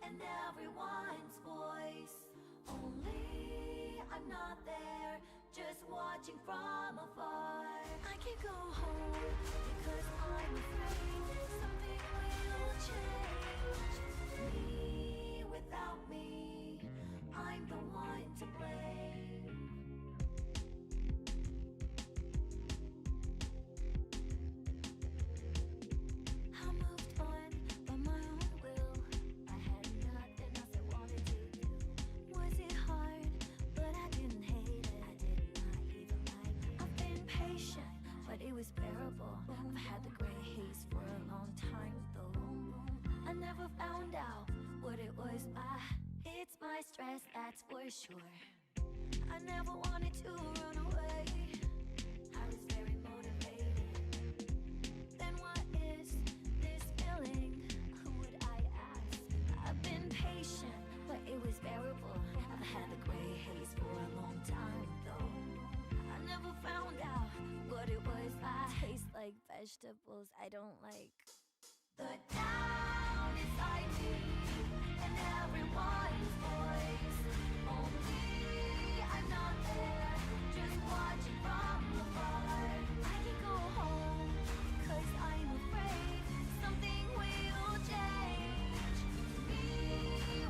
and everyone's voice. Only I'm not there, just watching from afar. I can't go home because I'm afraid something will change. Me without me, I'm the one to blame. But it was bearable. I've had the gray haze for a long time though. I never found out what it was. It's my stress, that's for sure. I never wanted to run away. I was very motivated. Then what is this feeling? Who would I ask? I've been patient, but it was bearable. I've had the gray haze for a long time though. I never found out what it was. I taste like vegetables I don't like. The doubt inside me and everyone's voice. Only I'm not there, just watching from afar. I can go home, cause I'm afraid something will change. Me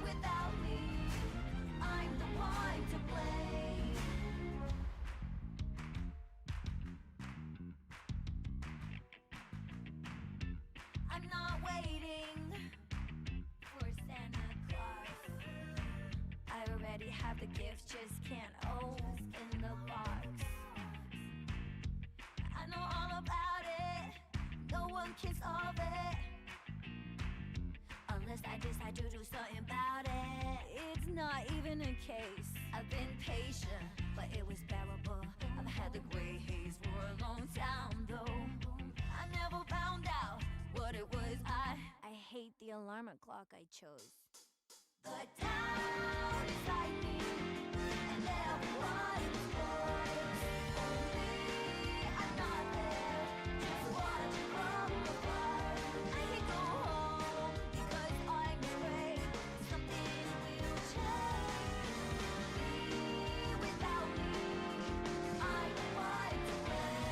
without me, I'm the one to blame. I'm not waiting for Santa Claus. I already have the gift, just can't open the box. I know all about it, no one can solve it unless I decide to do something about it. It's not even a case. I've been patient, but it was bearable. I've had the gray haze for a long time though. I never found out what it was. I hate the alarm clock I chose. The doubt inside me and everyone's voice. Only I'm not there, just watching from afar. I can't go home because I'm afraid something will change. Me without me, I'm the one to blame.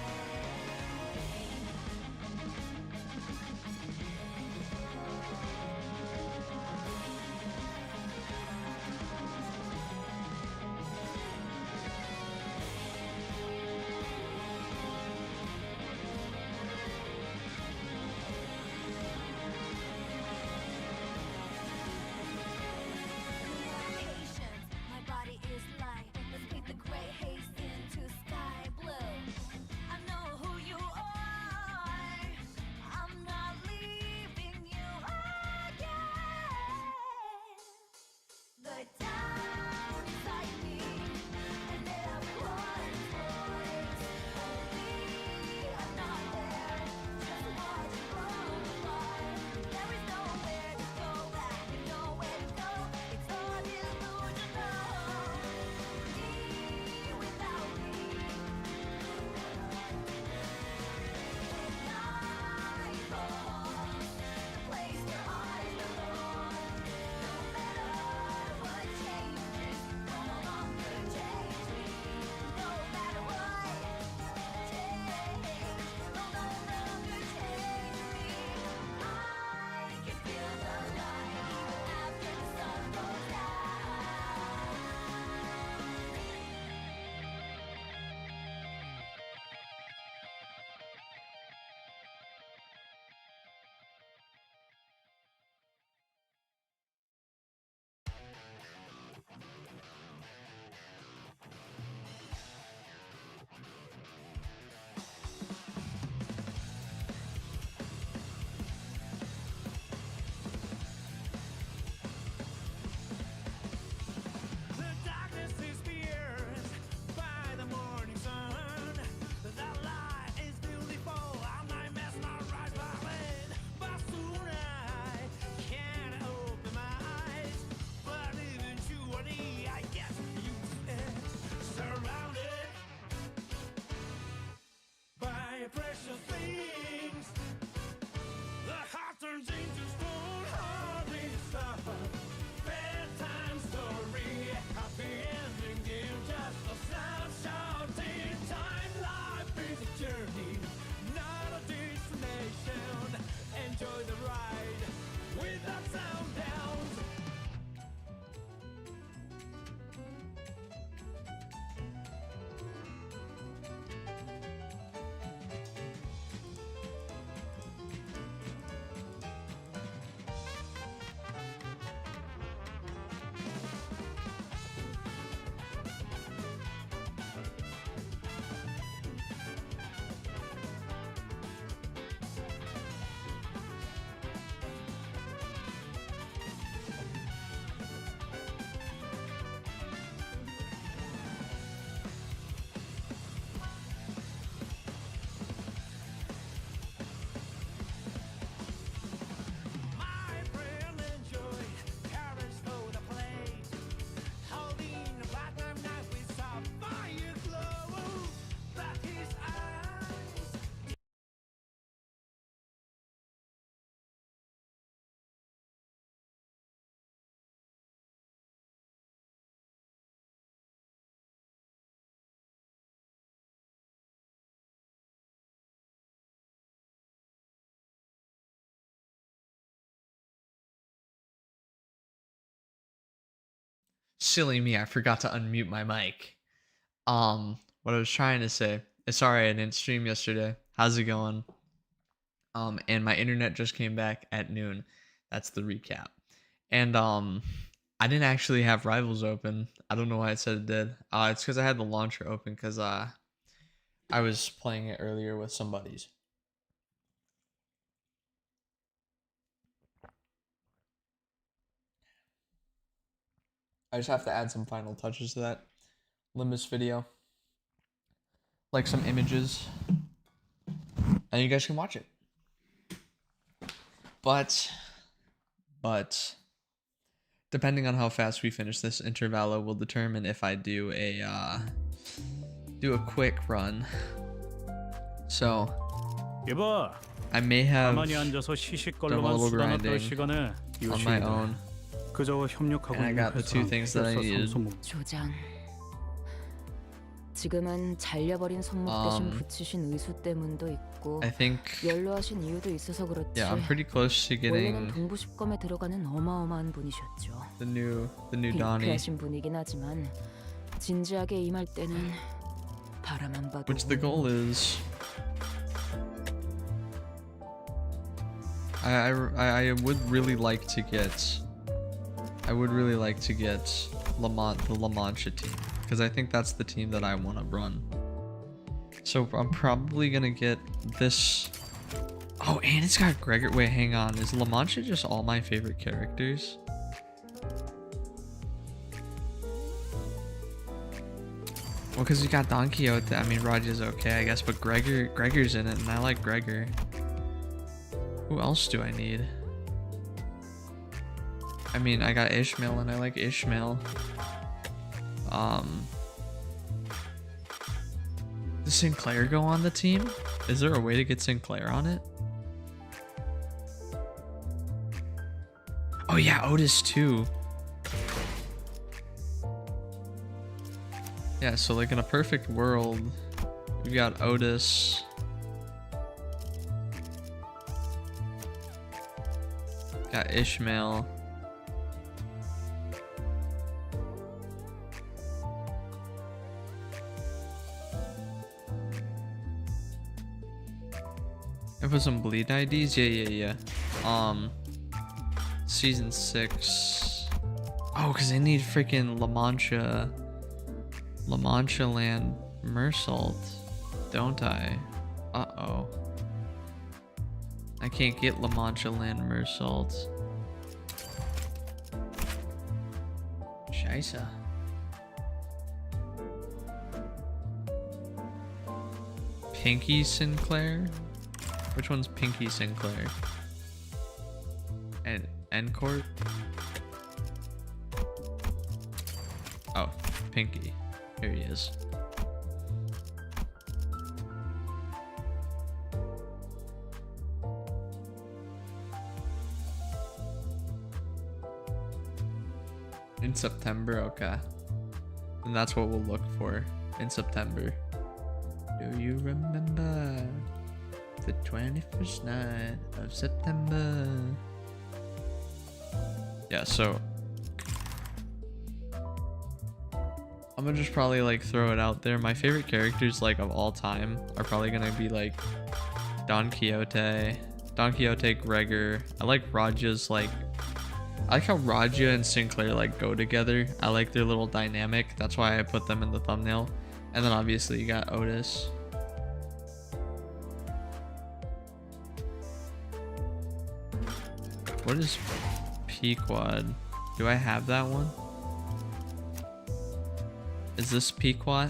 Silly me, I forgot to unmute my mic. What I was trying to say. Sorry I didn't stream yesterday. How's it going? And my internet just came back at noon. That's the recap. And I didn't actually have Rivals open. I don't know why it said it did. It's because I had the launcher open because I was playing it earlier with some buddies. I just have to add some final touches to that Limbus video. Like some images. And you guys can watch it. But depending on how fast we finish this intervallo will determine if I do a quick run. So I may have done a little grinding on my own. And I got the two things that I needed. 조장. 지금은 잘려버린 손목 대신 붙이신 의수 때문도 있고 I think 연로하신 이유도 있어서 그렇지. yeah, I'm pretty close to getting 원래는 동부십검에 들어가는 어마어마한 분이셨죠. the new Donnie. 빈크하신 분이긴 하지만 진지하게 임할 때는 바라만 봐도. Which the goal is. I would really like to get. I would really like to get the La Mancha team because I think that's the team that I want to run. So I'm probably gonna get this. Oh, and it's got Gregor. Wait, hang on. Is La Mancha just all my favorite characters? Well, because you got Don Quixote. I mean, Raj is okay, I guess, but Gregor's in it, and I like Gregor. Who else do I need? I mean, I got Ishmael, and I like Ishmael. Does Sinclair go on the team? Is there a way to get Sinclair on it? Oh yeah, Otis too. Yeah, so like in a perfect world, we've got Otis. Got Ishmael. I put some bleed IDs? Yeah. Season 6. Oh, because I need freaking La Mancha land Mersault, don't I? Uh-oh. I can't get La Mancha land Mersault. Scheiße. Pinky Sinclair? Which one's Pinky Sinclair? And Encore? Oh, Pinky. Here he is. In September, okay. And that's what we'll look for in September. Do you remember the 21st night of September? Yeah, so I'm gonna just probably like throw it out there. My favorite characters like of all time are probably gonna be like Don Quixote, Gregor. I like Raja's like, I like how Raja and Sinclair like go together. I like their little dynamic. That's why I put them in the thumbnail. And then obviously you got Otis. What is Pequod? Do I have that one? Is this Pequot?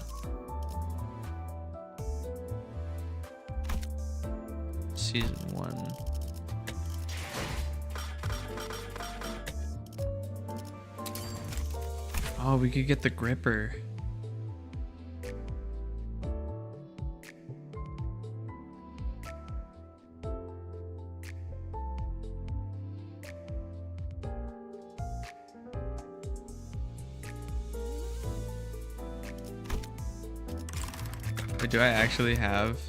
Season 1. Oh, we could get the Gripper. Wait, do I actually have?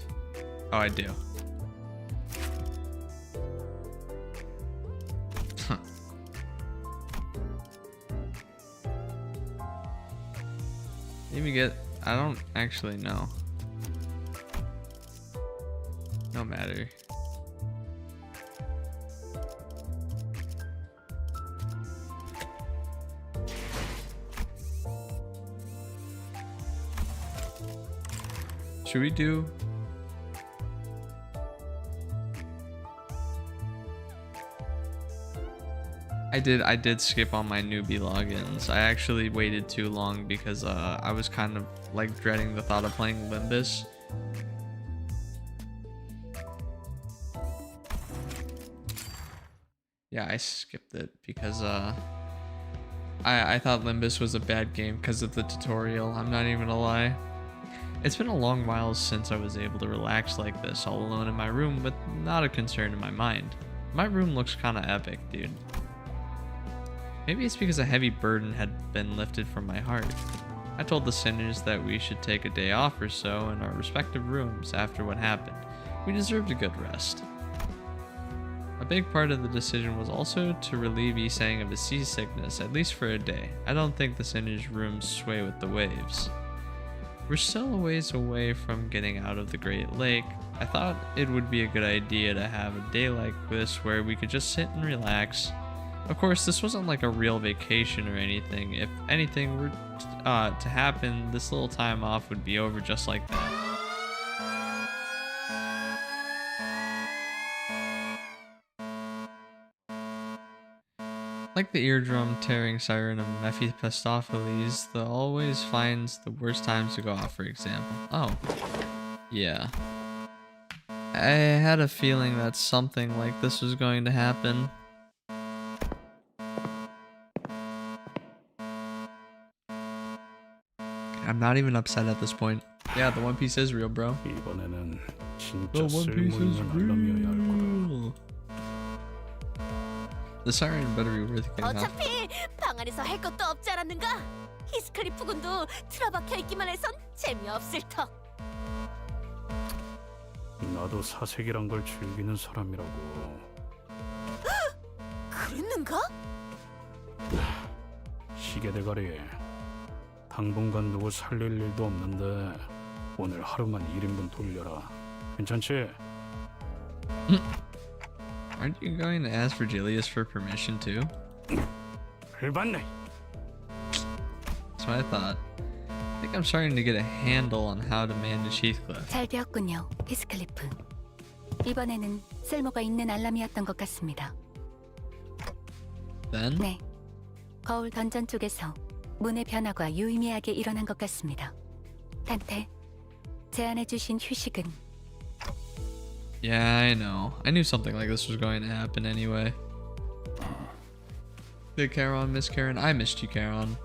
Oh, I do. get... I don't actually know. No matter. Should we do... I did skip on my newbie logins. I actually waited too long because I was kind of like dreading the thought of playing Limbus. Yeah, I skipped it because I thought Limbus was a bad game because of the tutorial. I'm not even gonna lie. It's been a long while since I was able to relax like this, all alone in my room with not a concern in my mind. My room looks kind of epic, dude. Maybe it's because a heavy burden had been lifted from my heart. I told the sinners that we should take a day off or so in our respective rooms after what happened. We deserved a good rest. A big part of the decision was also to relieve Isang of his seasickness, at least for a day. I don't think the sinners' rooms sway with the waves. We're still a ways away from getting out of the Great Lake. I thought it would be a good idea to have a day like this where we could just sit and relax. Of course, this wasn't like a real vacation or anything. If anything were to happen, this little time off would be over just like that. Like the eardrum tearing siren of Mephistopheles, the always finds the worst times to go off, for example. Oh, yeah. I had a feeling that something like this was going to happen. I'm not even upset at this point. Yeah, the One Piece is real, bro. The One Piece is real. The siren better be worth getting off. 어차피 방 안에서 할 것도 없지 않았는가? 히스클리프 군도 틀어박혀 있기만 해선 재미없을 터. 나도 사색이란 걸 즐기는 사람이라고. 그랬는가? 시계 대가리. 당분간 누구 살릴 일도 없는데 오늘 하루만 1인분 돌려라. 괜찮지? Aren't you going to ask Virgilius for permission too? 열받네. That's what I thought. I think I'm starting to get a handle on how to manage Heathcliff. 잘 되었군요, 히스클리프. 이번에는 쓸모가 있는 알람이었던 것 같습니다. Then? 네, 거울 던전 쪽에서 문의 변화가 유의미하게 일어난 것 같습니다. 단테, 제안해주신 휴식은? Yeah, I know. I knew something like this was going to happen anyway. Did Charon miss Charon? I missed you, Charon.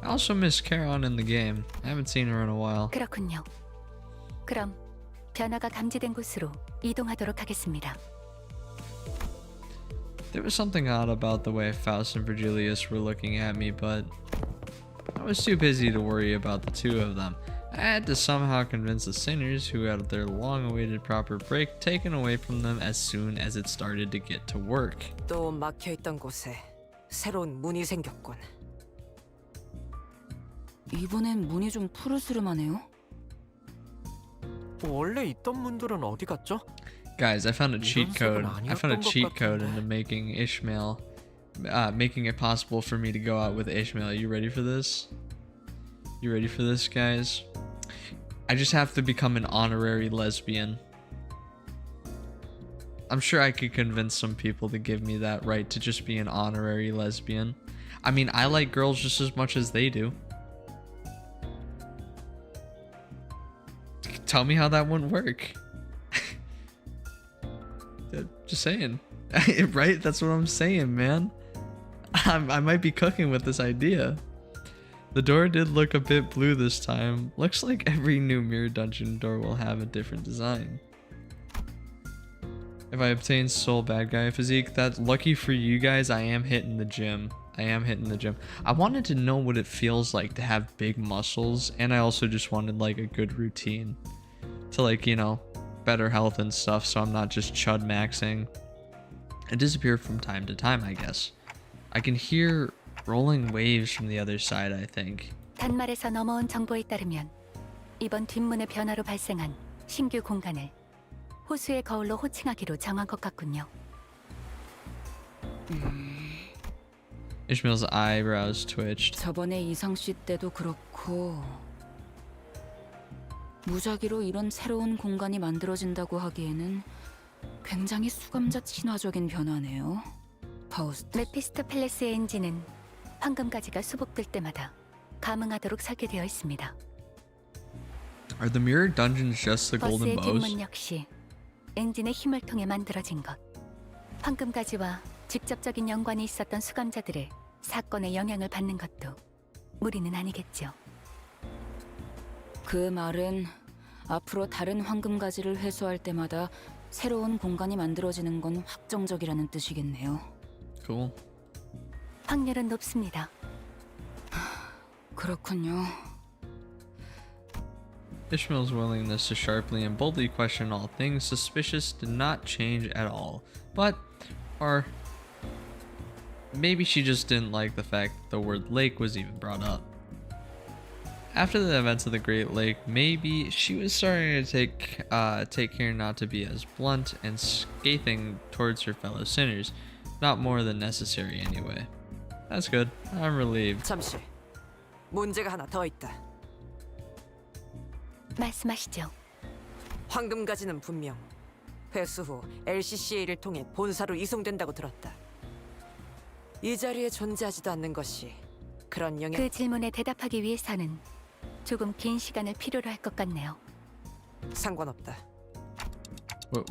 I also missed Charon in the game. I haven't seen her in a while. 그렇군요. 그럼 변화가 감지된 곳으로 이동하도록 하겠습니다. There was something odd about the way Faust and Virgilius were looking at me, but I was too busy to worry about the two of them. I had to somehow convince the sinners who had their long-awaited proper break taken away from them as soon as it started to get to work. 또 막혀있던 곳에 새로운 문이 생겼군. 이번엔 문이 좀 푸르스름하네요. 원래 있던 문들은 어디 갔죠? Guys, I found a cheat code. I found a cheat code into making Ishmael, making it possible for me to go out with Ishmael. You ready for this? You ready for this, guys? I just have to become an honorary lesbian. I'm sure I could convince some people to give me that right to just be an honorary lesbian. I mean, I like girls just as much as they do. Tell me how that wouldn't work. Just saying. Right? That's what I'm saying, man. I might be cooking with this idea. The door did look a bit blue this time. Looks like every new mirror dungeon door will have a different design. If I obtain soul bad guy physique, that's lucky for you guys. I am hitting the gym. I wanted to know what it feels like to have big muscles, and I also just wanted like a good routine to, like, you know, better health and stuff, so I'm not just chud maxing. It disappeared from time to time, I guess. I can hear rolling waves from the other side, I think. 단말에서 넘어온 정보에 따르면 이번 뒷문의 변화로 발생한 신규 공간을 호수의 거울로 호칭하기로 정한 것 같군요. Ishmael's eyebrows twitched. 저번에 이상 씨 때도 그렇고 무작위로 이런 새로운 공간이 만들어진다고 하기에는 굉장히 수감자 친화적인 변화네요. 파우스트. 메피스토펠레스의 엔진은 황금가지가 수복될 때마다 감응하도록 설계되어 있습니다. Are the mirror dungeons just the golden 버스의 bows? 뒷문 역시 엔진의 힘을 통해 만들어진 것. 황금가지와 직접적인 연관이 있었던 수감자들의 사건에 영향을 받는 것도 무리는 아니겠죠. 그 말은 앞으로 다른 황금가지를 회수할 때마다 새로운 공간이 만들어지는 건 확정적이라는 뜻이겠네요. Cool. 확률은 높습니다. 그렇군요. Ishmael's willingness to sharply and boldly question all things suspicious did not change at all. Or maybe she just didn't like the fact the word lake was even brought up. After the events of the Great Lake, maybe she was starting to take care not to be as blunt and scathing towards her fellow sinners. Not more than necessary anyway. That's good. I'm relieved. 잠시. 문제가 하나 더 있다. 말씀하시죠. 황금가지는 분명 회수 후 LCCA를 통해 본사로 이송된다고 들었다. 이 자리에 존재하지도 않는 것이 그런 영향... 그 질문에 대답하기 위해서는 조금 긴 시간을 필요로 할 것 같네요. 상관없다.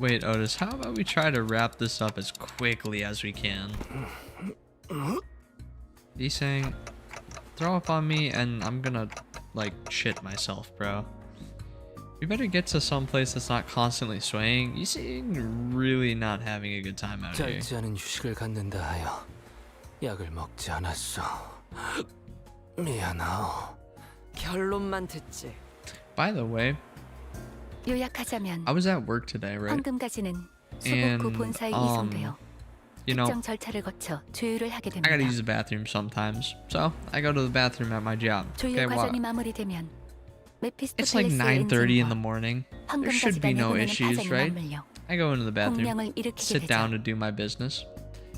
Wait, Otis, how about we try to wrap this up as quickly as we can? He's saying, throw up on me and I'm gonna, like, shit myself, bro. We better get to some place that's not constantly swaying. You seem really not having a good time out here. 짧지 않은 휴식을 갖는다 하여 약을 먹지 않았어. 미안하오. 결론만 듣지. By the way, 요약하자면 I was at work today, right? 황금가지는 수복 And, 후 본사에 이송되어 You know, 특정 절차를 거쳐 조율을 하게 I gotta 됩니다. use the bathroom sometimes. So, I go to the bathroom at my job. 조율 Okay, well, 과정이 마무리되면 it's like 메피스토펠레스의 9:30 in the 엔진과 morning. There should 황금가지가 be no 내보내는 issues, 파장이 right? 맞물려 I go into the bathroom, 공명을 일으키게 sit down to 되죠. do my business.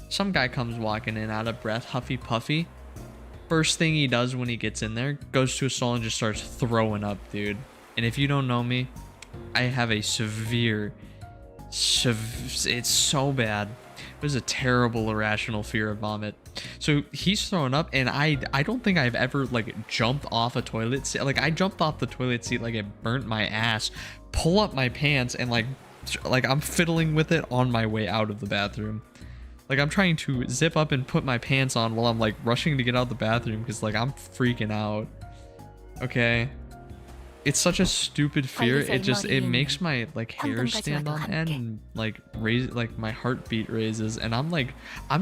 Some guy comes walking in out of breath, huffy puffy. First thing he does when he gets in there, goes to a stall and just starts throwing up, dude. And if you don't know me, I have a it's so bad. It was a terrible irrational fear of vomit. So he's throwing up, and I don't think I've ever like jumped off a toilet seat. Like I jumped off the toilet seat like it burnt my ass, pull up my pants, and like I'm fiddling with it on my way out of the bathroom. Like I'm trying to zip up and put my pants on while I'm like rushing to get out the bathroom because like I'm freaking out. Okay. It's such a stupid fear. It makes my like hair stand on end and like raise like my heartbeat raises, and I'm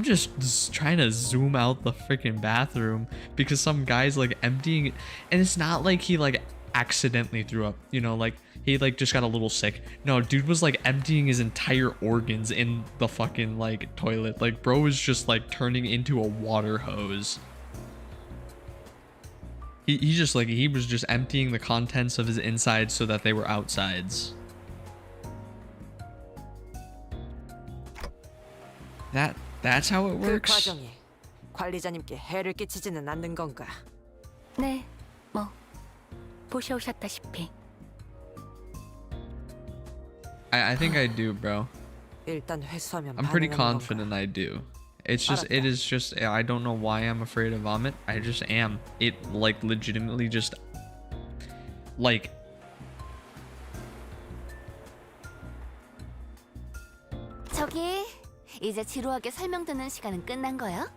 just trying to zoom out the freaking bathroom because some guy's like emptying it, and it's not like he like accidentally threw up, you know, like he like just got a little sick. No, dude was like emptying his entire organs in the fucking like toilet. Like bro was just like turning into a water hose. He was just emptying the contents of his insides so that they were outsides. That's how it 그 works. 과정이 관리자님께 해를 끼치지는 않는 건가? 네, 뭐 보셔오셨다시피 I think I do, bro. 일단 회수하면 I'm pretty 반응하는 confident 건가? I do. It is just I don't know why I'm afraid of vomit. I just am. It like legitimately just like 저기 이제 지루하게 설명 듣는 시간은 끝난 거야?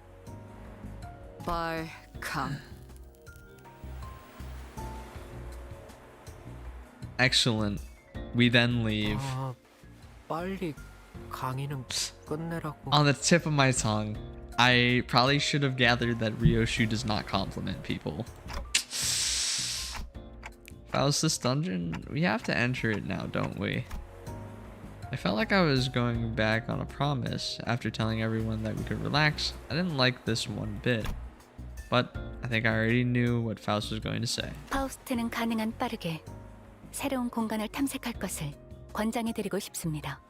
발칸. excellent. We then leave. 아, 빨리 강의는 끝내라고. On the tip of my tongue, I probably should have gathered that Ryoshu does not compliment people. Faustus Dungeon? We have to enter it now, don't we? I felt like I was going back on a promise after telling everyone that we could relax. I didn't like this one bit. But I think I already knew what Faust was going to say. 파우스트는 가능한 빠르게 새로운 공간을 탐색할 것을 권장해드리고 싶습니다.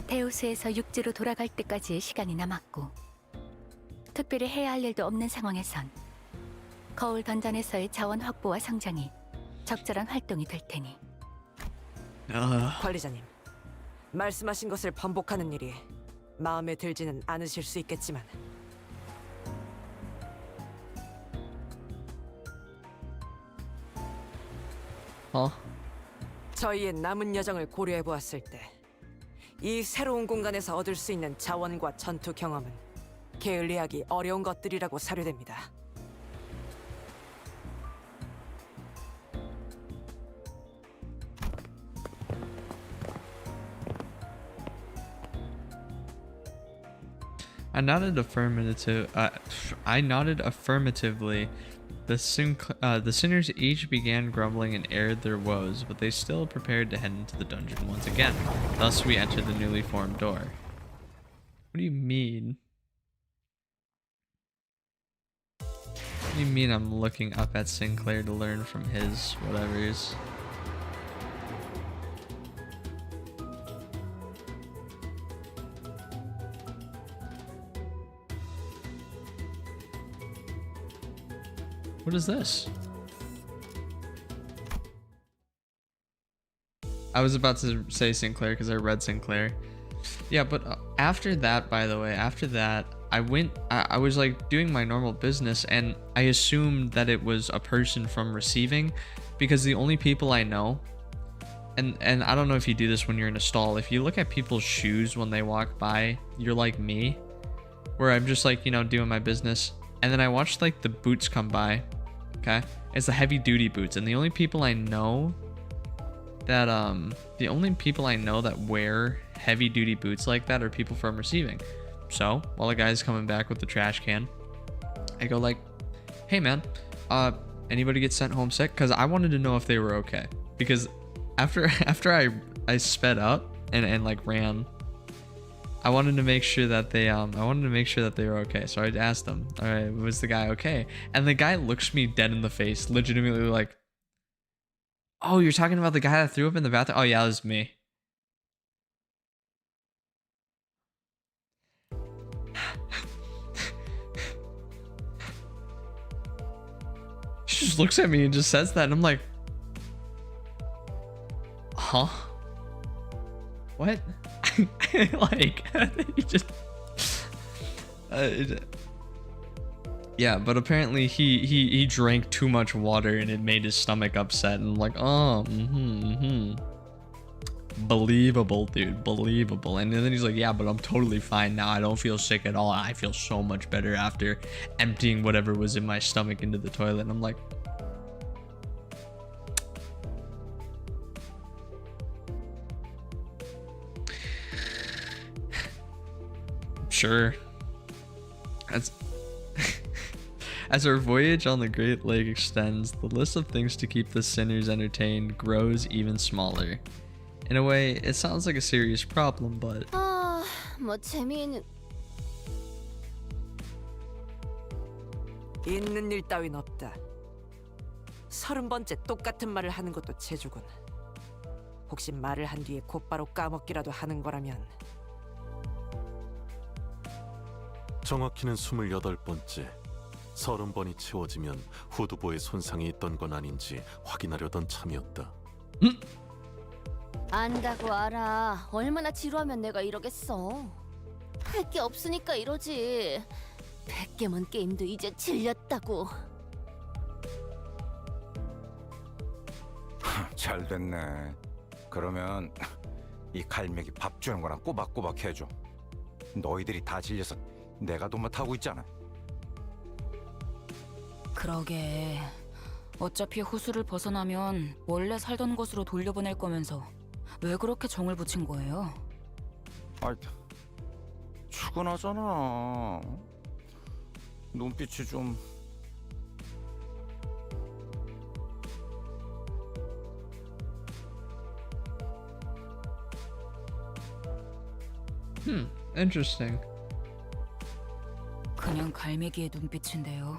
데우스에서 육지로 돌아갈 때까지의 시간이 남았고 특별히 해야 할 일도 없는 상황에선 거울 던전에서의 자원 확보와 성장이 적절한 활동이 될 테니. 관리자님, 말씀하신 것을 반복하는 일이 마음에 들지는 않으실 수 있겠지만 저희의 남은 여정을 고려해 보았을 때 이 새로운 공간에서 얻을 수 있는 자원과 전투 경험은 게을리하기 어려운 것들이라고 사료됩니다. I nodded affirmatively. The sinners each began grumbling and aired their woes, but they still prepared to head into the dungeon once again. Thus, we entered the newly formed door. What do you mean? What do you mean I'm looking up at Sinclair to learn from his whatevers? What is this? I was about to say Sinclair because I read Sinclair. Yeah, but after that, by the way, after that, I was like doing my normal business and I assumed that it was a person from receiving because the only people I know, and I don't know if you do this when you're in a stall, if you look at people's shoes when they walk by, you're like me, where I'm just like, you know, doing my business. And then I watched like the boots come by. Okay, it's the heavy duty boots, and the only people I know that wear heavy duty boots like that are people from receiving. So while the guy's coming back with the trash can, I go like, hey man, anybody get sent home sick? Because I wanted to know if they were okay, because after I sped up and like ran, I wanted to make sure that they were okay. So I asked them, all right, was the guy okay? And the guy looks me dead in the face, legitimately like, oh, you're talking about the guy that threw up in the bathroom? Oh yeah, it was me. She just looks at me and just says that, and I'm like, huh? What? Like, he just yeah, but apparently he drank too much water and it made his stomach upset, and like, oh, believable, dude, believable. And then he's like, yeah, but I'm totally fine now, I don't feel sick at all, I feel so much better after emptying whatever was in my stomach into the toilet. And I'm like, sure. As our voyage on the Great Lake extends, the list of things to keep the sinners entertained grows even smaller. In a way, it sounds like a serious problem, but 뭐 재미있는 있는 일 따윈 없다. 30번째 똑같은 말을 하는 것도 재주군. 혹시 말을 한 뒤에 곧바로 까먹기라도 하는 거라면 정확히는 28번째. 30번이 채워지면 후두보에 손상이 있던 건 아닌지 확인하려던 참이었다. 안다고 알아. 얼마나 지루하면 내가 이러겠어. 할 게 없으니까 이러지. 100개만 게임도 이제 질렸다고. 잘 됐네. 그러면 이 갈매기 밥 주는 거랑 꼬박꼬박 해줘. 너희들이 다 질려서 내가 도맡아하고 있잖아. 그러게. 어차피 후수를 벗어나면 원래 살던 곳으로 돌려보낼 거면서 왜 그렇게 정을 붙인 거예요? 아, 출근하잖아. 눈빛이 좀... interesting. 그냥 갈매기의 눈빛인데요.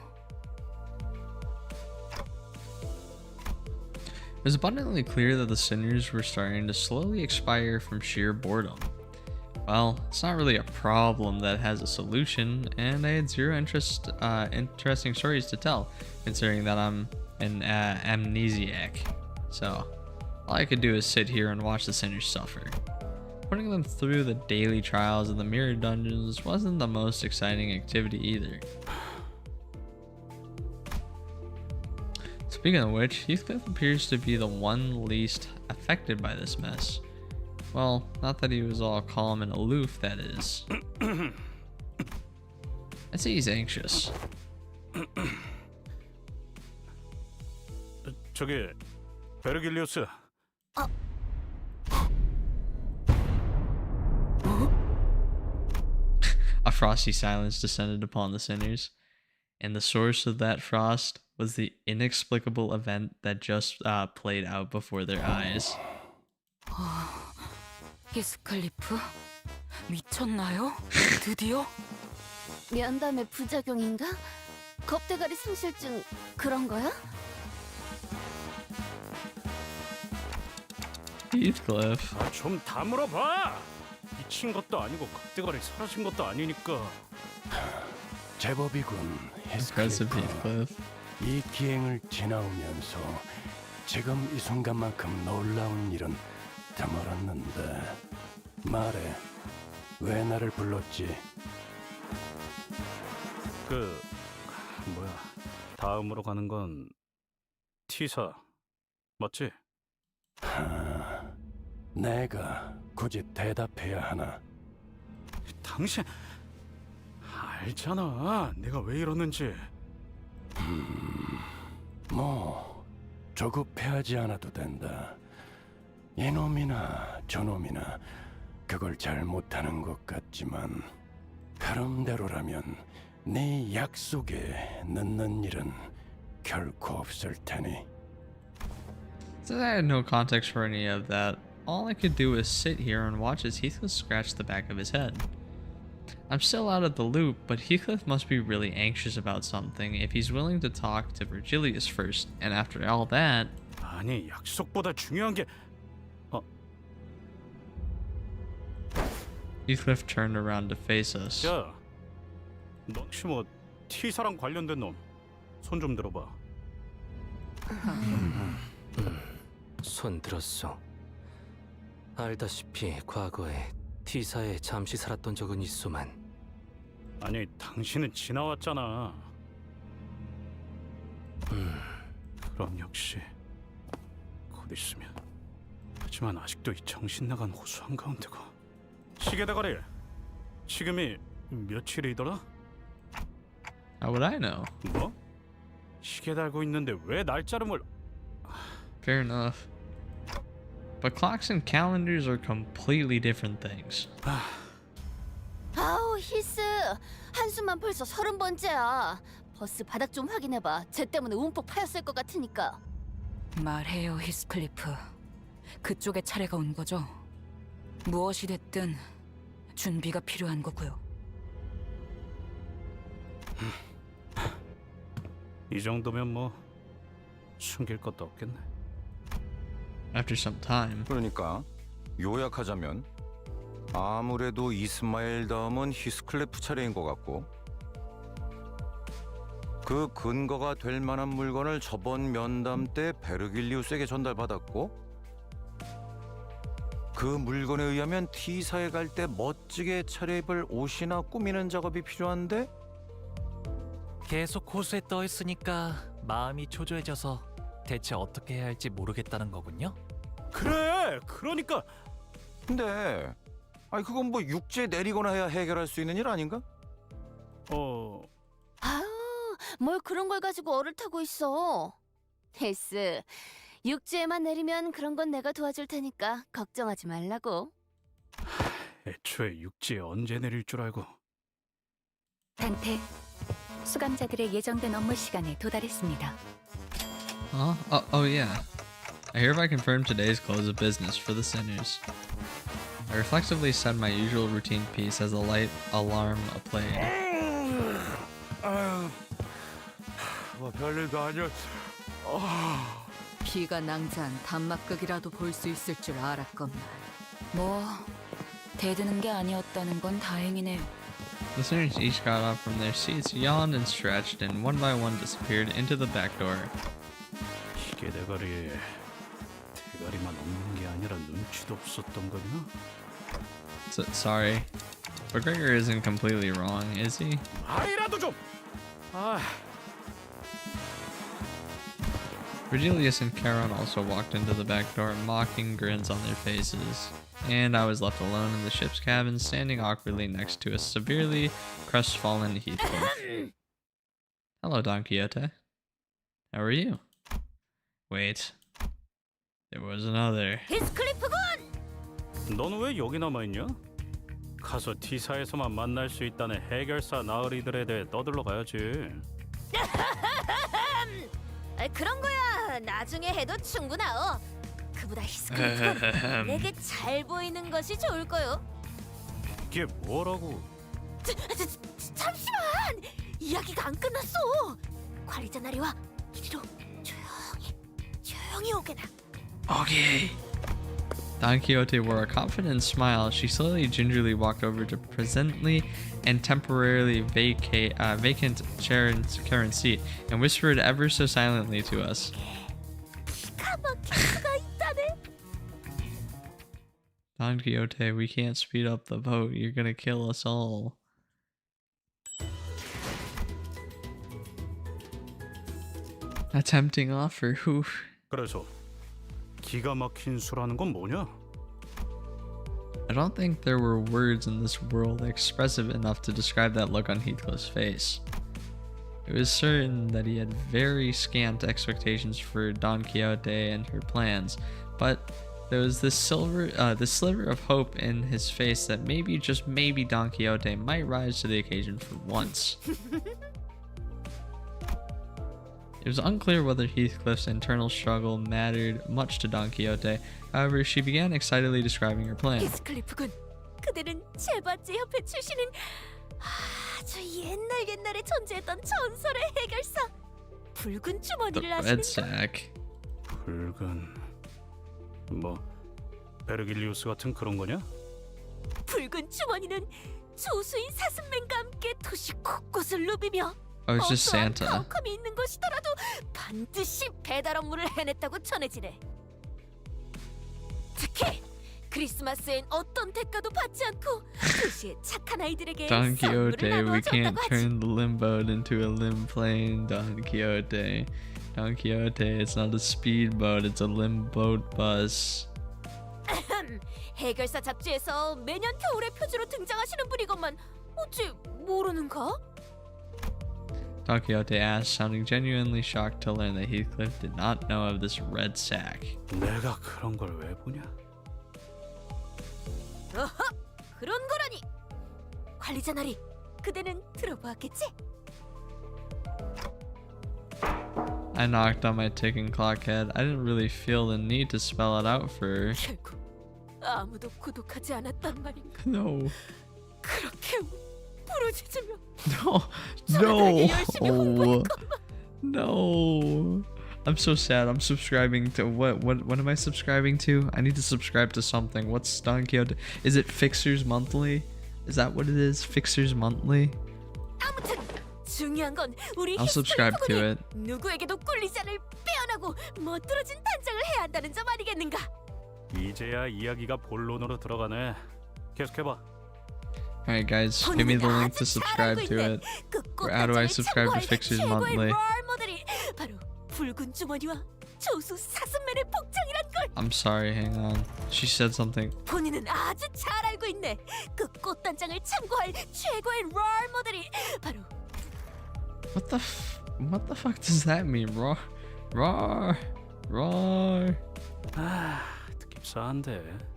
It was abundantly clear that the sinners were starting to slowly expire from sheer boredom. Well, it's not really a problem that has a solution, and I had zero interesting stories to tell, considering that I'm an amnesiac. So, all I could do is sit here and watch the sinners suffer. Putting them through the daily trials of the mirror dungeons wasn't the most exciting activity either. Speaking of which, Heathcliff appears to be the one least affected by this mess. Well, not that he was all calm and aloof, that is. I'd say he's anxious. 저기 베르길리우스. A frosty silence descended upon the sinners, and the source of that frost was the inexplicable event that just played out before their eyes. 히스클리프? 미쳤나요? 드디어? 면담의 부작용인가? 겁대가리 상실증 그런 거야? Heathcliff. 좀 다물어봐. 미친 것도 아니고 극대가리 사라진 것도 아니니까. 제법이군, Aggressive 히스클리프. Heathcliff. 이 기행을 지나오면서 지금 이 순간만큼 놀라운 일은 드물었는데 말해, 왜 나를 불렀지? 다음으로 가는 건 T사 맞지? 내가 굳이 대답해야 하나? 당신 알잖아 내가 왜 이러는지. 뭐 조급해하지 않아도 된다. 이놈이나 저놈이나 그걸 잘 못하는 것 같지만 흐름대로라면 네 약속에 늦는 일은 결코 없을 테니. Since I had no context for any of that, all I could do was sit here and watch as Heathcliff scratched the back of his head. I'm still out of the loop, but Heathcliff must be really anxious about something if he's willing to talk to Virgilius first, and after all that... 아니 약속보다 중요한 게 Heathcliff turned around to face us. 야, 너 혹시 뭐 T사랑 관련된 놈 손 좀 들어봐. 손 들었소. 알다시피 과거에 T사에 잠시 살았던 적은 있소만. 아니 당신은 지나왔잖아. 그럼 역시 곧 있으면. 하지만 아직도 이 정신 나간 호수 한가운데가. 시계 대가리 지금이 며칠이더라? How would I know? 뭐? 시계 달고 있는데 왜 날짜를 몰라? Fair enough. But clocks and calendars are completely different things. 아우 히스, 한숨만 벌써 30번째야. 버스 바닥 좀 확인해봐. 쟤 때문에 움푹 파였을 것 같으니까. 말해요, 히스클리프. 그쪽의 차례가 온 거죠? 무엇이 됐든 준비가 필요한 거고요. 이 정도면 뭐 숨길 것도 없겠네. After some time, 그러니까 요약하자면 아무래도 이스마엘 다음은 히스클리프 차례인 것 같고, 그 근거가 될 만한 물건을 저번 면담 때 베르길리우스에게 전달받았고, 그 물건에 의하면 T사에 갈 때 멋지게 차려입을 옷이나 꾸미는 작업이 필요한데, 계속 호수에 떠 있으니까 마음이 초조해져서 대체 어떻게 해야 할지 모르겠다는 거군요. 그래, 그러니까. 근데 그건 뭐 육지에 내리거나 해야 해결할 수 있는 일 아닌가? 아우, 뭘 그런 걸 가지고 얼을 타고 있어. 히스, 육지에만 내리면 그런 건 내가 도와줄 테니까 걱정하지 말라고. 애초에 육지에 언제 내릴 줄 알고. 단테, 수감자들의 예정된 업무 시간에 도달했습니다. huh? Oh yeah. I hereby confirm today's close of business for the sinners. I reflexively said my usual routine piece as the light alarm played. 뭐 별일도 아니었. 피가 낭자한 단막극이라도 볼 수 있을 줄 알았건만. 뭐 대드는 게 아니었다는 건 다행이네요. Listeners each got up from their seats, yawned and stretched, and one by one disappeared into the back door. 시계 대가리에 대가리만 없는 게 아니라 눈치도 없었던 거냐? Sorry. But Gregor isn't completely wrong, is he? 아이라도 좀. Virgilius and Charon also walked into the back door, mocking grins on their faces. And I was left alone in the ship's cabin, standing awkwardly next to a severely crestfallen Heathcliff. Hello, Don Quixote. How are you? Wait. There was another. 히스클리프군! 너는 왜 여기 남아 있냐? 가서 T사에서만 만날 수 있다는 해결사 나으리들에 대해 떠들러 가야지. 그런 거야 나중에 해도 충분하오. 그보다 히스클리프군 내게 잘 보이는 것이 좋을 거요. 이게 뭐라고? 잠시만! 이야기가 안 끝났어. 관리자 나리와 이리로 조용히 오게나. Okay. Don Quixote wore a confident smile. She slowly, gingerly walked over to presently and temporarily vacant Charon's seat and whispered ever so silently to us. Don Quixote, we can't speed up the boat. You're gonna kill us all. A tempting offer. Whew. 그래서 기가 막힌 수라는 건 뭐냐? I don't think there were words in this world expressive enough to describe that look on Heathcliff's face. It was certain that he had very scant expectations for Don Quixote and her plans, but there was this sliver of hope in his face that maybe, just maybe, Don Quixote might rise to the occasion for once. It was unclear whether Heathcliff's internal struggle mattered much to Don Quixote. However, she began excitedly describing her plan. 히스클리프군, 그대는 제바제 협회 출신인 아주 옛날에 존재했던 전설의 해결사 붉은 The 주머니를 red 아시는가? sack. 붉은 뭐 베르길리우스 같은 그런 거냐? 붉은 주머니는 조수인 사슴맨과 함께 도시 곳곳을 누비며 Oh, it's just 어떠한 Santa. 가혹함이 있는 것이더라도 반드시 배달 업무를 해냈다고 전해지네. 특히 크리스마스엔 어떤 대가도 받지 않고 도시의 착한 아이들에게 Don 선물을 Quixote, we can't 나눠줬다고 하지. turn the limboat into a limb plane, Don Quixote. Don Quixote, it's not a speedboat, it's a limboat bus. 해결사 잡지에서 매년 겨울에 표지로 등장하시는 분이건만 어찌 모르는가? Don Quixote asked, sounding genuinely shocked to learn that Heathcliff did not know of this red sack. 내가 그런 걸 왜 보냐? 어허! 그런 거라니! 관리자 나리, 그대는 들어보았겠지? I knocked on my ticking clock head. I didn't really feel the need to spell it out for her. 결국 아무도 구독하지 않았단 말인가? No. 그렇게 부르짖으며 No. 저렇게 열심히 No. 홍보했건만 No. I'm so sad. I'm subscribing to what am I subscribing to? I need to subscribe to something. What's Don Quixote? Is it Fixers Monthly? Is that what it is? Fixers Monthly? 아무튼 중요한 건 우리 I'll subscribe to 히스토리부군이 it. 누구에게도 꿀리지 않을 빼어나고 멋들어진 단장을 해야 한다는 점 아니겠는가? 이제야 이야기가 본론으로 들어가네. 계속해봐. Alright guys, give me the link to subscribe to it. How do I subscribe to Fixers Monthly? 모델이 바로 붉은 주머니와 조수 사슴맨의 복장이란 걸 I'm sorry, hang on. She said something. 본인은 아주 잘 알고 있네. 그 꽃단장을 참고할 최고의 롤 모델이 바로 What the fuck does that mean? Raw. 아, 듣기 싸한데.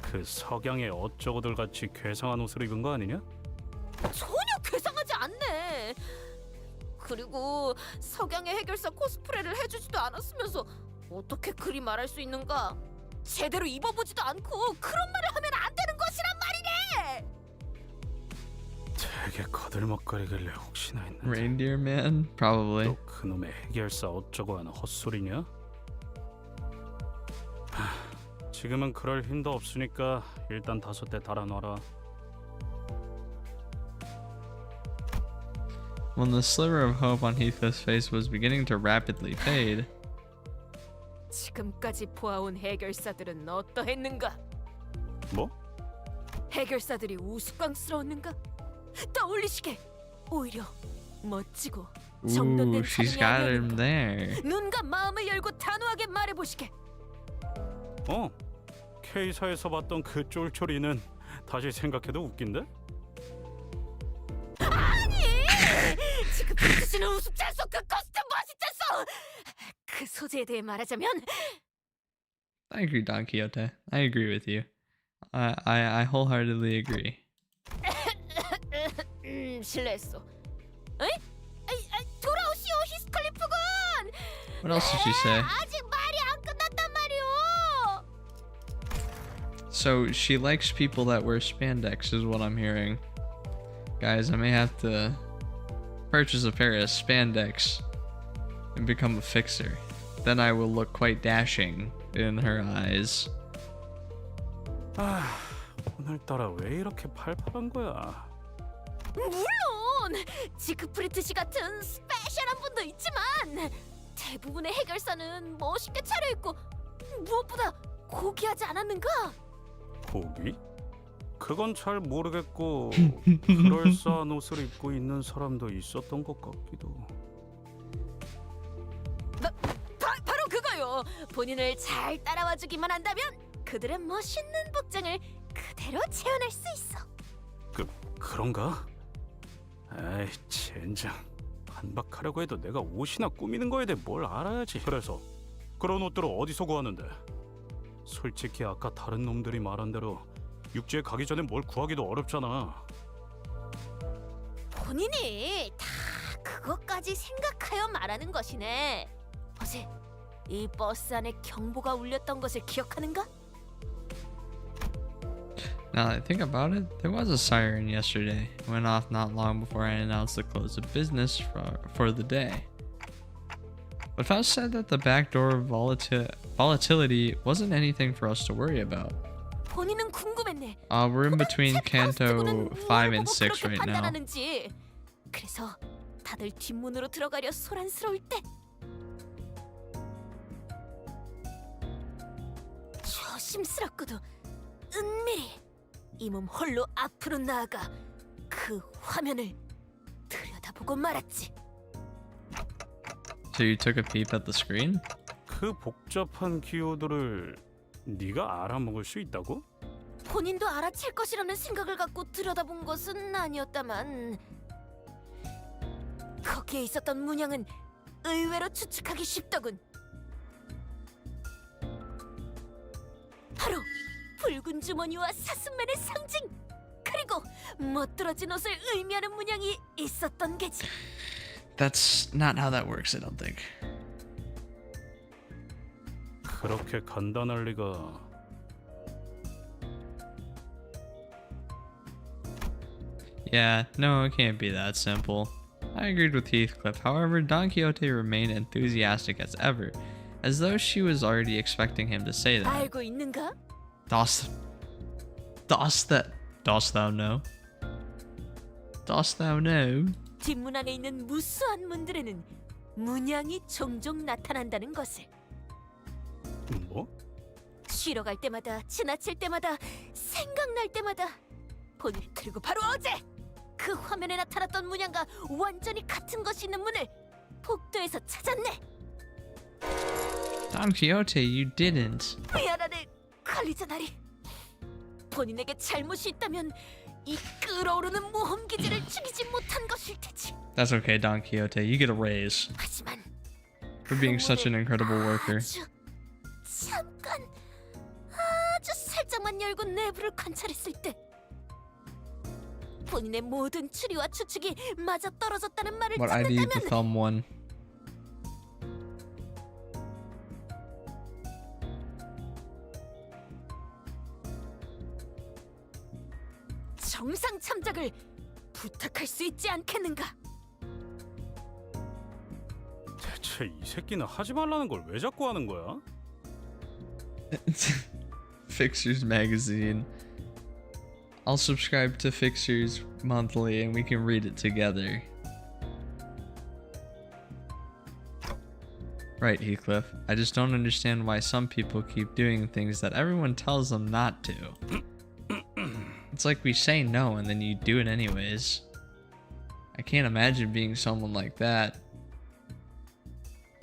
그 석양의 어쩌고들 같이 괴상한 옷을 입은 거 아니냐? 전혀 괴상하지 않네. 그리고 석양의 해결사 코스프레를 해주지도 않았으면서 어떻게 그리 말할 수 있는가? 제대로 입어보지도 않고 그런 말을 하면 안 되는 것이란 말이네. 되게 거들먹거리길래 혹시나 했는데. Reindeer Man? Probably. 또 그놈의 해결사 어쩌고 하는 헛소리냐? 지금은 그럴 힘도 없으니까 일단 5대 달아놔라. When the sliver of hope on Heathcliff's face was beginning to rapidly fade, 지금까지 보아온 해결사들은 어떠했는가? 뭐? 해결사들이 우스꽝스러웠는가? 떠올리시게 오히려 멋지고 ooh, 정돈된 she's 사람이 got him 아니었는가? there. 눈과 마음을 열고 단호하게 말해보시게. K사에서 봤던 그 쫄쫄이는 다시 생각해도 웃긴데? 아니! 지금 브리티시는 우습지 않소. 그 코스튬 멋있지 않소. 그 소재에 대해 말하자면 I agree, Don Quixote. I agree with you. I wholeheartedly agree. 실례했소. 에이? 돌아오시오, 히스클리프군. What else did she say? 아직 말이 안 끝났단 말이오. So she likes people that wear spandex, is what I'm hearing. Guys, I may have to purchase a pair of spandex and become a fixer. Then I will look quite dashing in her eyes. 오늘따라 왜 이렇게 팔팔한 거야? 물론 지크프리트 씨 같은 스페셜한 분도 있지만 대부분의 해결사는 멋있게 차려입고 무엇보다 고귀하지 않았는가? 고기? 그건 잘 모르겠고 그럴싸한 옷을 입고 있는 사람도 있었던 것 같기도. 바로 그거요. 본인을 잘 따라와주기만 한다면 그들의 멋있는 복장을 그대로 재현할 수 있어. 그런가? 에이 젠장. 반박하려고 해도 내가 옷이나 꾸미는 거에 대해 뭘 알아야지. 그래서 그런 옷들을 어디서 구하는데? 솔직히 아까 다른 놈들이 말한 대로 육지에 가기 전에 뭘 구하기도 어렵잖아. 본인이 다 그것까지 생각하여 말하는 것이네. 어제 이 버스 안에 경보가 울렸던 것을 기억하는가? Now that I think about it, there was a siren yesterday. It went off not long before I announced the close of business for the day. But Faust said that the backdoor volatility wasn't anything for us to worry about. 본인은 궁금했네. We're in between 도대체 Canto 파우스트군은 5 뭘 and 보고 6 그렇게 right now. 판단하는지. 그래서 다들 뒷문으로 들어가려 소란스러울 때 조심스럽고도 은밀히 이 몸 홀로 앞으로 나아가 그 화면을 들여다보고 말았지. So you took a peep at the screen? 그 복잡한 기호들을 네가 알아먹을 수 있다고? 본인도 알아챌 것이라는 생각을 갖고 들여다본 것은 아니었다만 거기에 있었던 문양은 의외로 추측하기 쉽더군. 바로 붉은 주머니와 사슴맨의 상징, 그리고 멋들어진 옷을 의미하는 문양이 있었던 게지. That's not how that works, I don't think. 그렇게 간단할 리가. Yeah, no, it can't be that simple. I agreed with Heathcliff. However, Don Quixote remained enthusiastic as ever, as though she was already expecting him to say that. 알고 있는가? Dost thou know? Dost thou know? 뒷문 안에 있는 무수한 문들에는 문양이 종종 나타난다는 것을. 뭐? 쉬러 갈 때마다, 지나칠 때마다, 생각날 때마다 본인, 그리고 바로 어제 그 화면에 나타났던 문양과 완전히 같은 것이 있는 문을 복도에서 찾았네. Don Quixote, you didn't. 미안하네, 관리자 나리. 본인에게 잘못이 있다면 이 끓어오르는 모험 기질을 죽이지 못한 것일 테지. That's okay, Don Quixote. You get a raise 하지만 for being such an incredible worker. 잠깐, 아주 살짝만 열고 내부를 관찰했을 때 본인의 모든 추리와 추측이 맞아 떨어졌다는 말을 What ID the 찾는다면 thumb one? 정상 참작을 부탁할 수 있지 않겠는가? 대체 이 새끼는 하지 말라는 걸 왜 자꾸 하는 거야? Fixers magazine. I'll subscribe to Fixers monthly and we can read it together. Right, Heathcliff. I just don't understand why some people keep doing things that everyone tells them not to. It's like we say no and then you do it anyways. I can't imagine being someone like that.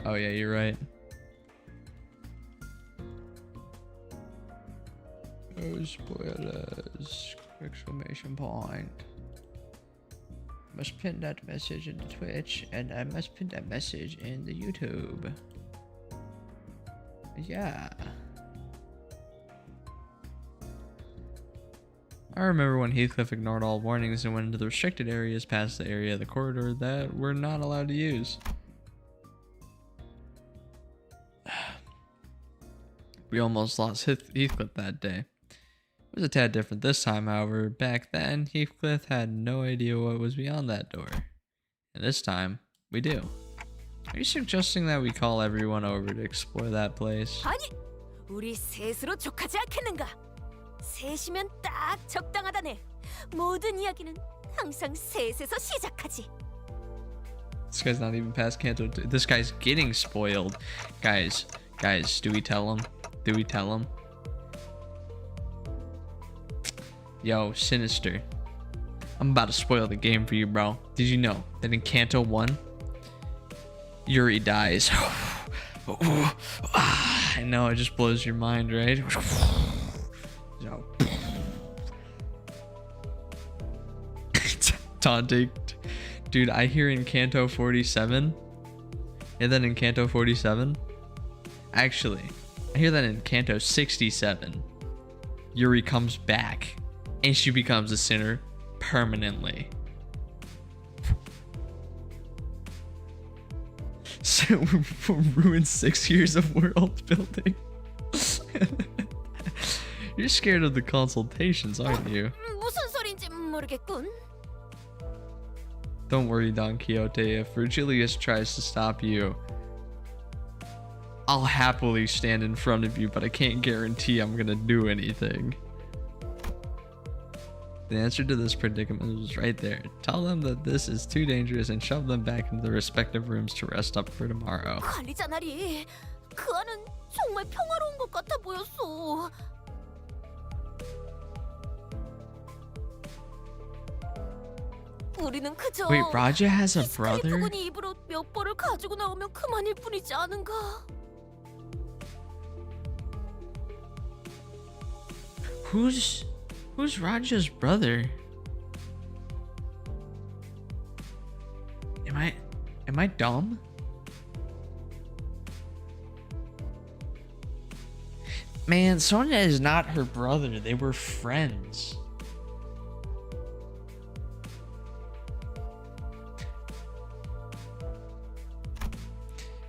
Oh yeah, you're right. No spoilers! Exclamation point. Must pin that message in the Twitch, and I must pin that message in the YouTube. Yeah. I remember when Heathcliff ignored all warnings and went into the restricted areas past the area of the corridor that we're not allowed to use. We almost lost Heathcliff that day. It was a tad different this time, however. Back then, Heathcliff had no idea what was beyond that door. And this time, we do. Are you suggesting that we call everyone over to explore that place? 아니, 우리 셋으로 족하지 않겠는가? 셋이면 딱 적당하다네. 모든 이야기는 항상 셋에서 시작하지. This guy's not even past Canto. This guy's getting spoiled. Guys, do we tell him? Do we tell him? Yo, Sinister. I'm about to spoil the game for you, bro. Did you know that in Canto 1, Yuri dies? I know, it just blows your mind, right? Yo. Taunting. Dude, I hear in Canto 47, and then in Canto 47, actually, I hear that in Canto 67, Yuri comes back, and she becomes a sinner permanently. So, ruined 6 years of world building. You're scared of the consultations, aren't you? 무슨 소린지 모르겠군. Don't worry, Don Quixote. If Virgilius tries to stop you, I'll happily stand in front of you, but I can't guarantee I'm gonna do anything. The answer to this predicament was right there. Tell them that this is too dangerous and shove them back into their respective rooms to rest up for tomorrow. 관리자나리, 그 안은 정말 평화로운 것 같아 보였어. 우리는 그저 Wait, Raja has a brother? 스크리프군이 입으로 몇 벌을 가지고 나오면 그만일 뿐이지 않은가? Who's Raja's brother? Am I dumb? Man, Sonia is not her brother. They were friends.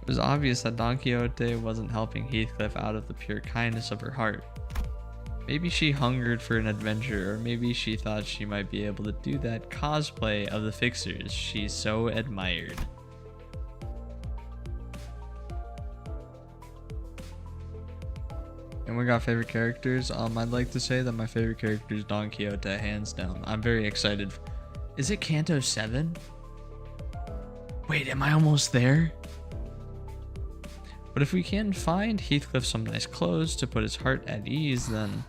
It was obvious that Don Quixote wasn't helping Heathcliff out of the pure kindness of her heart. Maybe she hungered for an adventure, or maybe she thought she might be able to do that cosplay of the Fixers she so admired. And we got favorite characters. I'd like to say that my favorite character is Don Quixote, hands down. I'm very excited. Is it Canto 7? Wait, am I almost there? But if we can find Heathcliff some nice clothes to put his heart at ease, then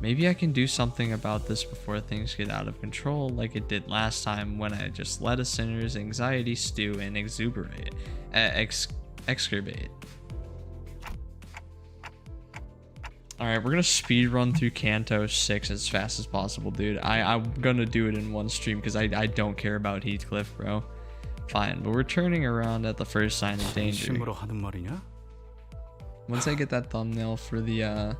maybe I can do something about this before things get out of control like it did last time when I just let a sinner's anxiety stew and exuberate. Excavate. Alright, we're gonna speed run through Canto 6 as fast as possible, dude. I'm gonna do it in one stream because I don't care about Heathcliff, bro. Fine, but we're turning around at the first sign of danger. Once I get that thumbnail for the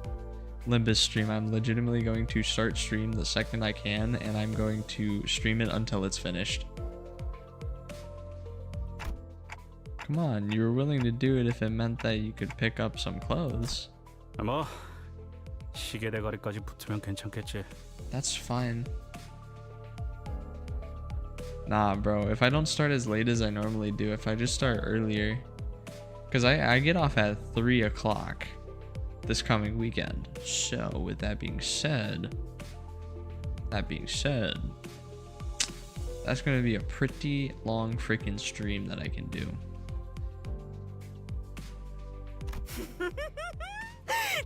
Limbus stream, I'm legitimately going to start stream the second I can, and I'm going to stream it until it's finished. Come on, you were willing to do it if it meant that you could pick up some clothes. 뭐 시계 대가리까지 붙으면 괜찮겠지. That's fine. Nah, bro, if I don't start as late as I normally do, if I just start earlier, because I get off at 3 o'clock, this coming weekend. So with that being said, that's gonna be a pretty long freaking stream that I can do.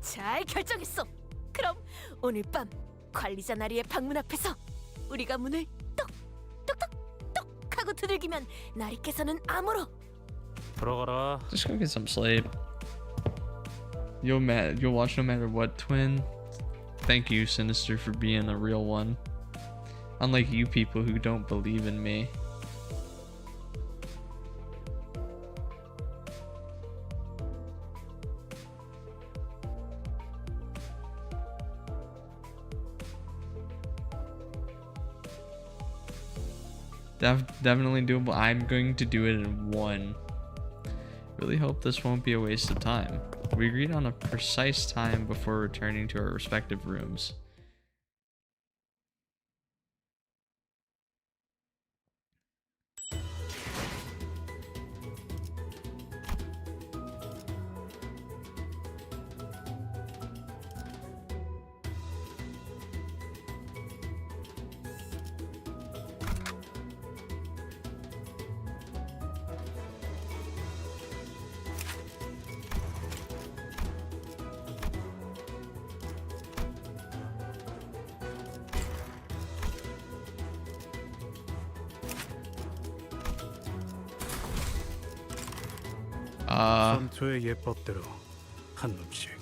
잘 결정했어. 그럼 오늘 밤 관리자 나리의 방문 앞에서 우리가 문을 똑똑똑똑 하고 두들기면 나리께서는 암으로 들어가라. Just go get some sleep. You'll watch no matter what, twin. Thank you, Sinister, for being a real one. Unlike you people who don't believe in me. Definitely doable. I'm going to do it in one. Really hope this won't be a waste of time. We agreed on a precise time before returning to our respective rooms. 전투의 예법대로 한 놈씩.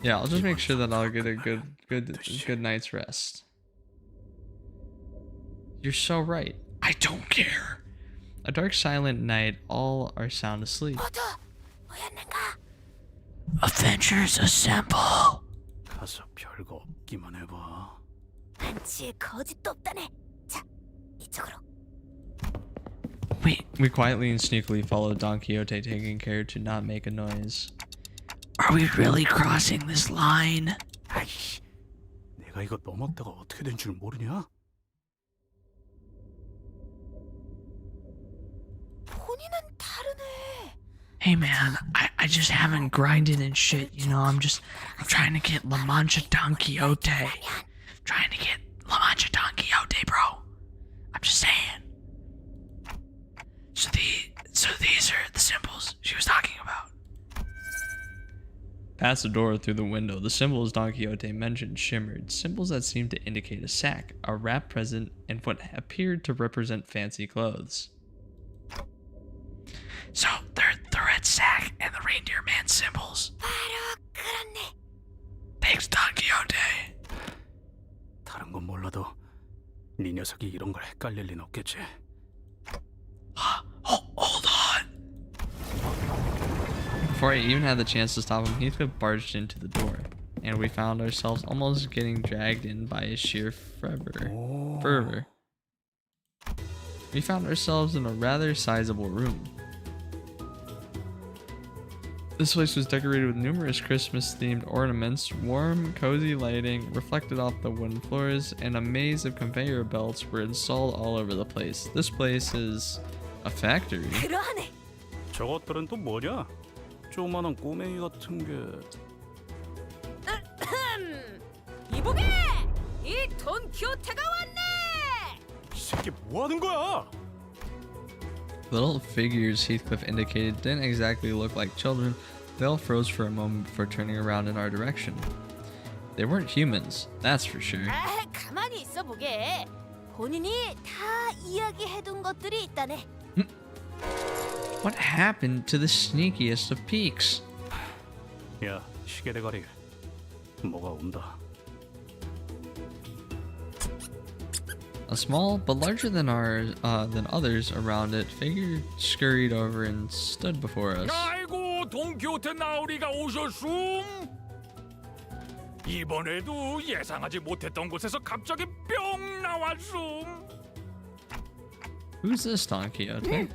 Yeah, I'll just make sure that I'll get a good night's rest. You're so right. I don't care. A dark, silent night. All are sound asleep. Avengers assemble. 가서 별거 없기만 해봐. 한치의 거짓도 없다네. 자, 이쪽으로. We quietly and sneakily followed Don Quixote, taking care to not make a noise. Are we really crossing this line? 아이씨, 내가 이거 넘었다가 어떻게 된 줄 모르냐? 본인은 다르네. Hey man, I just haven't grinded and shit, you know, I'm trying to get La Mancha Don Quixote. Trying to get La Mancha Don Quixote, bro. I'm just saying. So these are the symbols she was talking about. Past the door through the window, the symbols Don Quixote mentioned shimmered, symbols that seemed to indicate a sack, a wrapped present, and what appeared to represent fancy clothes. So, they're the red sack and the reindeer man symbols. Thanks, Don Quixote. 다른 건 몰라도 네 녀석이 이런 걸 헷갈릴 리는 없겠지. Hold on. Before I even had the chance to stop him, Heathcliff barged into the door, and we found ourselves almost getting dragged in by his sheer fervor. We found ourselves in a rather sizable room. This place was decorated with numerous Christmas-themed ornaments, warm, cozy lighting reflected off the wooden floors, and a maze of conveyor belts were installed all over the place. This place is a factory. 그러하네. 저것들은 또 뭐냐? 조그마한 꼬맹이 같은 게. 이보게! 이 돈 키호테가 왔네! 이 새끼 뭐 하는 거야? The little figures Heathcliff indicated didn't exactly look like children. They all froze for a moment before turning around in our direction. They weren't humans, that's for sure. 아, 가만히 있어 보게. 본인이 다 이야기해둔 것들이 있다네. What happened to the sneakiest of peaks? 야, 시계 대가리. 뭐가 온다. A small, but larger than others around it, figure scurried over and stood before us. 아이고, 돈키호테 나으리가 오셨음. 이번에도 예상하지 못했던 곳에서 갑자기 뿅 나왔음. Who's this Don Quixote?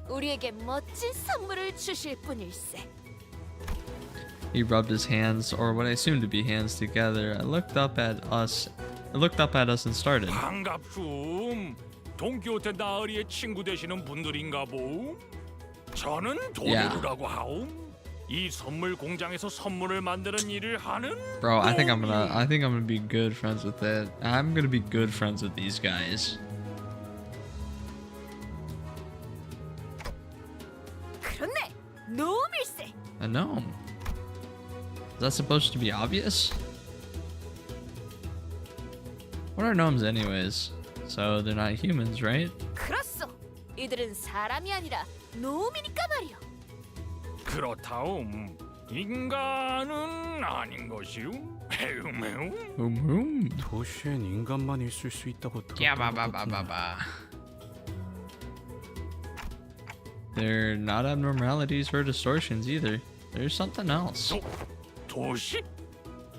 우리에게 멋진 선물을 주실 분일세. He rubbed his hands, or what I assumed to be hands, together. I looked up at us. I looked up at us and started. 반갑숨. 동키호테 나으리의 친구 되시는 분들인가 보. 저는 도데루라고 하옴. 이 선물 공장에서 선물을 만드는 일을 하는. Bro, I think I'm gonna be good friends with it. I'm gonna be good friends with these guys. 그렇네. 놈일세. A gnome. Is that supposed to be obvious? What are gnomes anyways? So they're not humans, right? 그렇소. 이들은 사람이 아니라 놈이니까 말이오. 그렇다움. 인간은 아닌 것이오. 헤음헤음. 도시엔 인간만 있을 수 있다고 Yababababa. They're not abnormalities or distortions either. There's something else. 도시?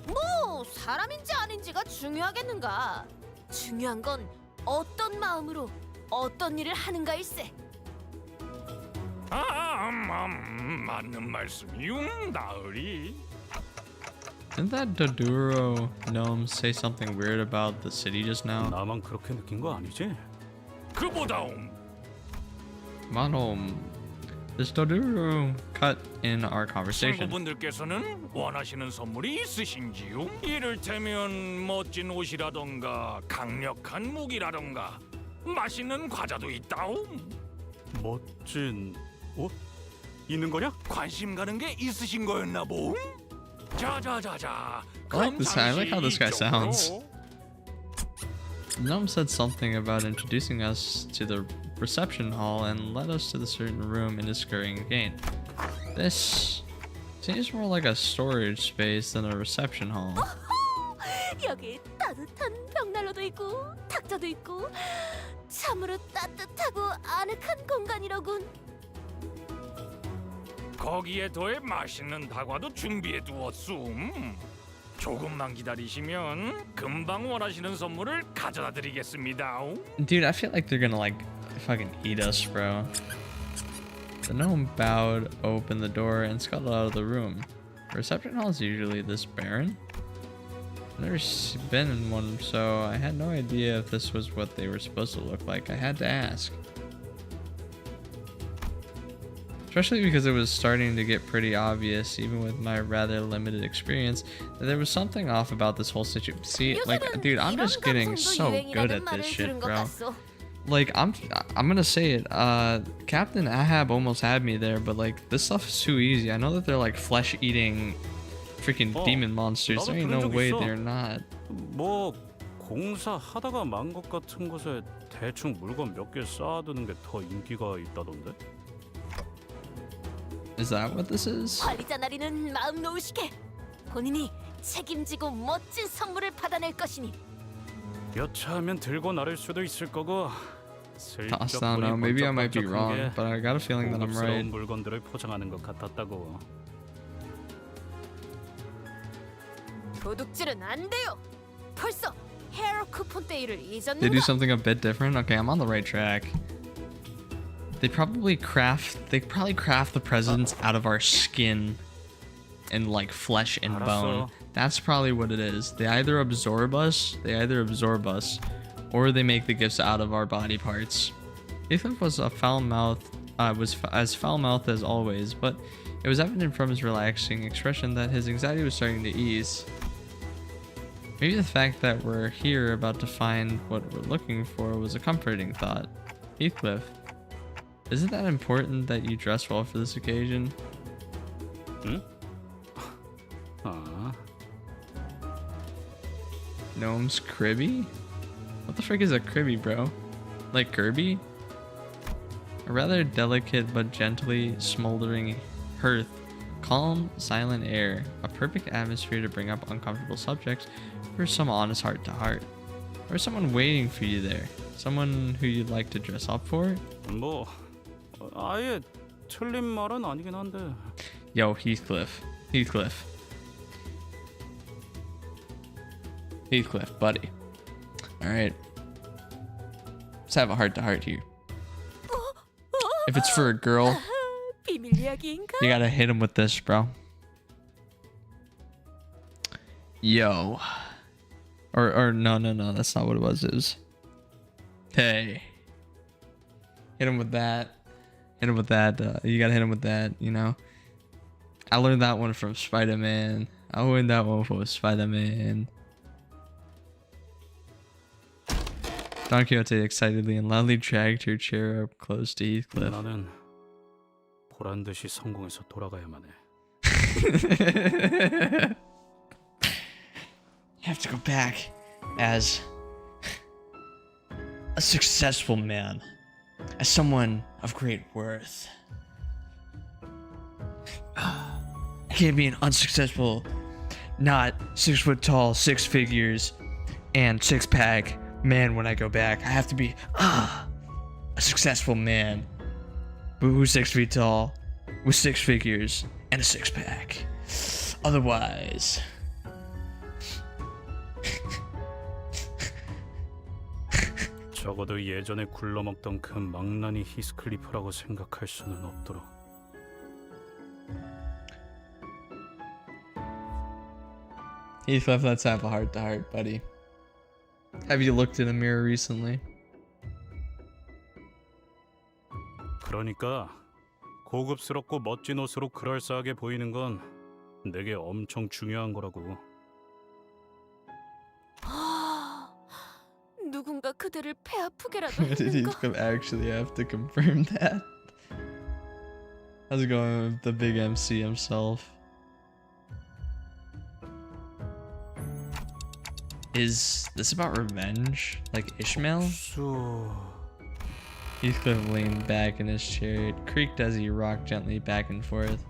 뭐 사람인지 아닌지가 중요하겠는가? 중요한 건 어떤 마음으로 어떤 일을 하는가일세. 맞는 말씀이요, 나으리. Didn't that Doduro gnome say something weird about the city just now? 나만 그렇게 느낀 거 아니지? 그보다움. Manom. This Doduro cut in our conversation. 친구분들께서는 원하시는 선물이 있으신지요? 이를테면 멋진 옷이라던가 강력한 무기라던가 맛있는 과자도 있다움. 멋진 옷? 있는 거냐? 관심 가는 게 있으신 거였나 보. 자자자자. I like how this guy sounds. Gnome said something about introducing us to the reception hall and led us to the certain room in his scurrying gait. This seems more like a storage space than a reception hall. 여기 따뜻한 벽난로도 있고 탁자도 있고 참으로 따뜻하고 아늑한 공간이로군. 거기에 더해 맛있는 다과도 준비해 두었음. 조금만 기다리시면 금방 원하시는 선물을 가져다 드리겠습니다. Dude, I feel like they're gonna like fucking eat us, bro. The gnome bowed, opened the door, and scuttled out of the room. The reception hall is usually this barren. I've never been in one, so I had no idea if this was what they were supposed to look like. I had to ask. Especially because it was starting to get pretty obvious, even with my rather limited experience, that there was something off about this whole situation. See, like, dude, I'm just getting so good at this shit, bro. Like, I'm gonna say it. Captain Ahab almost had me there, but like, this stuff is too easy. I know that they're like flesh-eating, freaking demon monsters. There ain't no way they're not. 뭐 공사 하다가 만 것 같은 곳에 대충 물건 몇 개 쌓아두는 게 더 인기가 있다던데? Is that what this is? 관리자 나리는 마음 놓으시게. 본인이 책임지고 멋진 선물을 받아낼 것이니. 여차하면 들고 나를 수도 있을 거고. I don't know. Maybe I might be wrong, but I got a feeling that I'm right. 물건들을 포장하는 것 같았다고. 도둑질은 안 돼요. 벌써 헤어 쿠폰 데이를 They 잊었는가? do something a bit different. Okay, I'm on the right track. They probably craft the presents out of our skin and like flesh and bone. That's probably what it is. They either absorb us, or they make the gifts out of our body parts. Heathcliff was as foul-mouthed as always, but it was evident from his relaxing expression that his anxiety was starting to ease. Maybe the fact that we're here about to find what we're looking for was a comforting thought. Heathcliff, isn't that important that you dress well for this occasion? Gnome's cribby? What the frick is a cribby, bro? Like Kirby? A rather delicate but gently smoldering hearth. Calm, silent air. A perfect atmosphere to bring up uncomfortable subjects for some honest heart-to-heart. Or someone waiting for you there. Someone who you'd like to dress up for? 뭐 아예 틀린 말은 아니긴 한데. Yo, Heathcliff, buddy. All right, let's have a heart-to-heart here. If it's for a girl, 비밀 이야기인가? you gotta hit him with this, bro. Yo. Or no, that's not what it was. It was, hey. Hit him with that. Hit him with that. You gotta hit him with that, you know. I learned that one from Spider-Man. I learned that one from Spider-Man. Don Quixote excitedly and loudly dragged her chair up close to Heathcliff. 나는 보란 듯이 성공해서 돌아가야만 해. You have to go back as a successful man, as someone of great worth. I can't be an unsuccessful, not 6 foot tall, 6 figures, and 6-pack man when I go back. I have to be a successful man who's 6 feet tall, with 6 figures, and a 6-pack. Otherwise... 적어도 예전에 굴러먹던 그 망나니 히스클리프라고 생각할 수는 없도록. Heathcliff, let's have a heart-to-heart, buddy. Have you looked in a mirror recently? 그러니까 고급스럽고 멋진 옷으로 그럴싸하게 보이는 건 내게 엄청 중요한 거라고. 누군가 그대를 배 아프게라도 Did 했는가? Heathcliff actually have to confirm that? How's it going with the big MC himself? Is this about revenge? Like Ishmael? Heathcliff leaned back in his chair. It creaked as he rocked gently back and forth.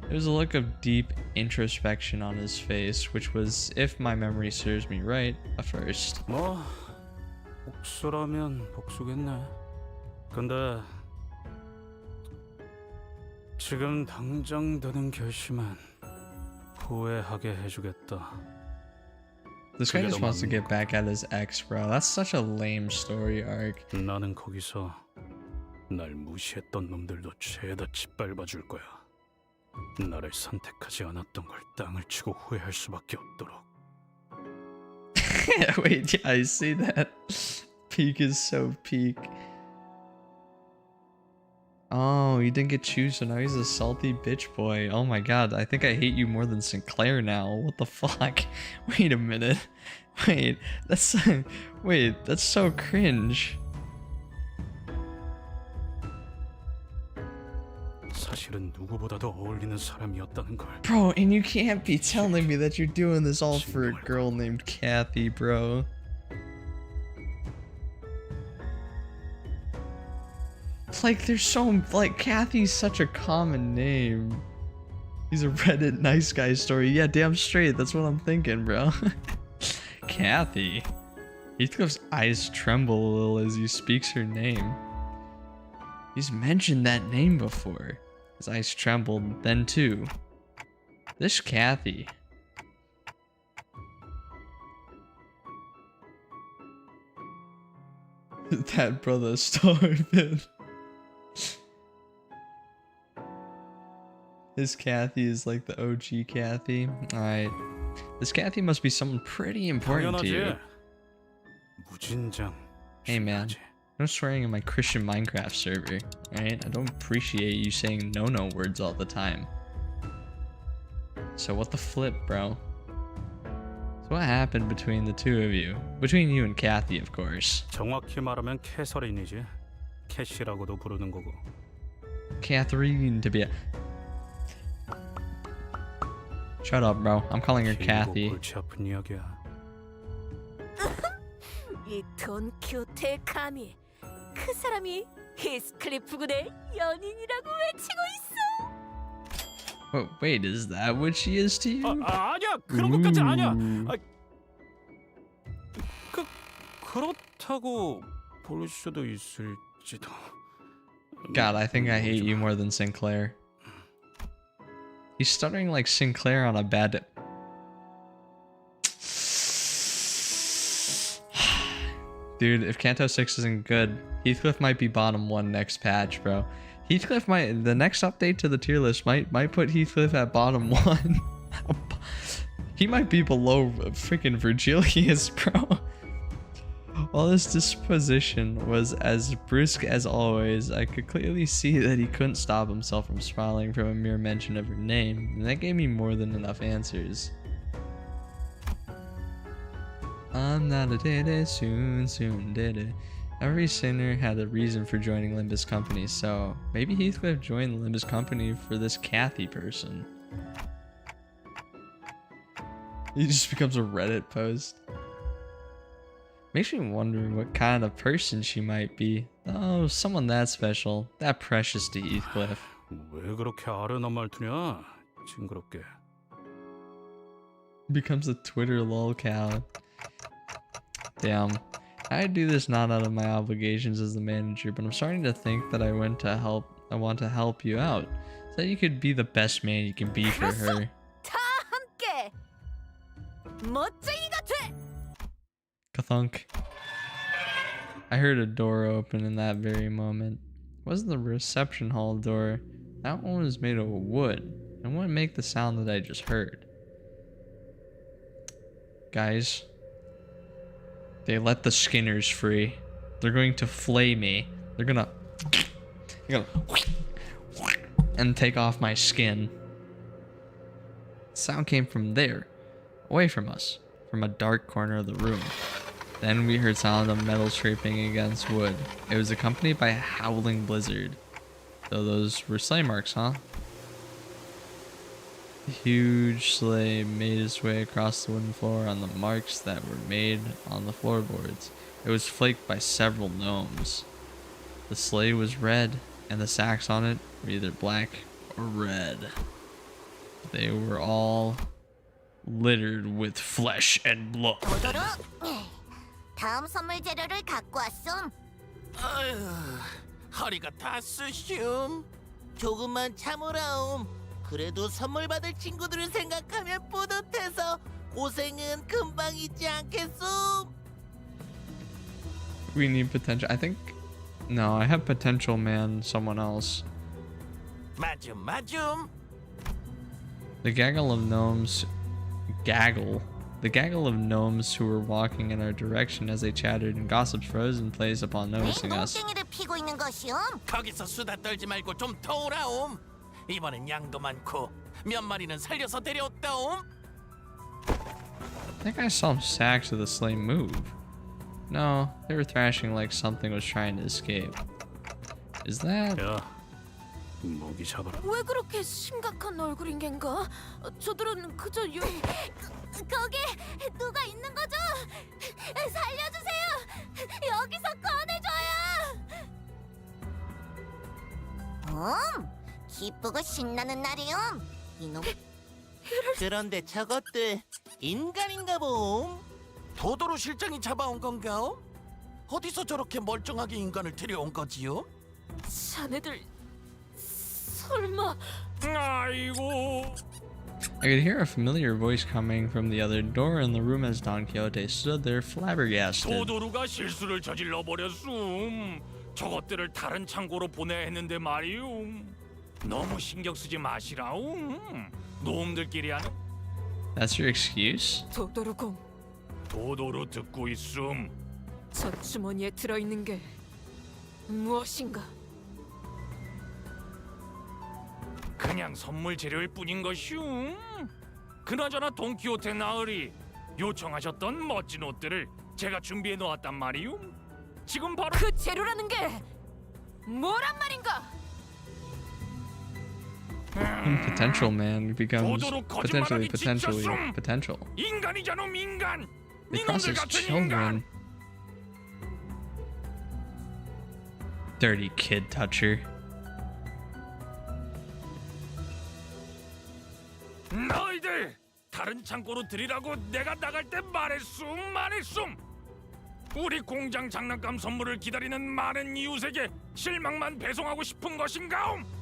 There was a look of deep introspection on his face, which was, if my memory serves me right, a first. 뭐 복수라면 복수겠네. 근데 지금 당장 드는 결심은 후회하게 해주겠다. This guy just wants to get back at his ex, bro. That's such a lame story arc. 나는 거기서 날 무시했던 놈들도 죄다 짓밟아 줄 거야. 나를 선택하지 않았던 걸 땅을 치고 후회할 수밖에 없도록. Wait, yeah, I see that. Peak is so peak. Oh, he didn't get chewed, so now he's a salty bitch boy. Oh my god, I think I hate you more than Sinclair now. What the fuck? Wait a minute. Wait, that's so cringe. 사실은 누구보다도 어울리는 사람이었다는 걸. Bro, and you can't be telling me that you're doing this all for a girl named Kathy, bro. Like, there's so, like, Kathy's such a common name. He's a Reddit nice guy story. Yeah, damn straight, that's what I'm thinking, bro. Kathy. Heathcliff's eyes tremble a little as he speaks her name. He's mentioned that name before. His eyes trembled then too. This Kathy. That brother starving. This Kathy is like the OG Kathy. Alright. This Kathy must be someone pretty important to you. 무진장. Hey man, no swearing in my Christian Minecraft server, alright? I don't appreciate you saying no words all the time. So what the flip, bro? So what happened between the two of you? Between you and Kathy, of course. 정확히 말하면 캐서린이지. 캐시라고도 부르는 거고. Catherine to be a... Shut up, bro. I'm calling her Kathy. 골치 아픈 이야기야. 이 돈키호테의 감히 그 사람이 히스클리프군의 연인이라고 외치고 있어. Wait, is that what she is to you? 아니야, 그런 것까지 아니야. 그렇다고 볼 수도 있을지도. God, I think I hate you more than Sinclair. He's stuttering like Sinclair on a bad... Dude, if Canto 6 isn't good, Heathcliff might be bottom 1 next patch, bro. Heathcliff might, the next update to the tier list might put Heathcliff at bottom 1. He might be below freaking Virgilius, bro. While his disposition was as brusque as always, I could clearly see that he couldn't stop himself from smiling from a mere mention of her name, and that gave me more than enough answers. I'm not a did soon did it. Every sinner had a reason for joining Limbus Company, so maybe Heathcliff joined Limbus Company for this Kathy person. He just becomes a Reddit post. Makes me wonder what kind of person she might be. Oh, someone that special, that precious to Heathcliff. 왜 그렇게 아련한 말투냐? 징그럽게. Becomes a Twitter lolcow. Damn. I do this not out of my obligations as the manager, but I'm starting to think that I want to help you out, so that you could be the best man you can be for her. 다 함께 멋쟁이가 돼. Kathunk. I heard a door open in that very moment. It wasn't the reception hall door. That one was made of wood, and wouldn't make the sound that I just heard. Guys, they let the Skinners free. They're going to flay me. They're gonna and take off my skin. Sound came from there, away from us, from a dark corner of the room. Then we heard sound of metal scraping against wood. It was accompanied by a howling blizzard. So those were sleigh marks, huh? The huge sleigh made its way across the wooden floor on the marks that were made on the floorboards. It was flaked by several gnomes. The sleigh was red, and the sacks on it were either black or red. They were all littered with flesh and blood. 다음 선물 재료를 갖고 왔음. 허리가 다 쑤숑. 조금만 참으라옴. 그래도 선물 받을 친구들을 생각하면 뿌듯해서 고생은 금방 잊지 않겠음. We need potential. I think. No, I have potential man, someone else. 맞음. The gaggle of gnomes. The gaggle of gnomes who were walking in our direction as they chattered and gossiped froze in place upon noticing us. 똥쟁이를 피고 있는 것이요. 거기서 수다 떨지 말고 좀 도우라옴. 이번엔 양도 많고 몇 마리는 살려서 데려왔다옴. I think I saw sacks of the sleigh move. No, they were thrashing like something was trying to escape. Is that? 야, 모기 잡아라. 왜 그렇게 심각한 얼굴인 겐가? 저들은 그저 거기 누가 있는 거죠? 살려주세요. 여기서 꺼내줘요. 기쁘고 신나는 날이요. 이놈. 그런데 저것들 인간인가 봄. 도도로 실장이 잡아온 건가요? 어디서 저렇게 멀쩡하게 인간을 데려온 거지요? 자네들 설마? 아이고. I could hear a familiar voice coming from the other door in the room as Don Quixote stood there flabbergasted. 도도루가 실수를 저질러 버렸음. 저것들을 다른 창고로 보내야 했는데 말이오. 너무 신경 쓰지 마시라오. 놈들끼리 하는. That's your excuse? 도도루공, 도도루 듣고 있음. 저 주머니에 들어있는 게 무엇인가? 그냥 선물 재료일 뿐인 것이오. 그나저나 돈키호테 나으리 요청하셨던 멋진 옷들을 제가 준비해 놓았단 말이오. 지금 바로 그 재료라는 게 뭐란 말인가? Potential man becomes 도도루 potentially 거짓말하기 potential. 인간이잖아 인간. They 이놈들 process 같은 children. 인간. Dirty kid toucher. 너희들 다른 창고로 들이라고 내가 나갈 때 말했음. 우리 공장 장난감 선물을 기다리는 많은 이웃에게 실망만 배송하고 싶은 것인가옴?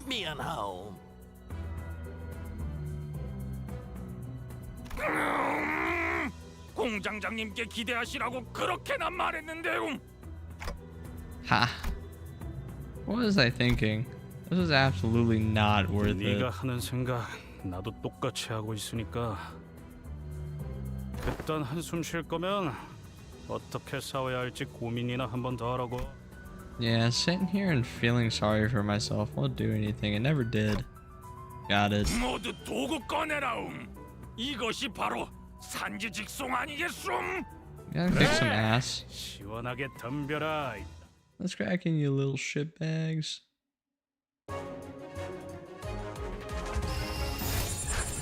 미안하옴. 공장장님께 기대하시라고 그렇게나 말했는데. Ha. What was I thinking? This was absolutely not worth 네가 it. 하는 생각 나도 똑같이 하고 있으니까 그딴 한숨 쉴 거면 어떻게 싸워야 할지 고민이나 한 번 더 하라고. Yeah, sitting here and feeling sorry for myself won't do anything. It never did. Got it. 모두 도구 꺼내라. 이것이 바로 산지직송 아니겠음? Gotta kick some ass. 시원하게 덤벼라. Let's crack in, you little shitbags.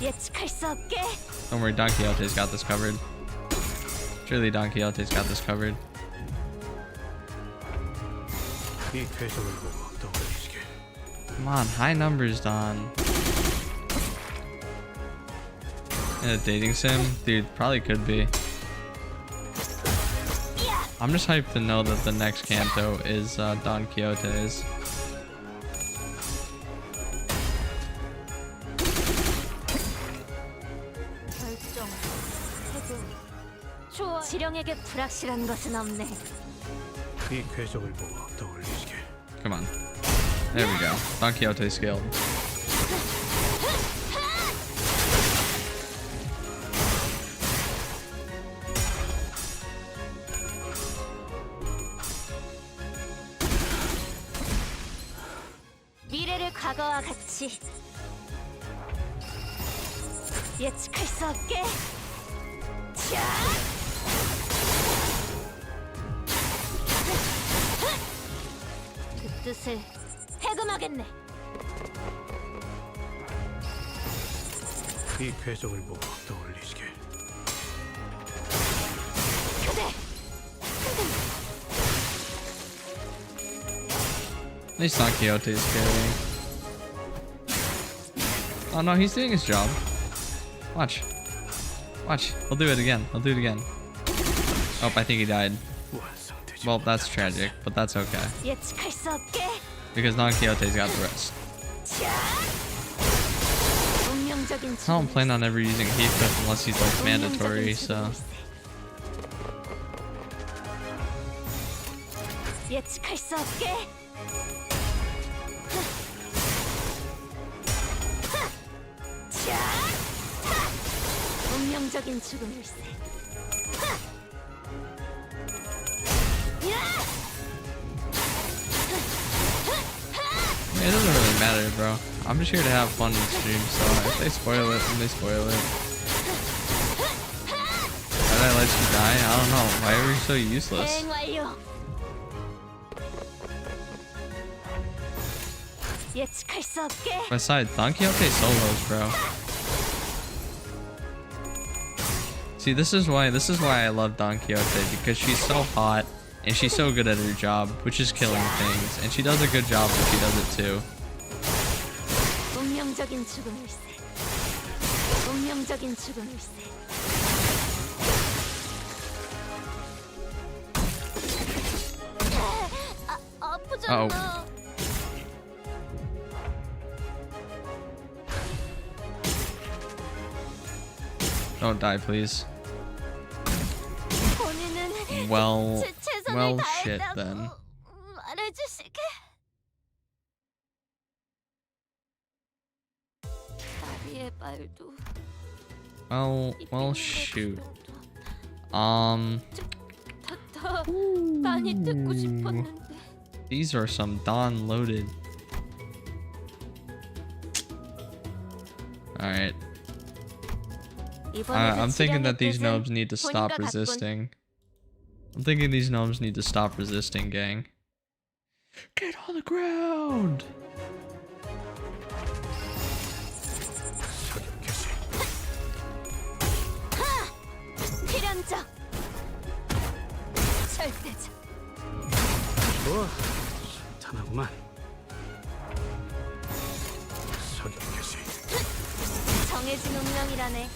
예측할 수 없게. Don't worry, Don Quixote's got this covered. Surely Don Quixote's got this covered. 이 궤적을 보고 떠올리시게. Come on, high numbers, Don. In a dating sim? Dude, probably could be. I'm just hyped to know that the next Canto is Don Quixote's. 결정. 해금. 좋아. 지령에게 불확실한 것은 없네. 이 궤적을 보고 떠올리시게. Come on. There we go. Don Quixote scaled. 미래를 과거와 같이 예측할 수 없게. 자. 그 뜻을 해금하겠네. 이 궤적을 보고 떠올리시게. 그대. At least Don Quixote is carrying. Oh no, he's doing his job. Watch. Watch. He'll do it again. He'll do it again. Oh, I think he died. Well, that's tragic, but that's okay. 예측할 수 없게. Because Don Quixote's got the rest. 운명적인 I don't plan on ever using Heathcliff unless he's like mandatory, so. 예측할 수 없게. 운명적인 죽음일세. It doesn't really matter, bro. I'm just here to have fun in stream, so if they spoil it, then they spoil it. Why did I let you die? I don't know. Why are you so useless? 대행 완료. 예측할 수 없게. Besides, Don Quixote solos, bro. See, this is why I love Don Quixote, because she's so hot and she's so good at her job, which is killing things, and she does a good job when she does it too. 운명적인 죽음일세. 운명적인 죽음일세. 아프잖아. Don't die, please. 본인은 Well, 최선을 shit 다했다고 then. 말해주시게. 다리의 발도. Well, shoot. 더 많이 듣고 싶었는데. These are some Don loaded. Alright. I'm thinking that these gnomes need to stop resisting. I'm thinking these gnomes need to stop resisting, gang. Get on the ground! 필연적. 절대적. 탄하구만. 정해진 운명이라네.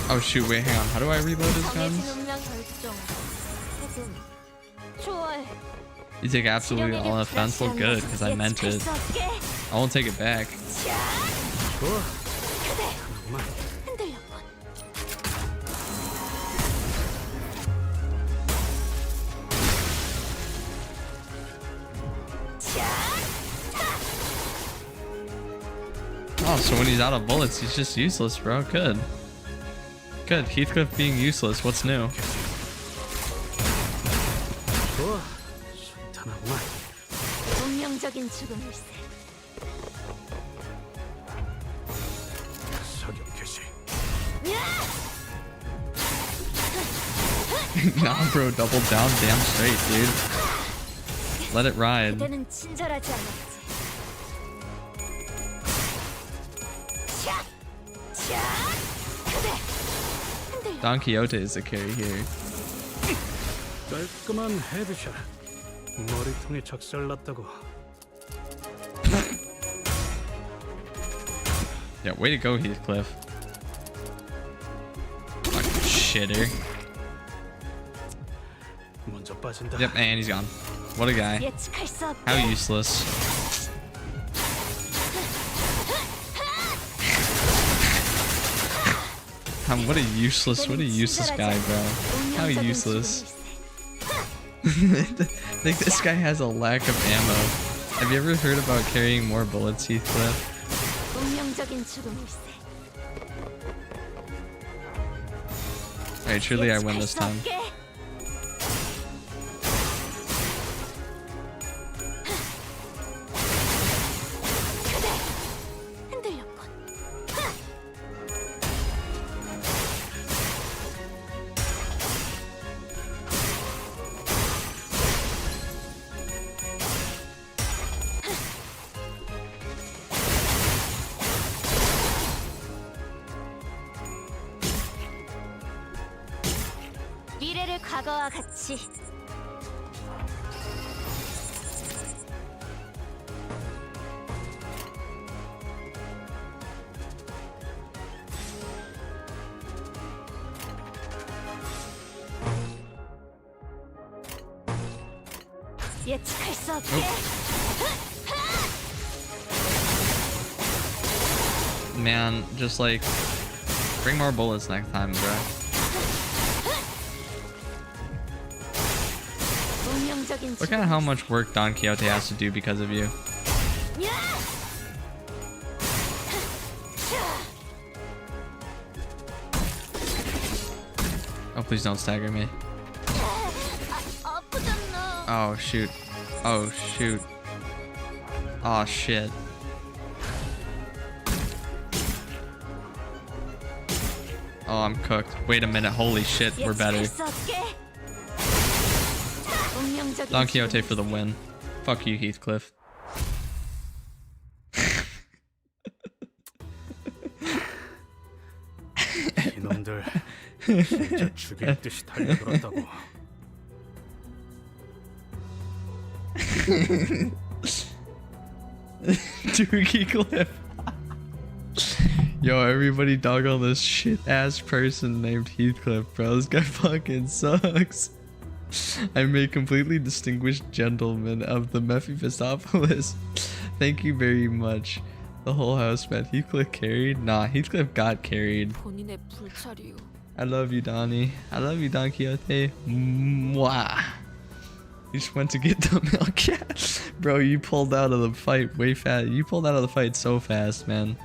Oh shoot, wait, hang on. How do I reload his 정해진 guns? 운명 결정. 해금. 좋아해. You take absolutely all offense? Well, good, because I meant it. I won't take it back. 그대. 흔들렸군. Oh, so when he's out of bullets, he's just useless, bro. Good. Good. Heathcliff being useless. What's new? 좋아, 순탄하구만. 운명적인 죽음일세. 석영 개시. Nah, bro. Double down damn straight, dude. Let it ride. 그대는 친절하지 않았지. Don Quixote is the carry here. 깔끔한 헤드샷. 머리통에 작살났다고. Yeah, way to go, Heathcliff. Fucking shitter. 먼저 빠진다. Yep, and he's gone. What a guy. 예측할 수 없게. How useless. What a useless guy, bro. How useless. Like, this guy has a lack of ammo. Have you ever heard about carrying more bullets, Heathcliff? 운명적인 죽음일세. Alright, truly I win this time. 미래를 과거와 같이. 예측할 수 없게. Man, just like, bring more bullets next time, bro. Look at how much work Don Quixote has to do because of you. Oh, please don't stagger me. Oh, shoot. Oh, shoot. Oh, shit. Oh, I'm cooked. Wait a minute. Holy shit, we're better. Don Quixote for the win. Fuck you, Heathcliff. 이놈들 진짜 죽일 듯이 달려들었다고. Dookie Cliff. Yo, everybody dog on this shit ass person named Heathcliff, bro. This guy fucking sucks. I'm a completely distinguished gentleman of the Mephistopheles. Thank you very much. The whole house, man. Heathcliff carried? Nah, Heathcliff got carried. 본인의 불찰이요. I love you, Donnie. I love you, Don Quixote. Mwah. You just went to get the milk. Yeah. Bro, you pulled out of the fight way fast. You pulled out of the fight so fast, man.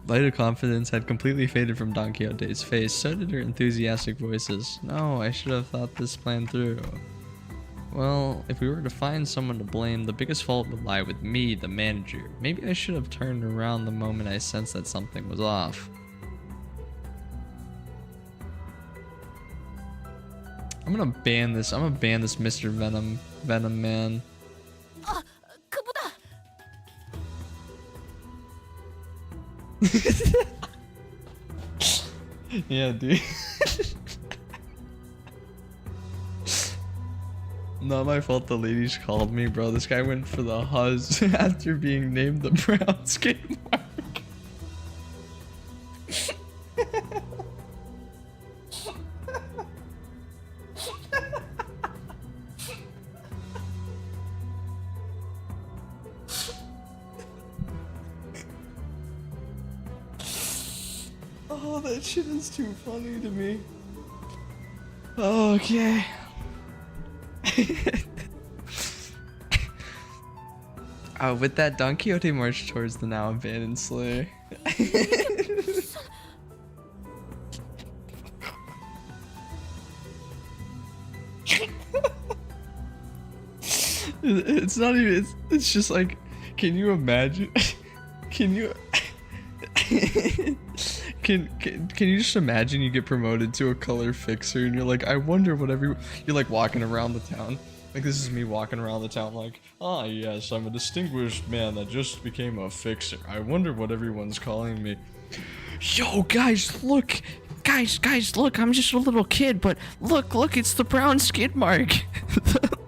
Light of confidence had completely faded from Don Quixote's face. So did her enthusiastic voices. No, I should have thought this plan through. Well, if we were to find someone to blame, the biggest fault would lie with me, the manager. Maybe I should have turned around the moment I sensed that something was off. I'm gonna ban this. I'm gonna ban this Mr. Venom man. 아, 그보다. Yeah, dude. Not my fault the ladies called me, bro. This guy went for the huzz after being named the brown skin mark. Oh, that shit is too funny to me. Okay. With that, Don Quixote marched towards the now abandoned Slayer. It's not even. It's just like, can you imagine? Can you? Can you just imagine you get promoted to a color fixer and you're like, I wonder what you're like walking around the town. Like, this is me walking around the town like, ah, yes, I'm a distinguished man that just became a fixer. I wonder what everyone's calling me. Yo, guys, look. Guys, look, I'm just a little kid, but look, it's the brown skid mark.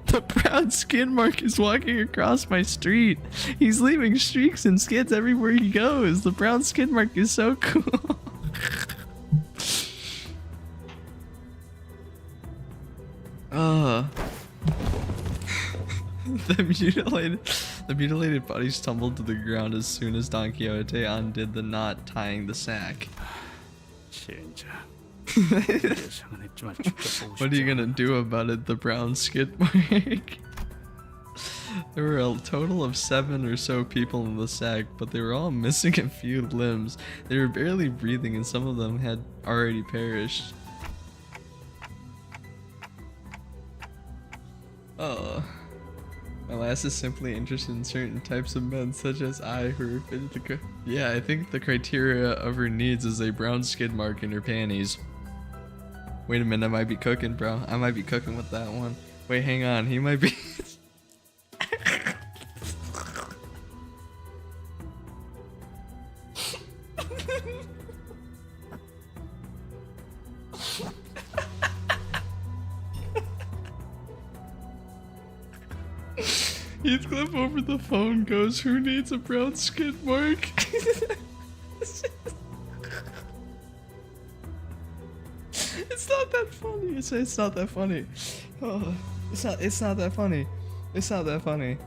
The brown skid mark is walking across my street. He's leaving streaks and skids everywhere he goes. The brown skid mark is so cool. The mutilated bodies tumbled to the ground as soon as Don Quixote undid the knot tying the sack. What are you gonna do about it, the brown skid mark? There were a total of 7 or so people in the sack, but they were all missing a few limbs. They were barely breathing and some of them had already perished. My lass is simply interested in certain types of men, such as I, who are fitted the yeah, I think the criteria of her needs is a brown skid mark in her panties. Wait a minute, I might be cooking, bro. I might be cooking with that one. Wait, hang on, he might be... Heathcliff over the phone goes, who needs a brown skid mark? It's not that funny. It's not that funny. Oh, it's not that funny. It's not that funny.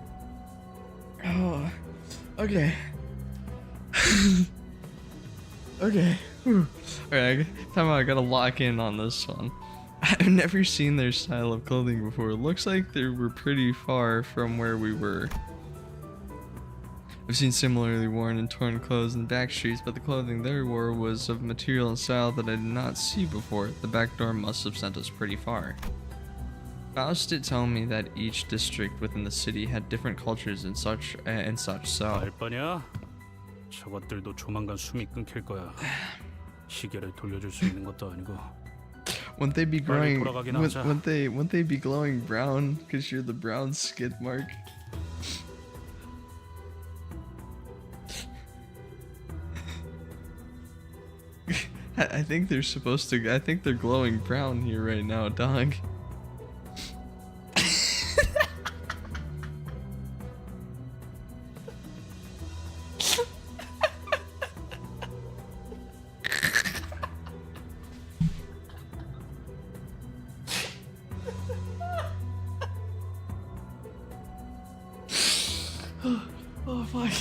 Oh, okay. Okay. Whew. Alright, time out. I gotta lock in on this one. I've never seen their style of clothing before. It looks like they were pretty far from where we were. I've seen similarly worn and torn clothes in the back streets, but the clothing they wore was of material and style that I did not see before. The back door must have sent us pretty far. Faust did tell me that each district within the city had different cultures and such, so... 알바냐? 저것들도 조만간 숨이 끊길 거야. 시계를 돌려줄 수 있는 것도 아니고. Wouldn't they be growing? Wouldn't they be glowing brown? Because you're the brown skid mark. I think they're supposed to. I think they're glowing brown here right now, dog. Oh fuck.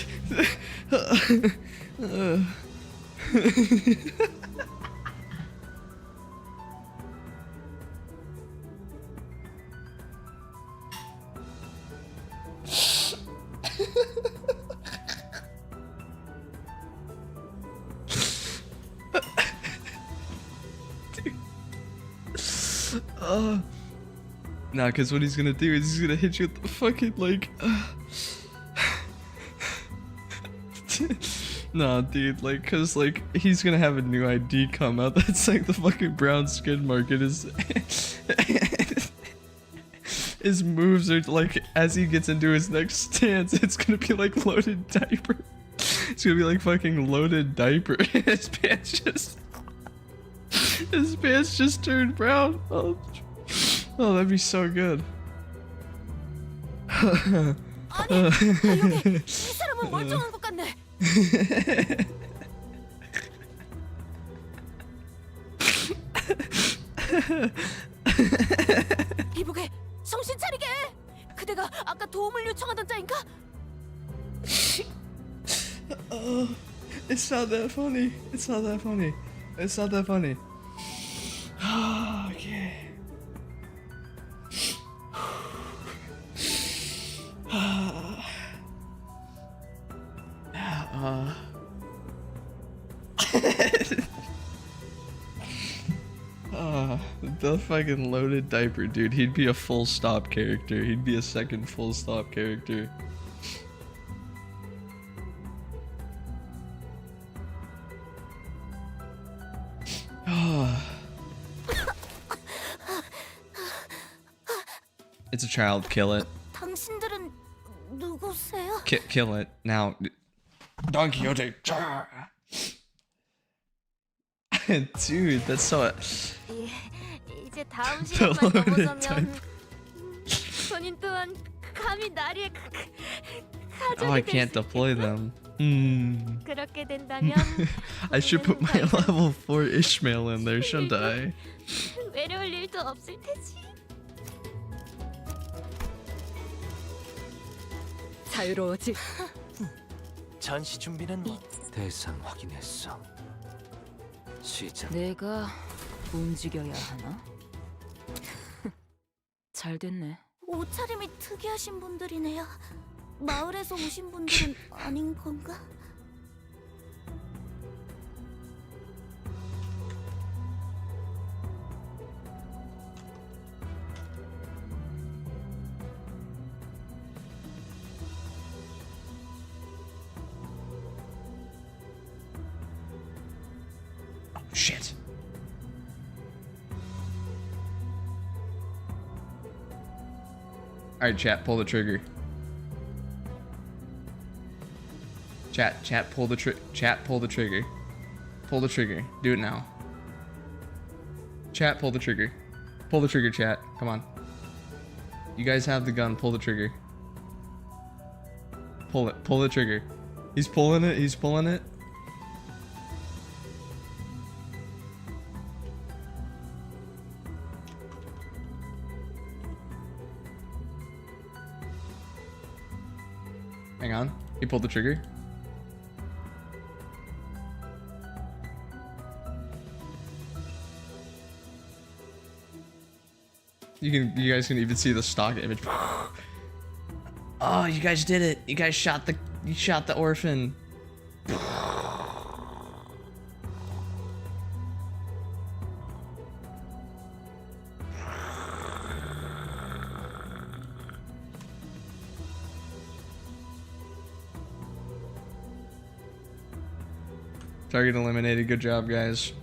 Nah, cause what he's gonna do is he's gonna hit you with the fucking like Nah, dude, like, cause like he's gonna have a new ID come out that's like the fucking brown skid mark in his his moves are like, as he gets into his next stance, it's gonna be like loaded diaper. It's gonna be like fucking loaded diaper. His pants just turned brown. Oh, that'd be so good. 아니, 여기 이 사람은 멀쩡한 것 같네. 이보게, 정신 차리게. 그대가 아까 도움을 요청하던 자인가? It's not that funny. It's not that funny. It's not that funny. Okay. The fucking loaded diaper, dude. He'd be a full stop character. He'd be a second full stop character. It's a child. Kill it. 당신들은 누구세요? Kill it now. Don Quixote. Dude, that's so. 이제 다음 The 시간만 loaded 넘어서면 diaper. 본인 또한 감히 나리의 Oh, I can't deploy them. Hmm. 그렇게 된다면 I should put my level 4 Ishmael in there, shouldn't I? 외로울 일도 없을 테지. 자유로워지. 전시 준비는 뭐? 대상 확인했어. 시작. 내가 움직여야 하나? 잘 됐네. 옷차림이 특이하신 분들이네요. 마을에서 오신 분들은 아닌 건가? Shit. Alright, chat, pull the trigger. Chat, pull the pull the trigger. Pull the trigger. Do it now. Chat, pull the trigger. Pull the trigger, chat. Come on. You guys have the gun, pull the trigger. Pull it, pull the trigger. He's pulling it, he's pulling it. Hang on. He pulled the trigger. You guys can even see the stock image. Oh, you guys did it. You guys shot the orphan. Target eliminated. Good job, guys.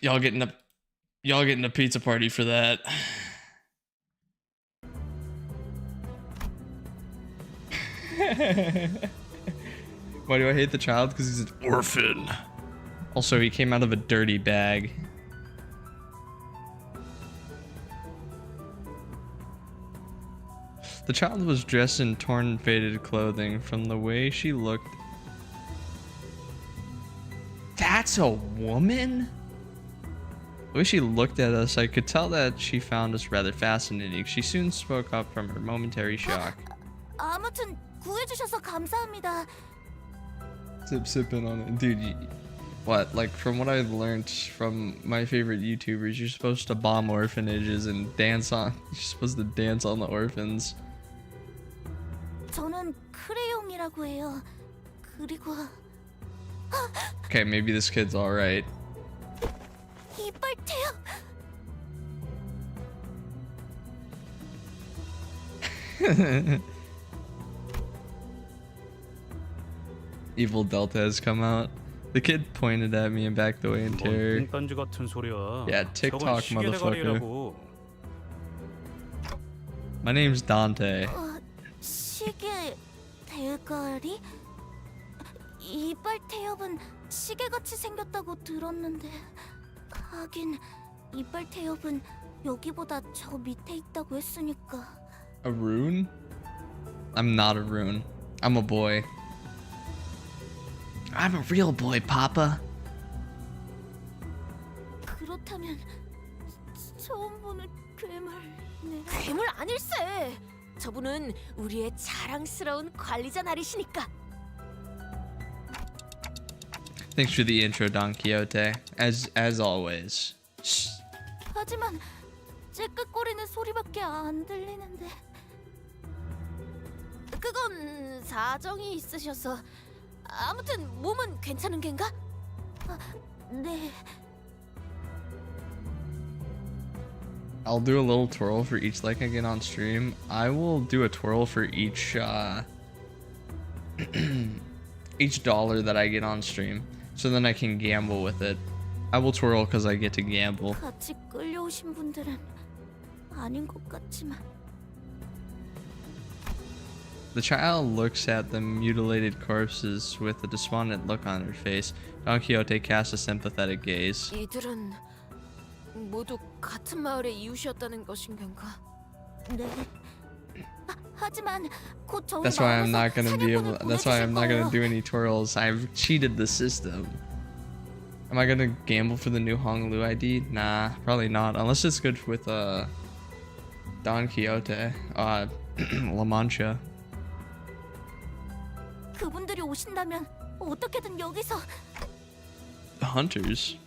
Y'all getting a pizza party for that. Why do I hate the child? Because he's an orphan. Also, he came out of a dirty bag. The child was dressed in torn and faded clothing. From the way she looked... That's a woman? The way she looked at us, I could tell that she found us rather fascinating. She soon spoke up from her momentary shock. 아무튼 구해주셔서 감사합니다. Sipping on it. Dude, what? Like, from what I've learned from my favorite YouTubers, you're supposed to bomb orphanages and dance on... You're supposed to dance on the orphans. 저는 크레용이라고 해요. 그리고 Okay, maybe this kid's alright. 이빨 태요. Evil Delta has come out. The kid pointed at me and backed away in terror. 똥딴지 같은 소리야. Yeah, TikTok, 저건 시계 motherfucker. 대가리라고. My name's Dante. 시계 대가리? 이빨 태엽은 시계같이 생겼다고 들었는데 하긴 이빨 태엽은 여기보다 저 밑에 있다고 했으니까. A rune? I'm not a rune. I'm a boy. I'm a real boy, Papa. 그렇다면 처음 보는 괴물이네. 괴물 아닐세. 저분은 우리의 자랑스러운 관리자 나리시니까. Thanks for the intro, Don Quixote. As always. 하지만 째끗거리는 소리밖에 안 들리는데. 그건 사정이 있으셔서 아무튼 몸은 괜찮은 겐가? 네. I'll do a little twirl for each leg I get on stream. I will do a twirl for each each dollar that I get on stream, so then I can gamble with it. I will twirl because I get to gamble. 같이 끌려오신 분들은 아닌 것 같지만. The child looks at the mutilated corpses with a despondent look on her face. Don Quixote casts a sympathetic gaze. 이들은 모두 같은 마을의 이웃이었다는 것인 건가? 네. 하지만 곧 저희 That's why I'm 마을에서 not gonna be able. 사냥꾼을 That's why I'm not gonna 보내주실 do 거예요. any twirls. I've cheated the system. Am I gonna gamble for the new Honglu ID? Nah, probably not. Unless it's good with Don Quixote, La Mancha. 그분들이 오신다면 어떻게든 여기서. The hunters.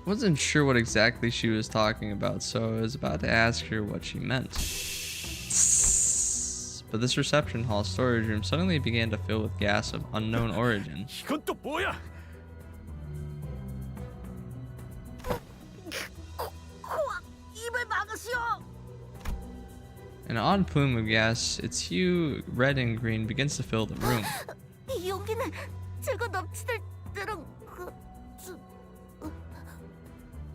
Wasn't sure what exactly she was talking about, so I was about to ask her what she meant. But this reception hall storage room suddenly began to fill with gas of unknown origin. 이건 또 뭐야? 입을 막으시오. An odd plume of gas, its hue red and green, begins to fill the room. 이 용기는 제가 납치될 때랑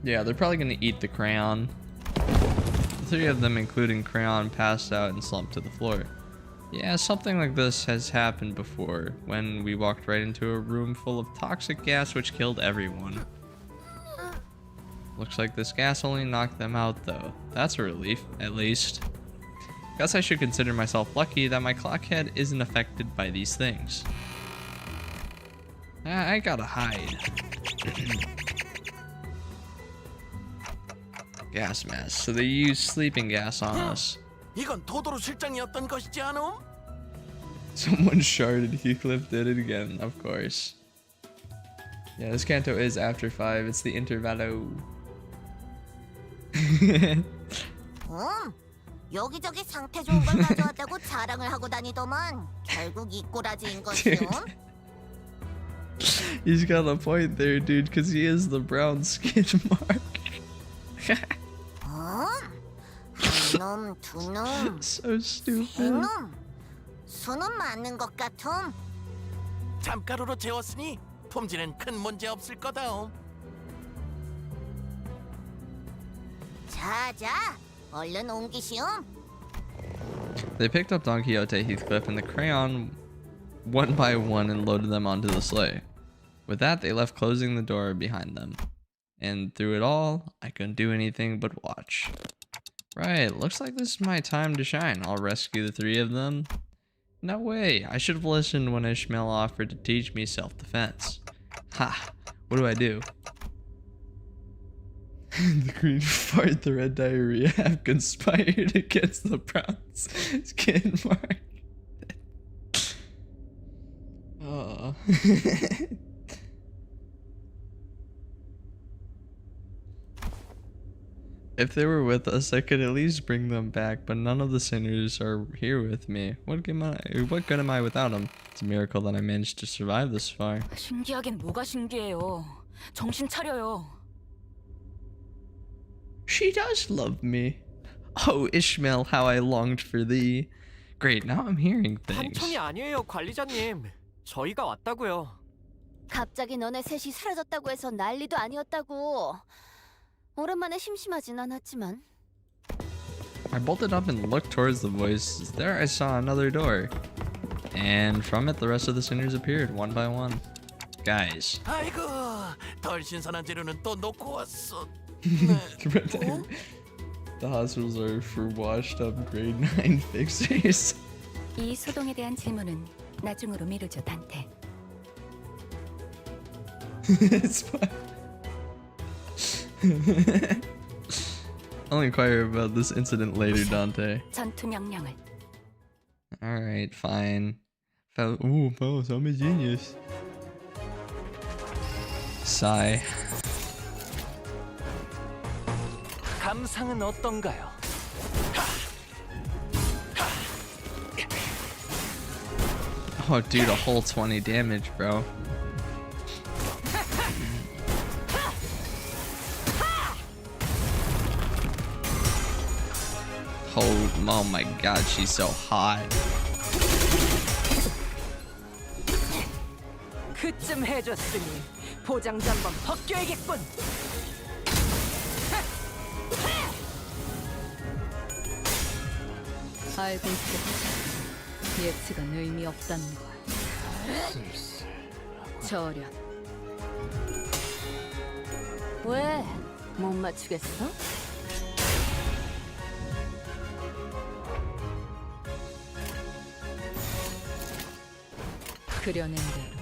Yeah, they're probably gonna eat the crayon. The three of them, including Crayon, passed out and slumped to the floor. Yeah, something like this has happened before, when we walked right into a room full of toxic gas which killed everyone. Looks like this gas only knocked them out though. That's a relief, at least. Guess I should consider myself lucky that my clockhead isn't affected by these things. I gotta hide. Gas mask. So they use sleeping gas on us. 이건 도도로 실장이었던 것이지 않음? Someone sharded. Heathcliff did it again, of course. Yeah, this Canto is after 5. It's the Intervallo. 여기저기 상태 좋은 걸 가져왔다고 자랑을 하고 다니더만 결국 이 꼬라지인 것이오. He's got a point there, dude, because he is the brown skin mark. 한 놈, 두 놈, So stupid. 세 놈. 수는 맞는 것 같음. 잠가루로 재웠으니 품질은 큰 문제 없을 거다. 자자, 얼른 옮기시오. They picked up Don Quixote, Heathcliff, and the crayon one by one and loaded them onto the sleigh. With that, they left, closing the door behind them. And through it all, I couldn't do anything but watch. Right, looks like this is my time to shine. I'll rescue the three of them. No way, I should have listened when Ishmael offered to teach me self-defense. Ha, what do? The green fart, the red diarrhea have conspired against the brown skin mark. Oh. If they were with us, I could at least bring them back, but none of the sinners are here with me. What good am I without them? It's a miracle that I managed to survive this far. 신기하긴 뭐가 신기해요. 정신 차려요. She does love me. Oh, Ishmael, how I longed for thee. Great, now I'm hearing things. 삼촌이 아니에요, 관리자님. 저희가 왔다고요. 갑자기 너네 셋이 사라졌다고 해서 난리도 아니었다고. 오랜만에 심심하진 않았지만. I bolted up and looked towards the voices. There I saw another door. And from it, the rest of the sinners appeared, one by one. Guys. 아이고, 덜 신선한 재료는 또 놓고 왔어. The hospitals are for washed up grade 9 fixers. 이 소동에 대한 질문은 나중으로 미루죠, 단테. It's fine. I'll inquire about this incident later, Dante. 전투 명령을. Alright, fine. Ooh, fellas, I'm a genius. Sigh. 감상은 어떤가요? Oh, dude, a whole 20 damage, bro. Oh my god, she's so hot. 그쯤 해줬으니 보장자 한번 벗겨야겠군. 알고 있겠지. 예측은 의미 없다는 걸. 저련. 왜? 못 맞추겠어? 그려낸 대로.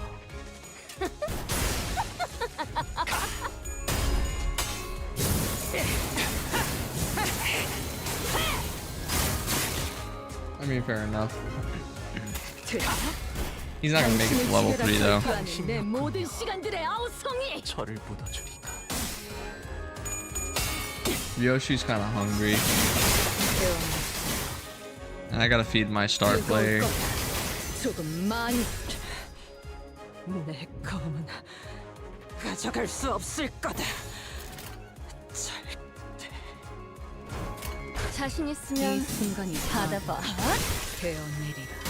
I mean, fair enough. He's not gonna make it to level 3 though. 내 모든 시간들의 아우성이. 저를 묻어주리까. Yoshi's kind of hungry. And I gotta feed my star player. 조금 많이. 내 검은 가져갈 수 없을 거다. 자신 있으면 이 순간이 받아봐. 되어내리라.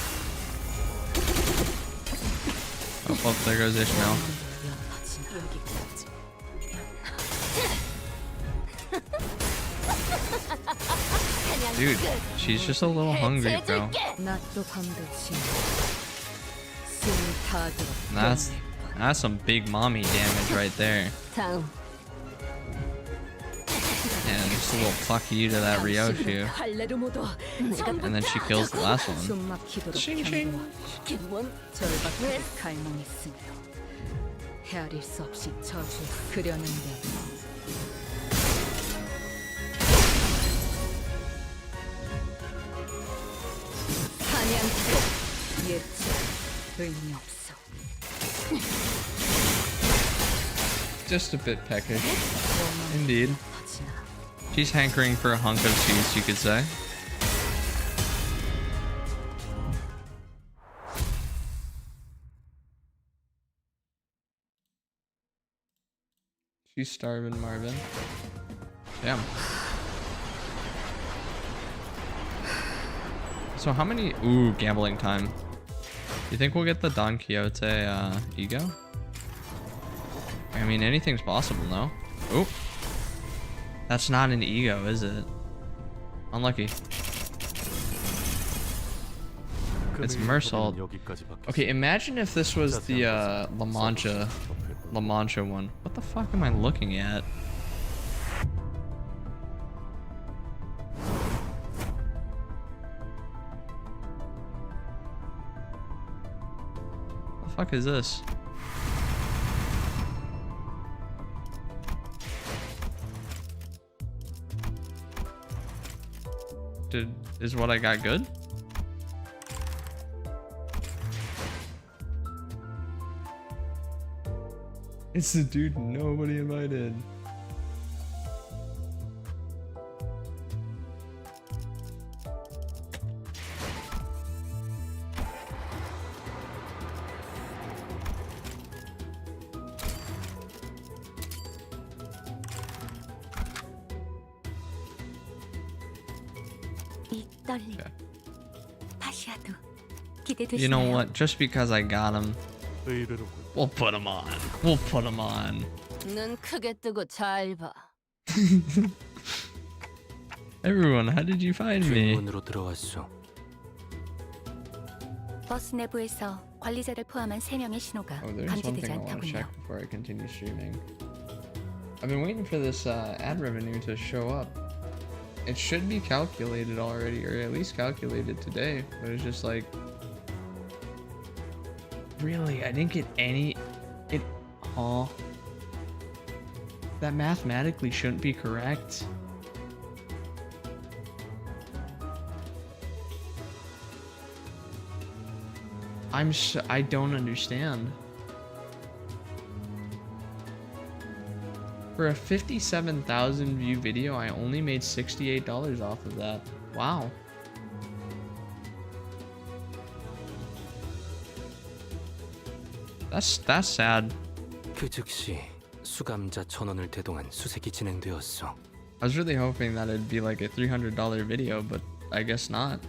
Oh, there goes Ishmael. Dude, she's just a little hungry, bro. That's some big mommy damage right there. And just a little fuck you to that Ryoshu. And then she kills the last one. Shing shing. 헤아릴 수 없이 저주에 그려낸대. 사냥꾼 예측 의미 없어. Just a bit peckish. Indeed. She's hankering for a hunk of cheese, you could say. She's starving, Marvin. Damn. So how many... Ooh, gambling time. You think we'll get the Don Quixote ego? I mean, anything's possible, no? Oh. That's not an ego, is it? Unlucky. It's Mersault. Okay, imagine if this was the La Mancha one. What the fuck am I looking at? What the fuck is this? Is what I got good? It's the dude nobody invited. You know what? Just because I got him, we'll put him on. We'll put him on. 눈 크게 뜨고 잘 봐. Everyone, how did you find me? 버스 내부에서 관리자를 포함한 3명의 신호가 Oh, there's one 감지되지 thing I want to 않더군요. check before I continue streaming. I've been waiting for this ad revenue to show up. It should be calculated already, or at least calculated today, but it's just like... Really? I didn't get any... Huh? That mathematically shouldn't be correct. I don't understand. For a 57,000 view video, I only made $68 off of that. Wow. That's sad. 그 즉시 수감자 1,000원을 대동한 수색이 진행되었어. I was really hoping that it'd be like a $300 video, but I guess not.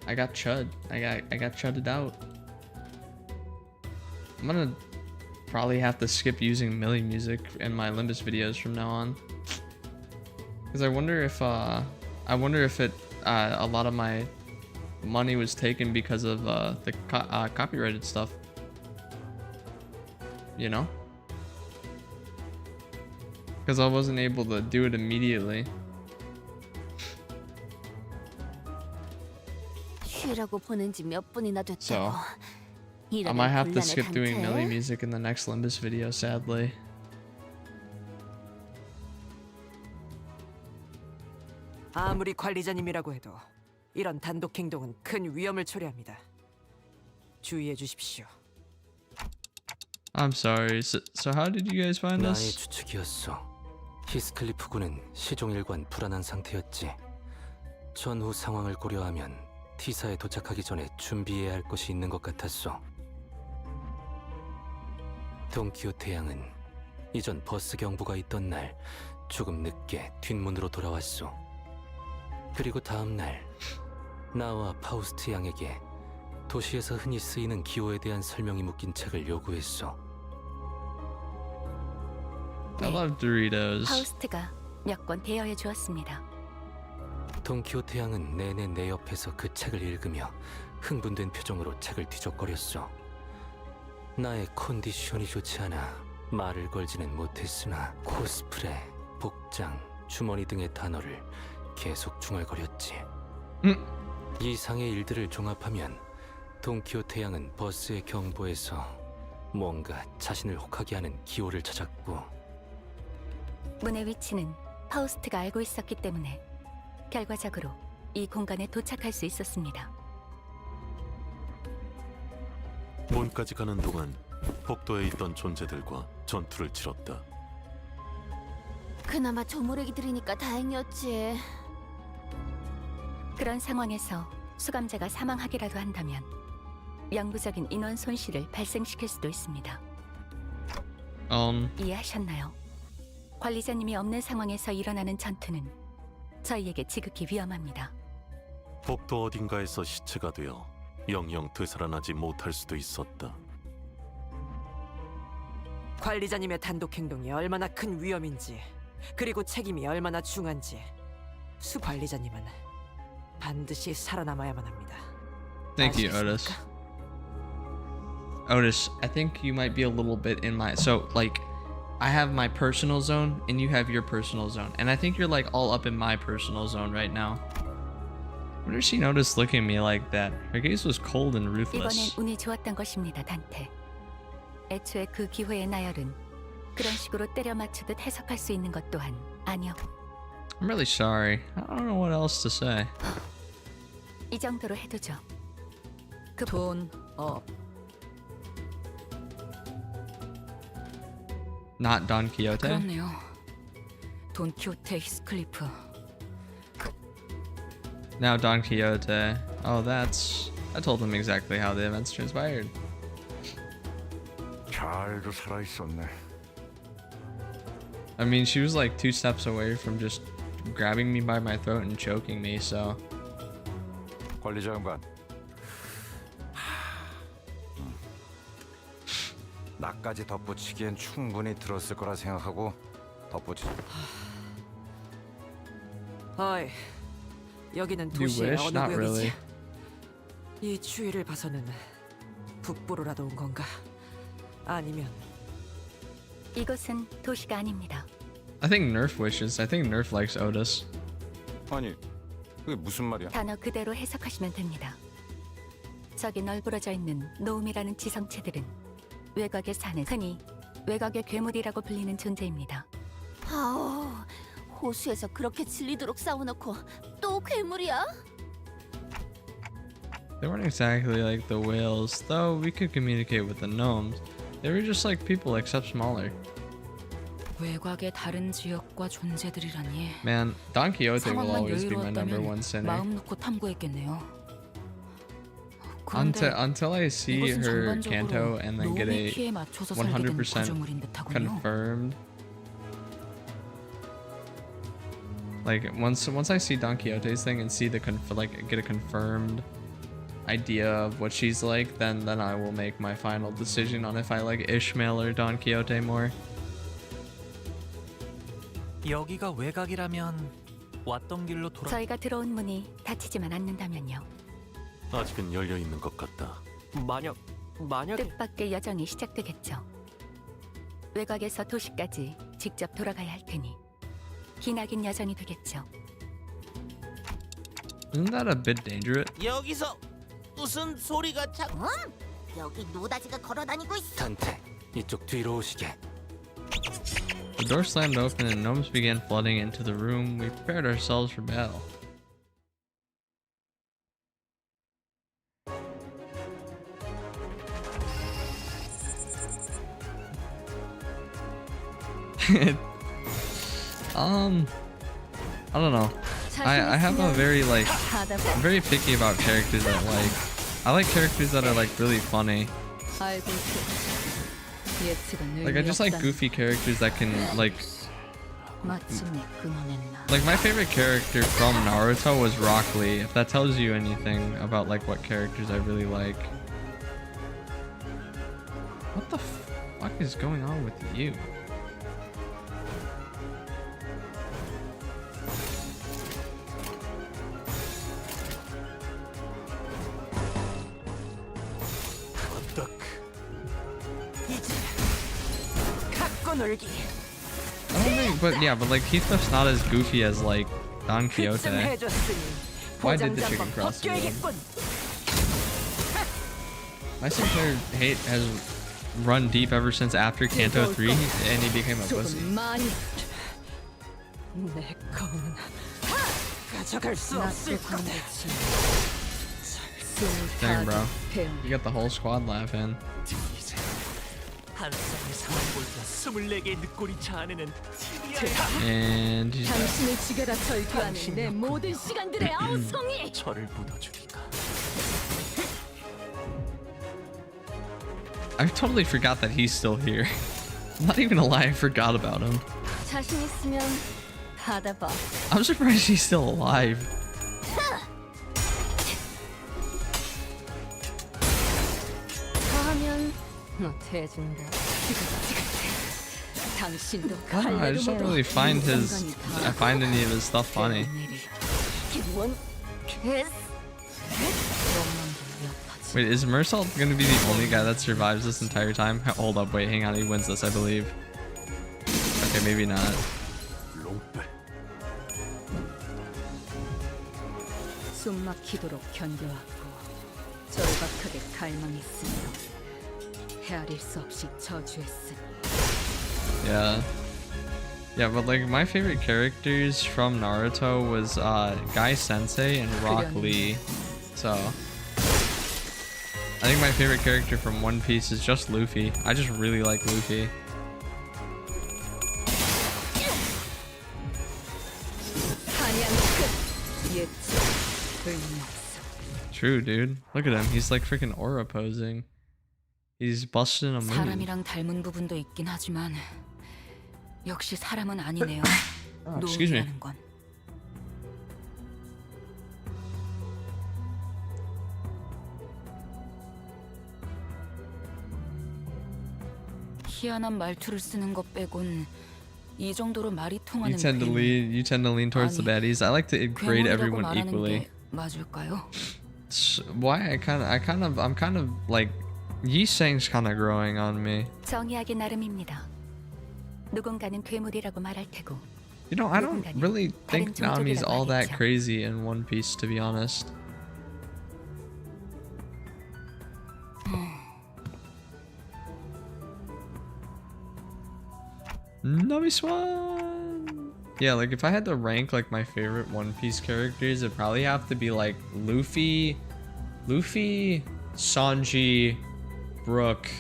I got chud. I got chudded out. I'm gonna probably have to skip using Millie music in my Limbus videos from now on. Because I wonder if a lot of my money was taken because of the copyrighted stuff. You know? Because I wasn't able to do it immediately. 쉬라고 보낸 지 몇 분이나 됐다고. So I might have to skip doing Millie music in the next Limbus video, sadly. 아무리 관리자님이라고 해도 이런 단독 행동은 큰 위험을 초래합니다. 주의해 주십시오. I'm sorry. So how did you guys find 나의 us? 추측이었어. 히스클리프 군은 시종일관 불안한 상태였지. 전후 상황을 고려하면 T사에 도착하기 전에 준비해야 할 것이 있는 것 같았어. 돈키호테 양은 이전 버스 경보가 있던 날 조금 늦게 뒷문으로 돌아왔어. 그리고 다음 날 나와 파우스트 양에게 도시에서 흔히 쓰이는 기호에 대한 설명이 묶인 책을 요구했어. I love Doritos. 파우스트가 몇 권 대여해 주었습니다. 돈키호테 양은 내내 내 옆에서 그 책을 읽으며 흥분된 표정으로 책을 뒤적거렸어. 나의 컨디션이 좋지 않아 말을 걸지는 못했으나 코스프레, 복장, 주머니 등의 단어를 계속 중얼거렸지. 이상의 일들을 종합하면 돈키호테 양은 버스의 경보에서 뭔가 자신을 혹하게 하는 기호를 찾았고, 문의 위치는 파우스트가 알고 있었기 때문에 결과적으로 이 공간에 도착할 수 있었습니다. 문까지 가는 동안 복도에 있던 존재들과 전투를 치렀다. 그나마 조무래기들이니까 다행이었지. 그런 상황에서 수감자가 사망하기라도 한다면 영구적인 인원 손실을 발생시킬 수도 있습니다. 이해하셨나요? 관리자님이 없는 상황에서 일어나는 전투는 저희에게 지극히 위험합니다. 복도 어딘가에서 시체가 되어 영영 되살아나지 못할 수도 있었다. 관리자님의 단독 행동이 얼마나 큰 위험인지, 그리고 책임이 얼마나 중한지 수 관리자님은 반드시 살아남아야만 합니다. Thank you, Otis. Otis, I think you might be a little bit in my... So, like, I have my personal zone, and you have your personal zone. And I think you're, like, all up in my personal zone right now. What did she notice looking at me like that? Her gaze was cold and 이번엔 ruthless. 운이 좋았던 것입니다, 단테. 애초에 그 기회의 나열은 그런 식으로 때려 맞추듯 해석할 수 있는 것 또한 아니었고. I'm really sorry. I don't know what else to say. 이 정도로 해두죠. 돈 업. Not Don Quixote? 그렇네요. 돈키호테 히스클리프. Now Don Quixote. Oh, that's... I told him exactly how the events transpired. 잘도 살아 있었네. I mean, she was like 2 steps away from just grabbing me by my throat and choking me, so... 관리자 양반. 나까지 덧붙이기엔 충분히 들었을 거라 생각하고 덧붙이. 어이, 여기는 You 도시의 wish? 어느 Not 구역이지? really. 이 추위를 봐서는 북부로라도 온 건가? 아니면 이곳은 도시가 아닙니다. I think Nerf wishes. I think Nerf likes Otis. 아니, 그게 무슨 말이야? 단어 그대로 해석하시면 됩니다. 저기 널브러져 있는 노움이라는 지성체들은 외곽에 사는, 흔히 외곽의 괴물이라고 불리는 존재입니다. 아우, 호수에서 그렇게 질리도록 싸워놓고 또 괴물이야? They weren't exactly like the whales, though we could communicate with the gnomes. They were just like people except smaller. 외곽의 다른 지역과 존재들이라니. Man, Don Quixote will 상황만 always be my number 여유로웠다면 one sinner. 마음 놓고 탐구했겠네요. until I see 이것은 her 전반적으로 Canto and then get 노움의 a 키에 맞춰서 설계된 100% 구조물인 듯하군요. confirmed. Like once I see Don Quixote's thing and see the get a confirmed idea of what she's like, then I will make my final decision on if I like Ishmael or Don Quixote more. 여기가 외곽이라면 왔던 길로 돌아. 저희가 들어온 문이 닫히지만 않는다면요. 아직은 열려 있는 것 같다. 만약에 뜻밖의 여정이 시작되겠죠. 외곽에서 도시까지 직접 돌아가야 할 테니 기나긴 여정이 되겠죠. Isn't that a bit dangerous? 여기서 무슨 소리가 자꾸 여기 노다지가 걸어다니고 있어. 단테, 이쪽 뒤로 오시게. The door slammed open and gnomes began flooding into the room. We prepared ourselves for battle. I don't know. I have a very I'm very picky about characters that I like characters that are like really funny. Like I just like goofy characters that can like my favorite character from Naruto was Rock Lee, if that tells you anything about like what characters I really like. What the fuck is going on with you? I don't think, but yeah, but like Heathcliff's not as goofy as like Don Quixote. Why did the chicken cross the road? My Sinclair hate has run deep ever since after Canto 3 and he became a pussy. Dang, bro. You got the whole squad laughing. And he's I totally forgot that he's still here. I'm not even gonna lie, I forgot about him. I'm surprised he's still alive. I just don't really find any of his stuff funny. Wait, is Mersault gonna be the only guy that survives this entire time? Hold up, wait, hang on, he wins this, I believe. Okay, maybe not. 숨막히도록 견뎌왔고 절박하게 갈망했으며 헤아릴 수 없이 저주했으니. Yeah, but like my favorite characters from Naruto was Guy Sensei and Rock Lee. So I think my favorite character from One Piece is just Luffy. I just really like Luffy. True, dude. Look at him. He's like freaking aura posing. He's busting a move. 사람이랑 닮은 부분도 있긴 하지만 역시 사람은 아니네요. Excuse me. 노움이라는 건. 희한한 말투를 쓰는 것 빼곤 이 정도로 말이 통하는 You tend to lean towards the baddies. I like to grade everyone equally. 맞을까요? Why I'm kind of like Yi-Sang's kind of growing on me. 정의하기 나름입니다. 누군가는 괴물이라고 말할 테고. You know, I don't really think Nami's all that crazy in One Piece, to be honest. Nami Swan! Yeah, like if I had to rank like my favorite One Piece characters, it'd probably have to be like Luffy, Sanji, Brook,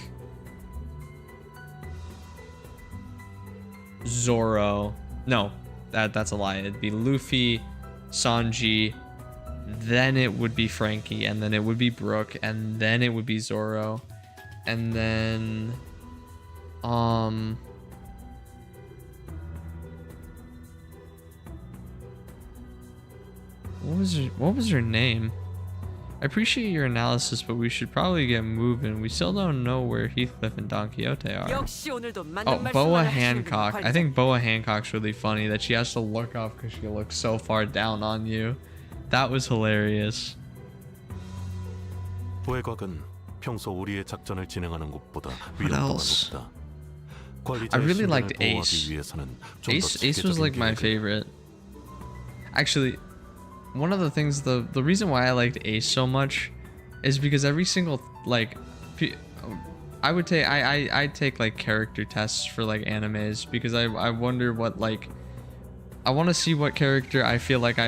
Zoro. No, that's a lie. It'd be Luffy, Sanji, then it would be Frankie, and then it would be Brooke, and then it would be Zoro, and then what was her name? I appreciate your analysis, but we should probably get moving. We still don't know where Heathcliff and Don Quixote are. Oh, Boa Hancock. I think Boa Hancock's really funny that she has to look up because she looks so far down on you. That was hilarious. 부해곽은 평소 우리의 작전을 진행하는 곳보다 What 위험도가 else? 높다. I really 관리자의 liked 신변을 Ace. 보호하기 위해서는 좀더 Ace was like my 체계적인 favorite. Actually, one of the things, the reason why I liked Ace so much is because every single, like, I would take, I take like character tests for like animes because I wonder what, like, I want to see what character I feel like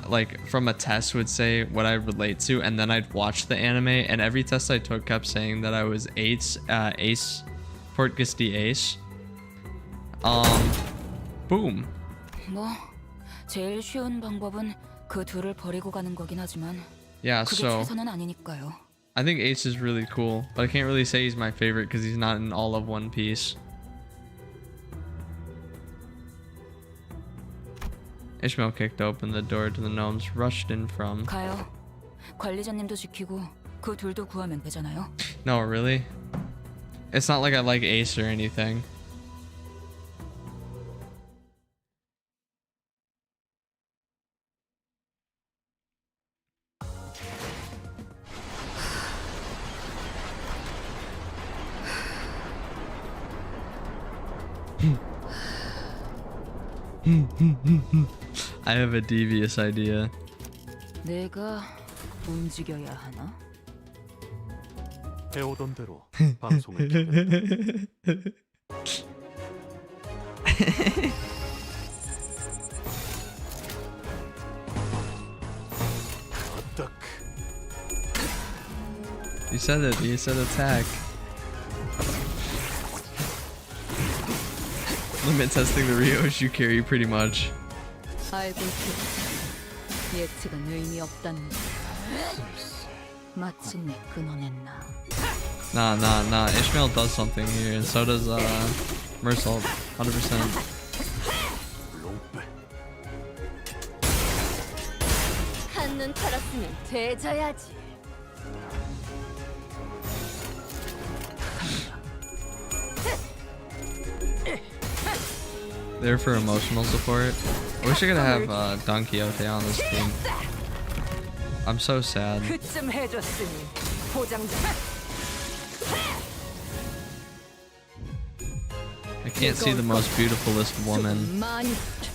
like from a test would say what I relate to, and then I'd watch the anime, and every test I took kept saying that I was Ace Portgas the Ace. Boom. 뭐 제일 쉬운 방법은 그 둘을 버리고 가는 거긴 하지만 Yeah, 그게 so 최선은 아니니까요. I think Ace is really cool, but I can't really say he's my favorite because he's not in all of One Piece. Ishmael kicked open the door to the gnomes, rushed in from... 가요. 관리자님도 지키고 그 둘도 구하면 되잖아요. No, really? It's not like I like Ace or anything. I have a devious idea. 내가 움직여야 하나? 해오던 대로 방송을 켰다. You said it. You said attack. Limit testing the Rios you carry pretty much. 알고 있겠지. 예측은 의미 없다는 거. 마침내 끊어냈나. Nah. Ishmael does something here, and so does Mersault. 100%. 한눈 팔았으면 되져야지. There for emotional support. I wish I could have Don Quixote on this team. I'm so sad. 그쯤 해줬으니 보장자. I can't see the most beautifulest woman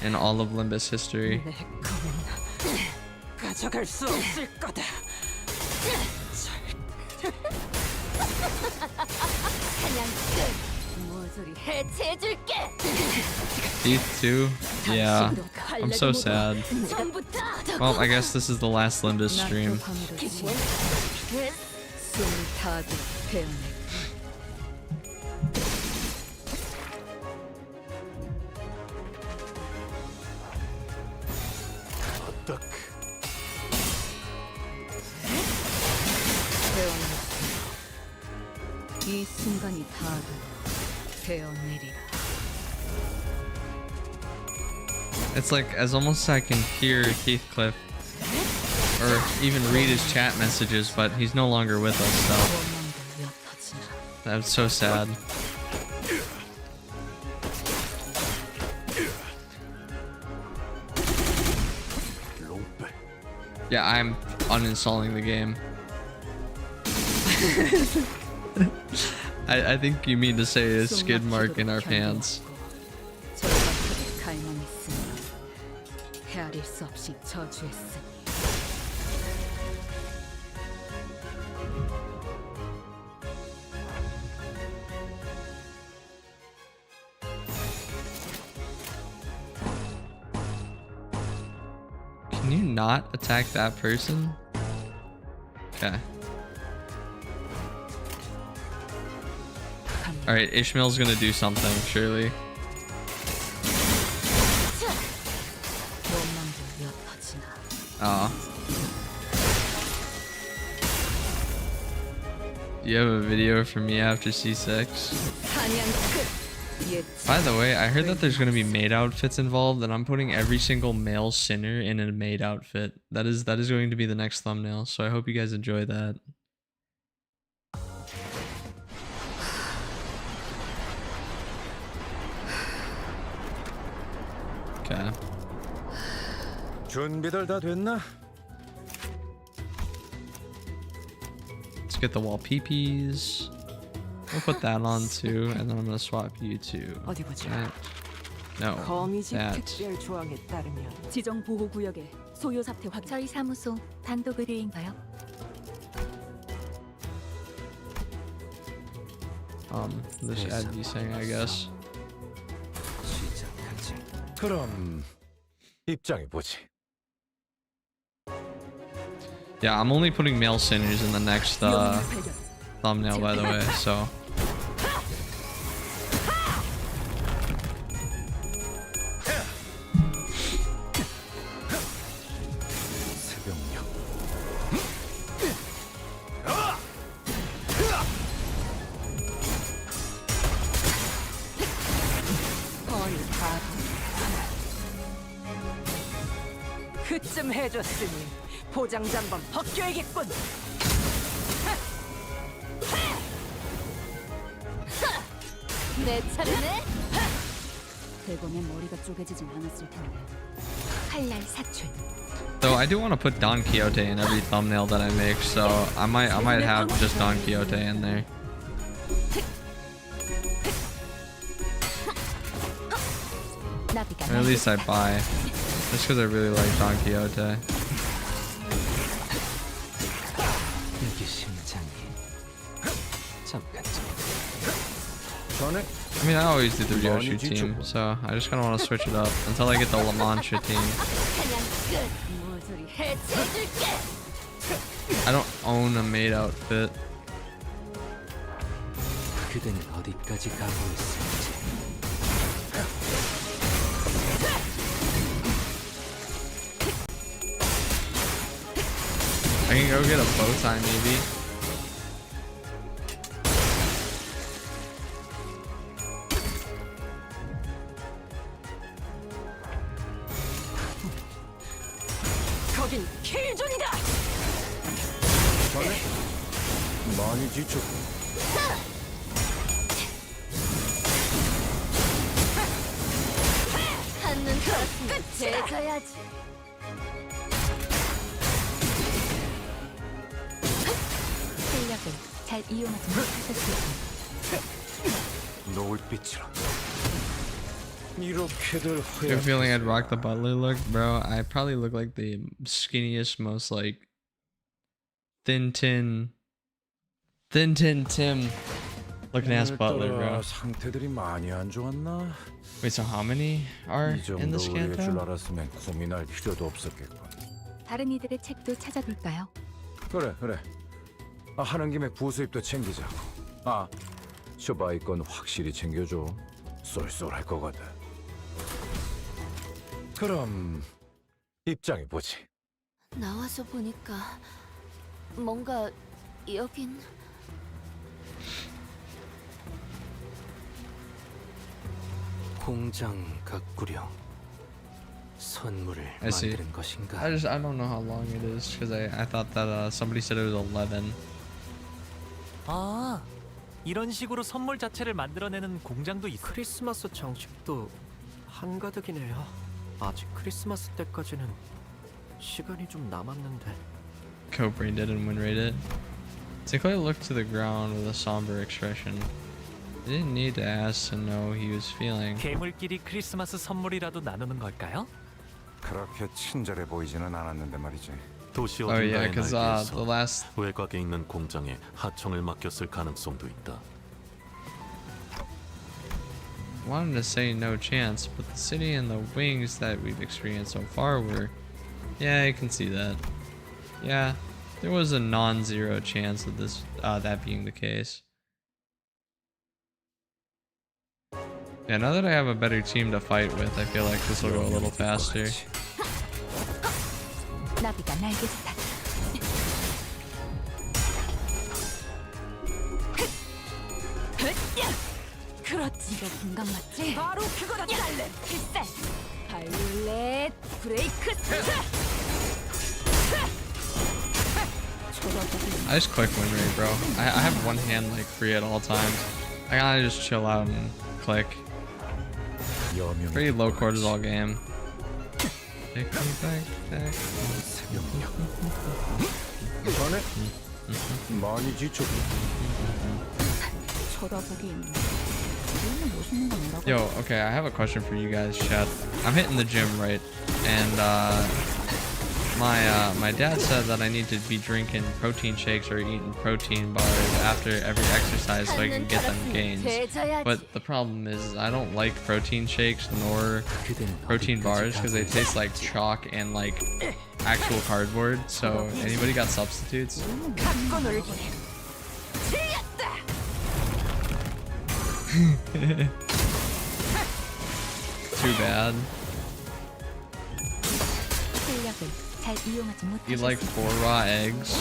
in all of Limbus history. 내 검은 가져갈 수 없을 거다. 사냥꾼 모조리 해체해줄게. Teeth too? Yeah. I'm so sad. Well, I guess this is the last Limbus stream. 숨을 타도 배우네. 이 순간이 다도 배어내리라. It's like as almost as I can hear Heathcliff or even read his chat messages, but he's no longer with us, so that's so sad. Yeah, I'm uninstalling the game. I think you mean to say a skid mark in our pants. 헤아릴 수 없이 저주했으니. Can you not attack that person? Okay. Alright, Ishmael's gonna do something, surely. Aw. You have a video for me after C6? By the way, I heard that there's gonna be maid outfits involved, and I'm putting every single male sinner in a maid outfit. That is going to be the next thumbnail, so I hope you guys enjoy that. Okay. 준비들 다 됐나? Let's get the wall peepees. We'll put that on too, and then I'm gonna swap you to 어디 보자. that. No, 거미집 that. 특별 조항에 따르면 지정 보호 구역에 소요 사태 확인. 저희 사무소 단독 의뢰인가요? This ad desync, I guess. 그럼 입장해 보지. Yeah, I'm only putting male sinners in the next thumbnail, by the way, so. 그쯤 해줬으니 보장자 한번 벗겨야겠군. 내 차례네. 대범의 머리가 쪼개지진 않았을 텐데. 칼날 사출. Though I do want to put Don Quixote in every thumbnail that I make, so I might have just Don Quixote in there. Or at least I buy. Just because I really like Don Quixote. I mean, I always do the Ryoshu team, so I just kind of want to switch it up until I get the La Mancha team. I don't own a maid outfit. 그대는 어디까지 가고 있을지. I can go get a bow tie maybe. 거긴 킬존이다. 전에 많이 지쳤고. 한눈 팔았으면 제져야지. 실력을 잘 이용하지 못하셨을 노을빛이라. 이렇게들 You're feeling I'd rock the butler look, bro? I probably look like the skinniest, most like thin tin Tim looking ass butler, bro. 상태들이 많이 안 좋았나? Wait, so how many are 이 in this 정도 우리의 줄 Canto? 알았으면 고민할 필요도 없었겠군. 다른 이들의 책도 찾아볼까요? 그래. 하는 김에 부수입도 챙기자고. 슈바이 건 확실히 챙겨줘. 쏠쏠할 거거든. 그럼 입장해 보지. 나와서 보니까 뭔가 여긴 공장 가꾸려 선물을 I see. 만드는 것인가? I don't know how long it is because I thought that somebody said it was 11. 아, 이런 식으로 선물 자체를 만들어내는 공장도 있어. 크리스마스 장식도 한가득이네요. 아직 크리스마스 때까지는 시간이 좀 남았는데. Co-brained it and win-rated. Sinclair looked to the ground with a somber expression. He didn't need to ask to know he was feeling. 괴물끼리 크리스마스 선물이라도 나누는 걸까요? 그렇게 친절해 보이지는 않았는데 말이지. 도시 Oh yeah, 어딘가의 because 날개에서 the last 외곽에 있는 공장에 하청을 맡겼을 가능성도 있다. wanted to say no chance, but the city and the wings that we've experienced so far were, yeah, I can see that. Yeah, there was a non-zero chance of this that being the case. Yeah, now that I have a better team to fight with, I feel like this will go a little faster. 나비가 날개짓한 그렇지. 이거 공감 맞지? 바로 그거다 달래. 필살. 바이올렛 브레이크 스타. I just click win rate, bro. I have one hand like free at all times. I gotta just chill out and click. Pretty low cortisol game. Take me back. 이번에 많이 지쳐. 쳐다보긴. 너무 멋있는 건 뭐라고? Yo, okay, I have a question for you guys, chat. I'm hitting the gym, right? And my dad said that I need to be drinking protein shakes or eating protein bars after every exercise so I can get them gains. But the problem is I don't like protein shakes nor protein bars because they taste like chalk and like actual cardboard. So anybody got substitutes? Too bad. Eat like 4 raw eggs.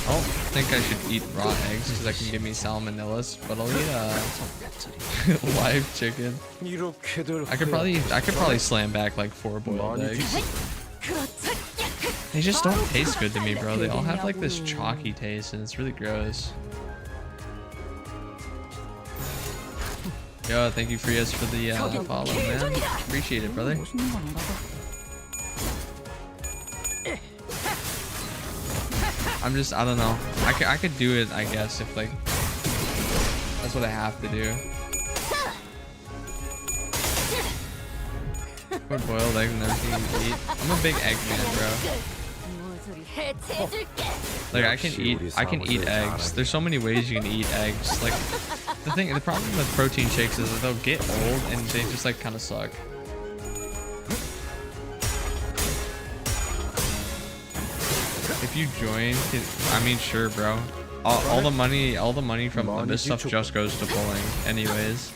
I don't think I should eat raw eggs because that can give me salmonellas, but I'll eat live chicken. I could probably slam back like 4 boiled eggs. They just don't taste good to me, bro. They all have like this chalky taste and it's really gross. Yo, thank you Frias for the follow, man. Appreciate it, brother. I don't know. I could do it, I guess, if like that's what I have to do. Put boiled eggs and everything you eat. I'm a big egg man, bro. Like I can eat eggs. There's so many ways you can eat eggs. Like the problem with protein shakes is that they'll get old and they just like kind of suck. If you join, I mean, sure, bro. All the money from this stuff just goes to pulling, anyways.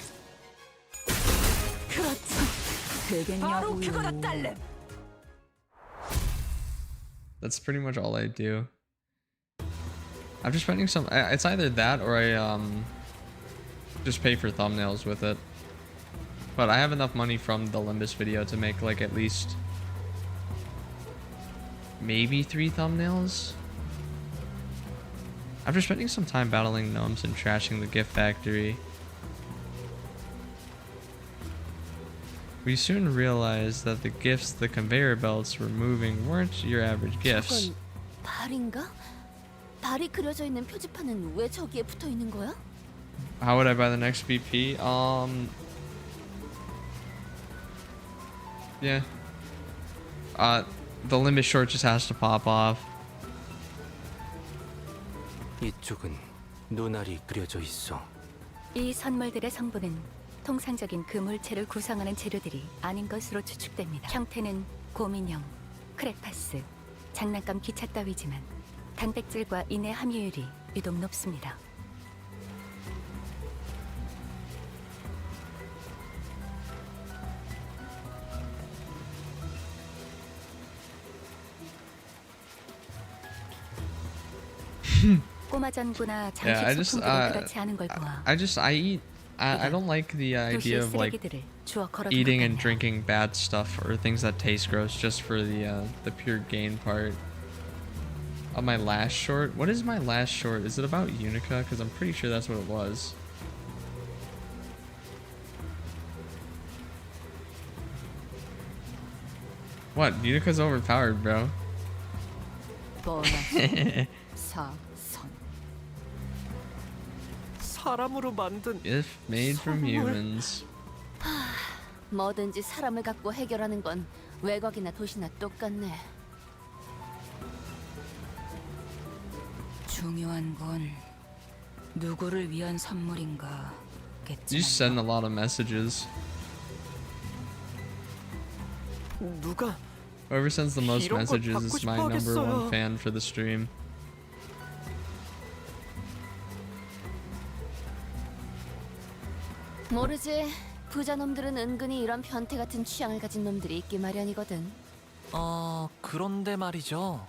That's pretty much all I do. I'm just spending some. It's either that or I just pay for thumbnails with it. But I have enough money from the Limbus video to make like at least maybe 3 thumbnails. After spending some time battling gnomes and trashing the gift factory, we soon realized that the gifts the conveyor belts were moving weren't your average gifts. 발인가? 발이 그려져 있는 표지판은 왜 저기에 붙어 있는 거야? How would I buy the next BP? Yeah. The limit short just has to pop off. 이쪽은 눈알이 그려져 있어. 이 선물들의 성분은 통상적인 그 물체를 구성하는 재료들이 아닌 것으로 추측됩니다. 형태는 곰인형, 크레파스, 장난감 기차 따위지만 단백질과 인의 함유율이 유독 높습니다. 꼬마 전구나 장식 소품들은 그렇지 않은 걸 보아. I don't like the idea of like eating and drinking bad stuff or things that taste gross just for the pure gain part. Of my last short. What is my last short? Is it about Unica? Because I'm pretty sure that's what it was. What? Unica's overpowered, bro. 사람으로 만든 If made from humans. 뭐든지 사람을 갖고 해결하는 건 외곽이나 도시나 똑같네. 중요한 건 누구를 위한 선물인가. You send a lot of messages. 누가 Whoever sends the most messages is my #1 fan for the stream. 모르지. 부자 놈들은 은근히 이런 변태 같은 취향을 가진 놈들이 있기 마련이거든. 그런데 말이죠.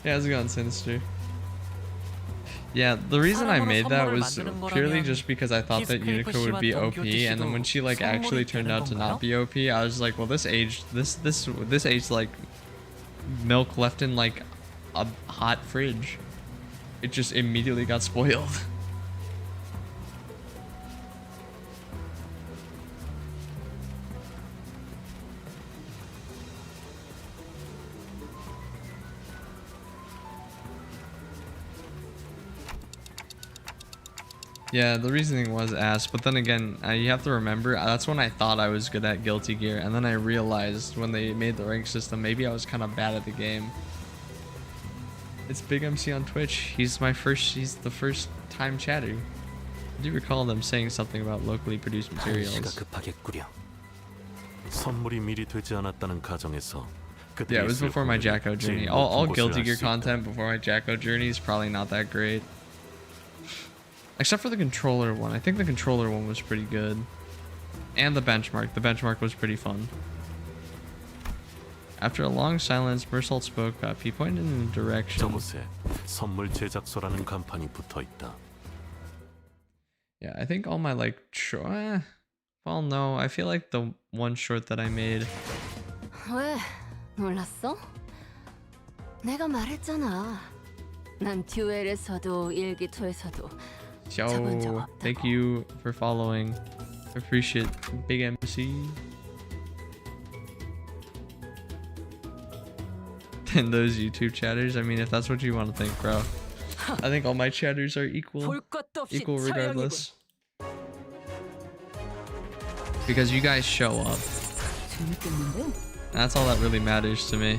Yeah, how's it going, Sinister? Yeah, the reason I made that was purely just because I thought that Unico would be OP, and then when she like actually turned out to not be OP, I was like, well, this aged like milk left in like a hot fridge. It just immediately got spoiled. Yeah, the reasoning was ass, but then again, you have to remember, that's when I thought I was good at Guilty Gear, and then I realized when they made the rank system, maybe I was kind of bad at the game. It's Big MC on Twitch. He's the first time chatter. I do recall them saying something about locally produced materials. 선물이 미리 되지 않았다는 가정에서 Yeah, it was before my Jacko journey. All Guilty Gear content before my Jacko journey is probably not that great. Except for the controller one. I think the controller one was pretty good. And the benchmark. The benchmark was pretty fun. After a long silence, Mersault spoke up. He pointed in a direction. 저곳에 선물 제작소라는 간판이 붙어 있다. Yeah, I think all my like well, no, I feel like the one short that I made. 왜? 놀랐어? 내가 말했잖아. 난 듀엘에서도 일기토에서도 Yo, thank you for following. Appreciate Big MC. And those YouTube chatters, I mean, if that's what you want to think, bro. I think all my chatters are equal regardless. Because you guys show up. That's all that really matters to me.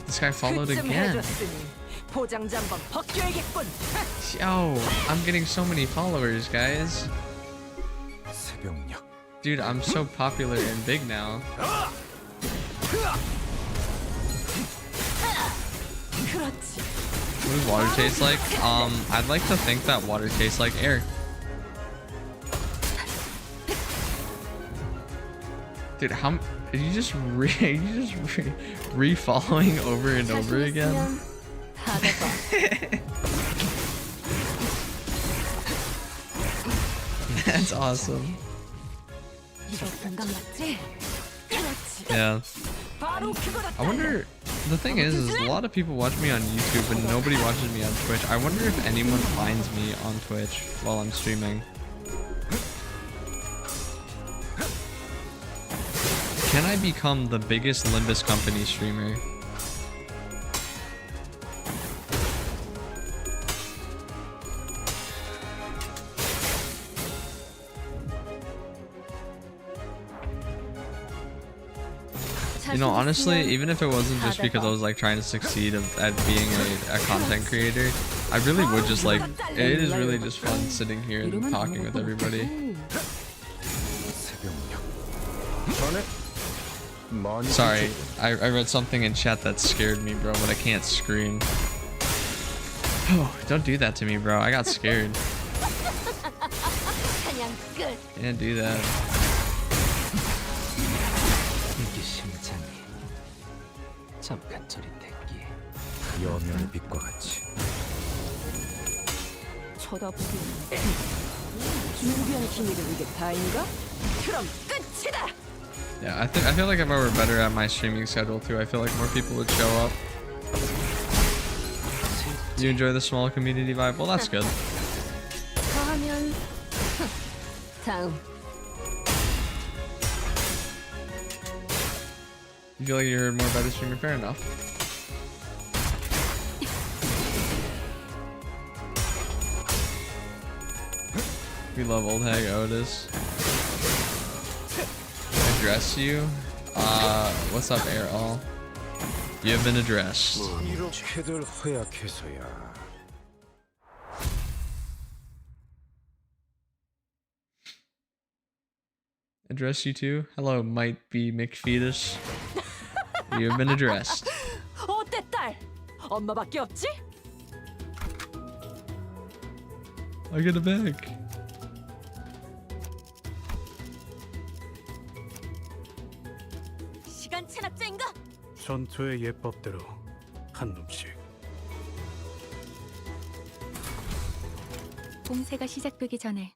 This guy followed again. Yo, I'm getting so many followers, guys. Dude, I'm so popular and big now. What does water taste like? I'd like to think that water tastes like air. Dude, how did you just re-following over and over again? That's awesome. Yeah. I wonder, the thing is a lot of people watch me on YouTube and nobody watches me on Twitch. I wonder if anyone finds me on Twitch while I'm streaming. Can I become the biggest Limbus Company streamer? You know, honestly, even if it wasn't just because I was like trying to succeed at being a content creator, I really would just like, it is really just fun sitting here and talking with everybody. Sorry, I read something in chat that scared me, bro, but I can't scream. Oh, don't do that to me, bro. I got scared. Can't do that. 여명의 빛과 같이. 준비한 기밀을 이게 다인가? 그럼 끝이다. Yeah, I feel like if I were better at my streaming schedule too, I feel like more people would show up. You enjoy the small community vibe? Well, that's good. You feel like you heard more about the streamer? Fair enough. We love old hag Otis. Address you? What's up, Air All? You have been addressed. 이렇게들 허약해서야. address you too? Hello, might be McFetus. You have been addressed. 어때 딸? 엄마밖에 없지? I get it back. 시간 체납자인가? 전투의 예법대로 한 놈씩. 봉쇄가 시작되기 전에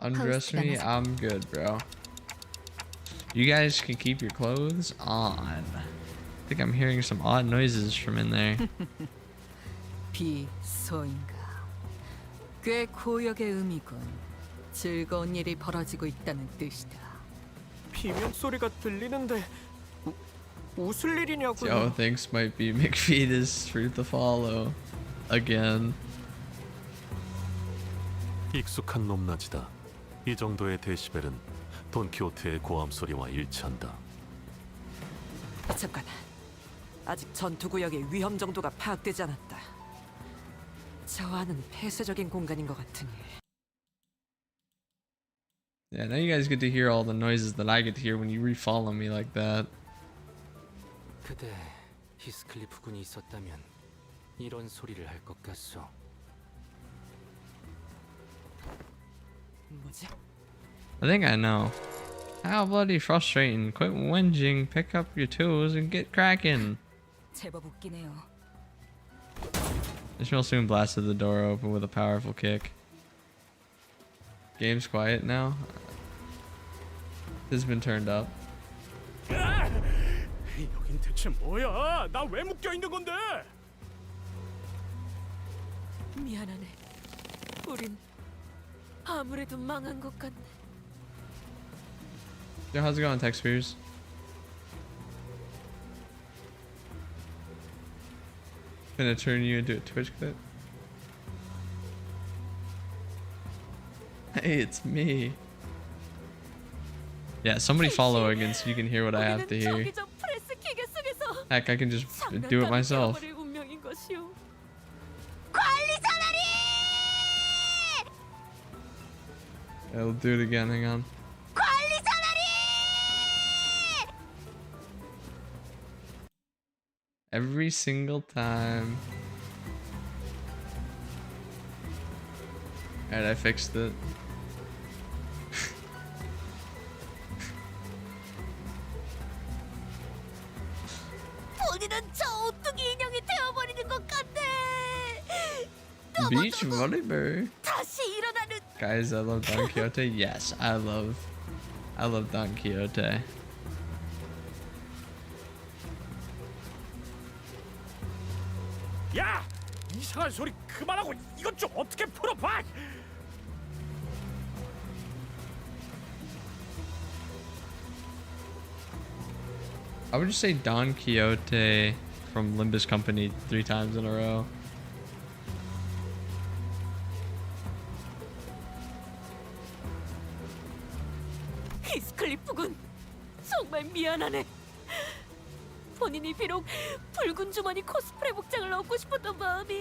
Undress me? I'm good, bro. You guys can keep your clothes on. I think I'm hearing some odd noises from in there. 비소인가. 꽤 고역의 의미군. 즐거운 일이 벌어지고 있다는 뜻이다. 비명 소리가 들리는데 웃을 일이냐고요? Yo thinks might be McFetus for the follow. Again. 익숙한 높낮이다. 이 정도의 데시벨은 돈키호테의 고함 소리와 일치한다. 잠깐. 아직 전투 구역의 위험 정도가 파악되지 않았다. 저 안은 폐쇄적인 공간인 것 같으니. Yeah, now you guys get to hear all the noises that I get to hear when you refollow me like that. 그대 히스클리프 군이 있었다면 이런 소리를 할 것 같소. 뭐지? I think I know. How bloody frustrating. Quit whinging, pick up your tools, and get cracking. 제법 웃기네요. Ishmael soon blasted the door open with a powerful kick. Game's quiet now. This has been turned up. 여긴 대체 뭐야? 나 왜 묶여 있는 건데? 미안하네. 우린 아무래도 망한 것 같네. Yo, how's it going, Tech Spears? Gonna turn you into a Twitch clip? Hey, it's me. Yeah, somebody follow again so you can hear what I have to hear. Heck, I can just do it myself. I'll do it again, hang on. Every single time. Alright, I fixed it. 본인은 저 오뚜기 인형이 되어버리는 것 같네. Beach volleyball. 다시 일어나는. Guys, I love Don Quixote. Yes, I love Don Quixote. 야! 이상한 소리 그만하고 이것 좀 어떻게 풀어봐! I would just say Don Quixote from Limbus Company 3 times in a row. 히스클리프군, 정말 미안하네. 본인이 비록 붉은 주머니 코스프레 복장을 얻고 싶었던 마음이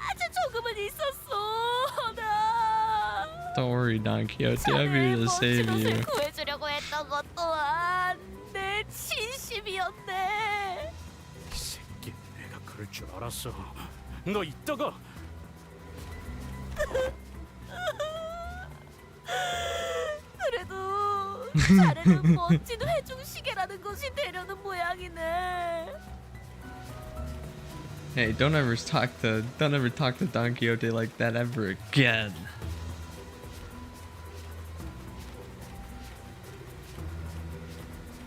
아주 조금은 있었어. 나. Don't worry, Don Quixote. I'm here to save you. 구해주려고 했던 것 또한 내 진심이었네. 이 새끼, 내가 그럴 줄 알았어. 너 이따가 그래도 자네는 멋진 회중 시계라는 것이 되려는 모양이네. Hey, don't ever talk to Don Quixote like that ever again.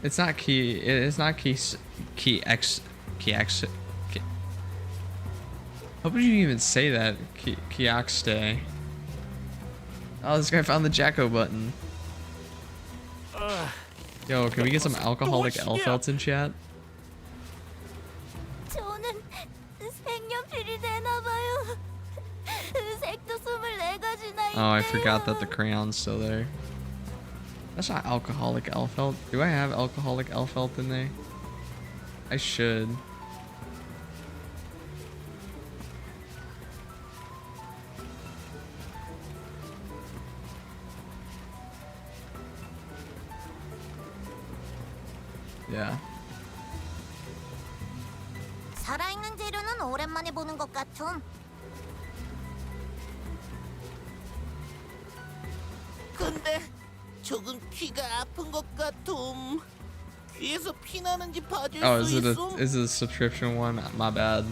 It's not key. It's not key X. How would you even say that? Kioxte. Oh, this guy found the Jacko button. Yo, can we get some alcoholic Elfelts in chat? 저는 색연필이 되나봐요. 색도 24가지나 있네요. Oh, I forgot that the crayon's still there. That's not alcoholic Elfelt. Do I have alcoholic Elfelt in there? I should. Yeah. 살아있는 재료는 오랜만에 보는 것 같음. 근데 조금 귀가 아픈 것 같음. 귀에서 피 나는지 봐줄 Oh, 수 is it 있음? a subscription one? My bad.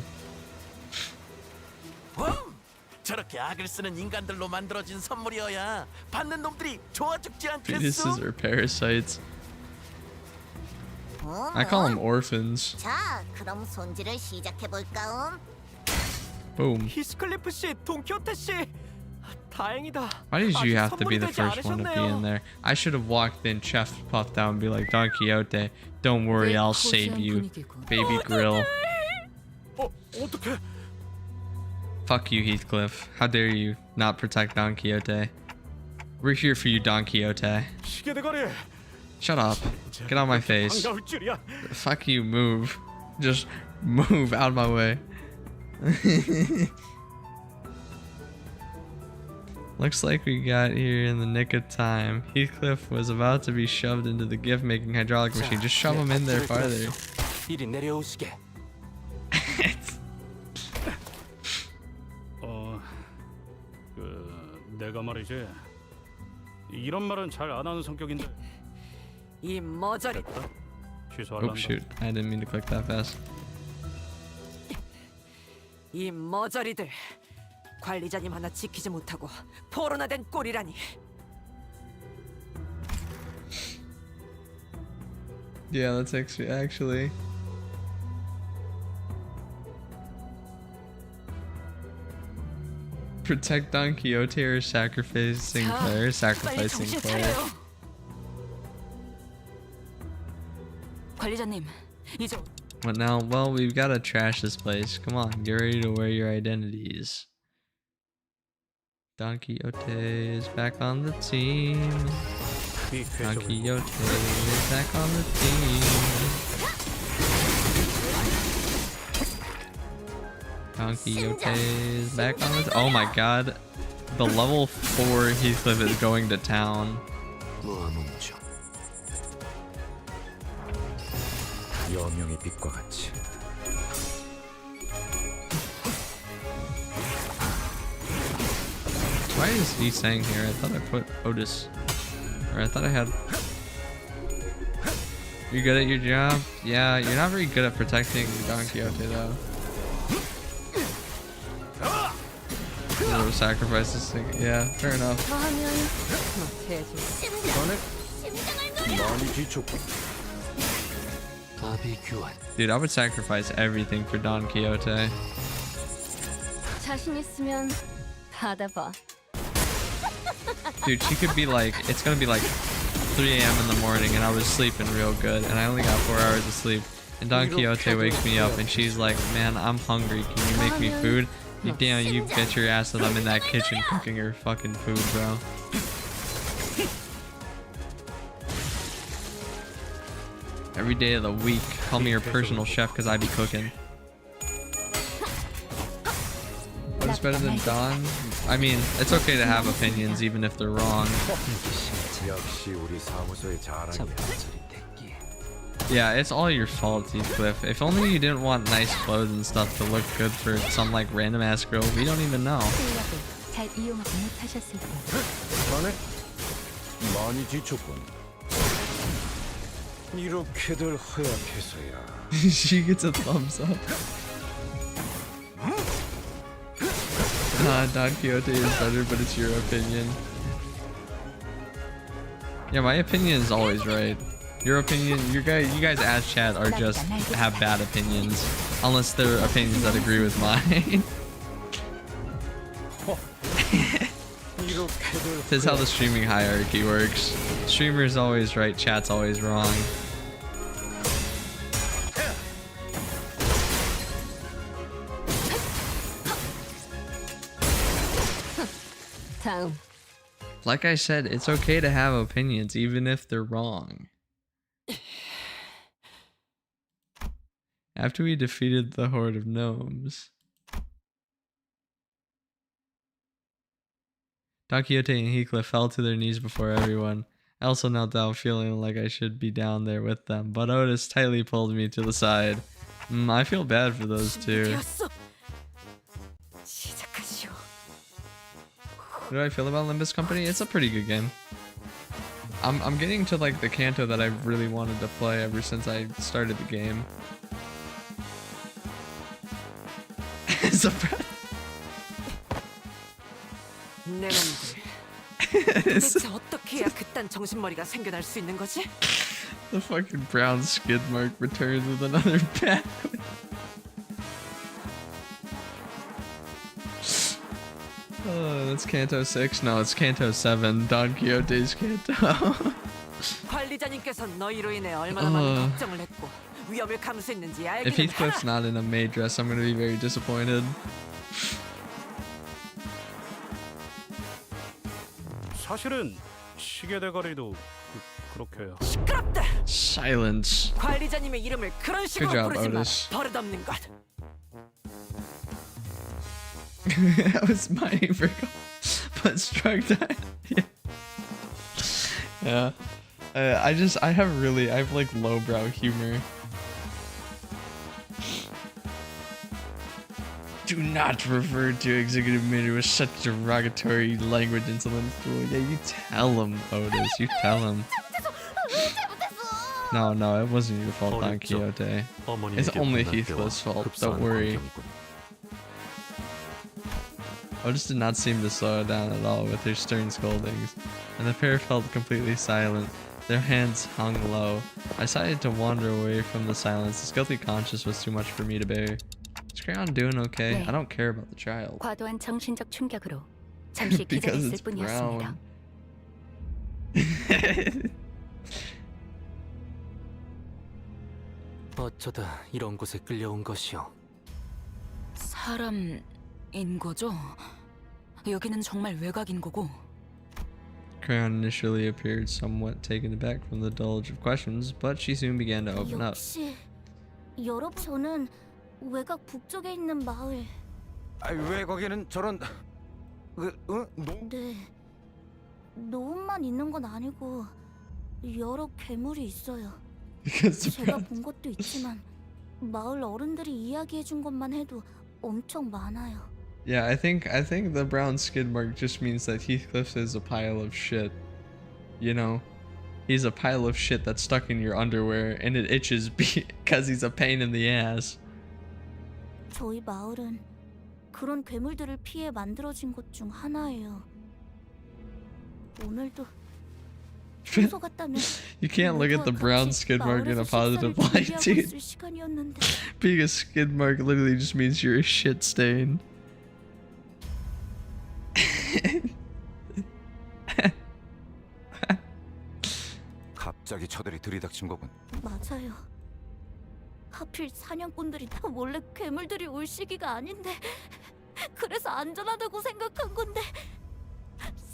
저렇게 악을 쓰는 인간들로 만들어진 선물이어야 받는 놈들이 좋아 죽지 Fetuses 않겠음? or parasites. I call them orphans. 자, 그럼 손질을 시작해 볼까? Boom. 히스클리프 씨, 돈키호테 씨. 다행이다. Why did you 아직 have to be the 선물이 되지 first one to be 않으셨네요. in there? I should have walked in, chest puffed out, and be like, Don Quixote, don't worry, I'll save you, baby grill. 어떡해? Fuck you, Heathcliff. How dare you not protect Don Quixote? We're here for you, Don Quixote. 시계 대가리. Shut up. Get out of my face. 반가울 줄이야. Fuck you, move. Just move out of my way. Looks like we got here in the nick of time. Heathcliff was about to be shoved into the gift-making hydraulic machine. Just shove him in there farther. 이리 내려오시게. 내가 말이지. 이런 말은 잘 안 하는 성격인데. 이 머저리. Oh shoot, I didn't mean to click that fast. 이 머저리들. 관리자님 하나 지키지 못하고 포로나 된 꼴이라니. Yeah, that's actually. Protect Don Quixote or sacrificing Claire? Sacrificing Claire. 관리자님, 이제 What now? Well, we've got to trash this place. Come on, get ready to wear your identities. Don Quixote is back on the team. Don Quixote is back on the team. Don Quixote is back on the. Oh my god. The level 4 Heathcliff is going to town. 여명의 빛과 같이. Why is he saying here? I thought I put Otis. Or I thought I had. You're good at your job? Yeah, you're not very good at protecting Don Quixote though. Sacrifice this thing. Yeah, fair enough. Dude, I would sacrifice everything for Don Quixote. 자신 있으면 받아봐. Dude, she could be like, it's gonna be like 3 a.m. in the morning and I was sleeping real good and I only got 4 hours of sleep. And Don Quixote wakes me up and she's like, man, I'm hungry. Can you make me food? You damn, you bet your ass that I'm in that kitchen cooking her fucking food, bro. Every day of the week, call me your personal chef because I be cooking. What's better than Don? I mean, it's okay to have opinions even if they're wrong. Yeah, it's all your fault, Heathcliff. If only you didn't want nice clothes and stuff to look good for some like random ass girl we don't even know. 잘 이용하지 못하셨을 때. 자네 많이 지쳤군. 이렇게들 허약해서야. She gets a thumbs up. Don Quixote is better, but it's your opinion. Yeah, my opinion is always right. Your opinion, you guys as chat are just have bad opinions, unless they're opinions that agree with mine. This is how the streaming hierarchy works. Streamer's always right, chat's always wrong. 다음. Like I said, it's okay to have opinions, even if they're wrong. After we defeated the horde of gnomes, Don Quixote and Heathcliff fell to their knees before everyone. I also knelt down feeling like I should be down there with them, but Otis tightly pulled me to the side. I feel bad for those two. 되었어. 시작하시오. What do I feel about Limbus Company? It's a pretty good game. I'm getting to like the Canto that I really wanted to play ever since I started the game. It's a 내 놈들. 도대체 어떻게 해야 그딴 정신머리가 생겨날 수 있는 거지? The fucking brown skid mark returns with another pack. Oh, that's Canto 6. No, it's Canto 7. Don Quixote's Canto. 관리자님께서 너희로 인해 얼마나 많은 걱정을 했고 위험을 감수했는지 If 알기는 Heathcliff's 하나. not in a maid dress, I'm gonna be very disappointed. 사실은 시계 대가리도 그렇게. 시끄럽다. Silence. 관리자님의 이름을 그런 식으로 Good job, 부르지 마. Otis. 버릇없는 것. That was my Virgo, but struck that. Yeah. I have like lowbrow humor. Do not refer to executive matter with such derogatory language insolence. Yeah, you tell him, Otis. You tell him. No, it wasn't your fault, Don Quixote. It's only Heathcliff's fault. Don't worry. Otis did not seem to slow down at all with her stern scoldings, and the pair felt completely silent. Their hands hung low. I decided to wander away from the silence. This guilty conscience was too much for me to bear. Is Crayon doing okay? 네. I don't care about the child. 과도한 정신적 충격으로 잠시 Because 기절했을 it's 뿐이었습니다. brown. 어쩌다 이런 곳에 끌려온 것이오. 사람인 거죠? 여기는 정말 외곽인 거고. Crayon initially appeared somewhat taken aback from the divulge of questions, but she soon began to open up. 역시 여러분 저는 외곽 북쪽에 있는 마을. 왜 거기는 저런 네. 노음만 있는 건 아니고 여러 괴물이 있어요. 제가 본 것도 있지만 마을 어른들이 이야기해 준 것만 해도 엄청 많아요. Yeah, I think the brown skid mark just means that Heathcliff is a pile of shit. You know, he's a pile of shit that's stuck in your underwear and it itches because he's a pain in the ass. 저희 마을은 그런 괴물들을 피해 만들어진 곳 중 하나예요. 오늘도 평소 같다면 You can't look at the brown skid mark in a positive light, dude. Being a skid mark literally just means you're a shit stain. 갑자기 저들이 들이닥친 거군. 맞아요. 하필 사냥꾼들이 다 원래 괴물들이 올 시기가 아닌데 그래서 안전하다고 생각한 건데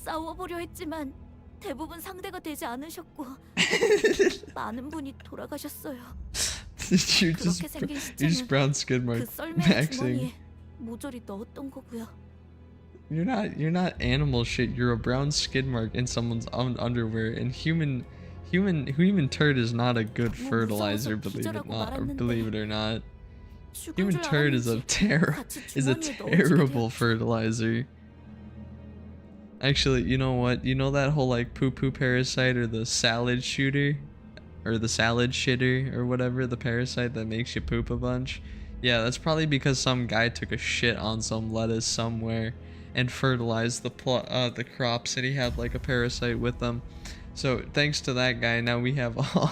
싸워보려 했지만 대부분 상대가 되지 않으셨고 많은 분이 돌아가셨어요. 그렇게 생긴 you're just brown skid 시체는 mark 그 썰매의 maxing. 주머니에 모조리 넣었던 거고요. You're not animal shit. You're a brown skid mark in someone's underwear, and human turd is not a good fertilizer. Believe it or not. Human turd is a terrible fertilizer. Actually, you know what? You know that whole like poo parasite or the salad shooter, or the salad shitter or whatever, the parasite that makes you poop a bunch. Yeah, that's probably because some guy took a shit on some lettuce somewhere and fertilized the crops, and he had like a parasite with them. So thanks to that guy, now we have all.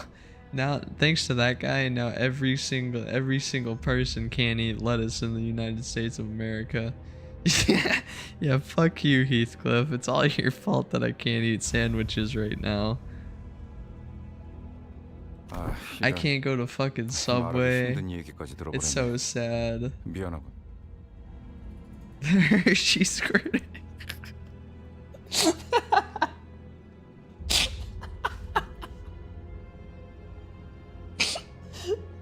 Now thanks to that guy, now every single person can't eat lettuce in the United States of America. Yeah, fuck you, Heathcliff. It's all your fault that I can't eat sandwiches right now. I can't go to fucking Subway. It's so sad. 미안하군. She's squirting.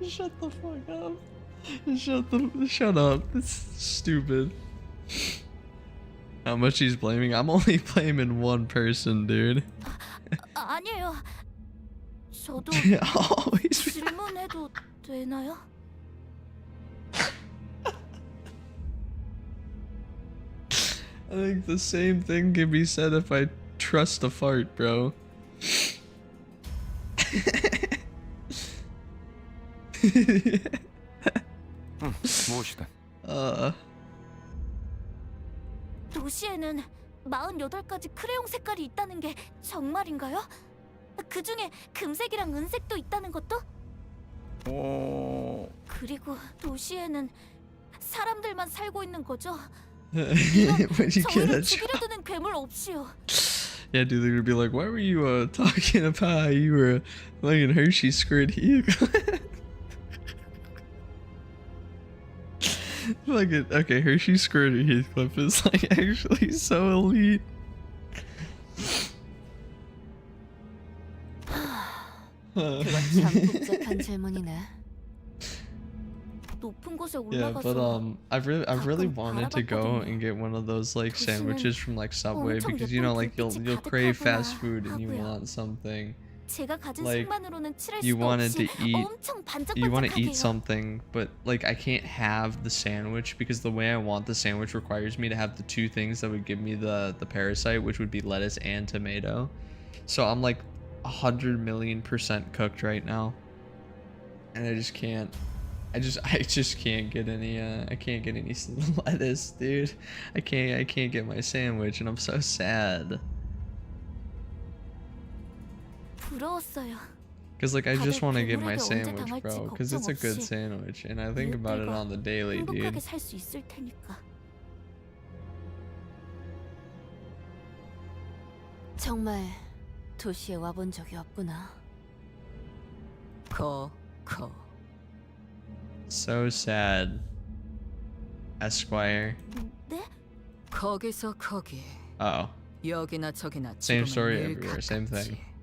Shut the fuck up. Shut up. It's stupid. How much he's blaming? I'm only blaming one person, dude. 아니에요. 저도 질문해도 되나요? I think the same thing can be said if I trust a fart, bro. 무엇이든. 도시에는 48가지 크레용 색깔이 있다는 게 정말인가요? 그 중에 금색이랑 은색도 있다는 것도? 그리고 도시에는 사람들만 살고 있는 거죠? When you get 저희를 a 죽이려 드는 괴물 없이요. Yeah, dude, they're gonna be like, why were you talking about how you were like a Hershey squirt here? Like it, okay, Hershey squirt Heathcliff is like actually so elite. 그건 참 복잡한 질문이네. 높은 곳에 Yeah, but 올라가서 I've really wanted to go and get one of those like sandwiches from like Subway because you know like you'll crave fast food and you want something 제가 가진 like 색만으로는 칠할 you 수가 wanted 없이 to eat 엄청 you want to eat 반짝반짝하게요. something but like I can't have the sandwich because the way I want the sandwich requires me to have the two things that would give me the parasite, which would be lettuce and tomato. So I'm like 100,000,000% cooked right now and I just can't I just can't get any I can't get any lettuce, dude. I can't get my sandwich and I'm so sad. 부러웠어요. Cause like I just want to get my 괴물에게 언제 sandwich, 당할지 bro. Cause it's a good 걱정 없이 sandwich and I think about it on the daily, dude. 행복하게 살 수 있을 테니까. 정말 도시에 와본 적이 없구나. So sad. Esquire. 네? 거기서 거기. Oh. 여기나 저기나 Same 지금은 story 늘 everywhere. Same 가깝지. thing.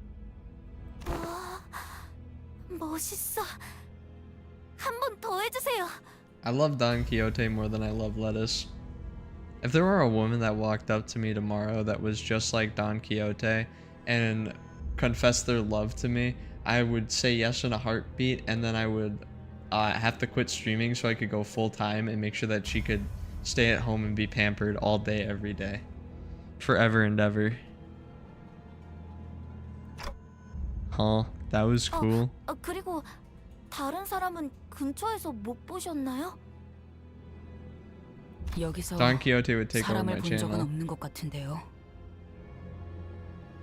멋있어. 한 번 더 해주세요. I love Don Quixote more than I love lettuce. If there were a woman that walked up to me tomorrow that was just like Don Quixote and confessed their love to me, I would say yes in a heartbeat, and then I would have to quit streaming so I could go full time and make sure that she could stay at home and be pampered all day, every day. Forever and ever. Huh, that was cool. 그리고 다른 사람은 근처에서 못 보셨나요? 여기서 Don Quixote would take over 사람을 my 본 적은 channel. 없는 것 같은데요.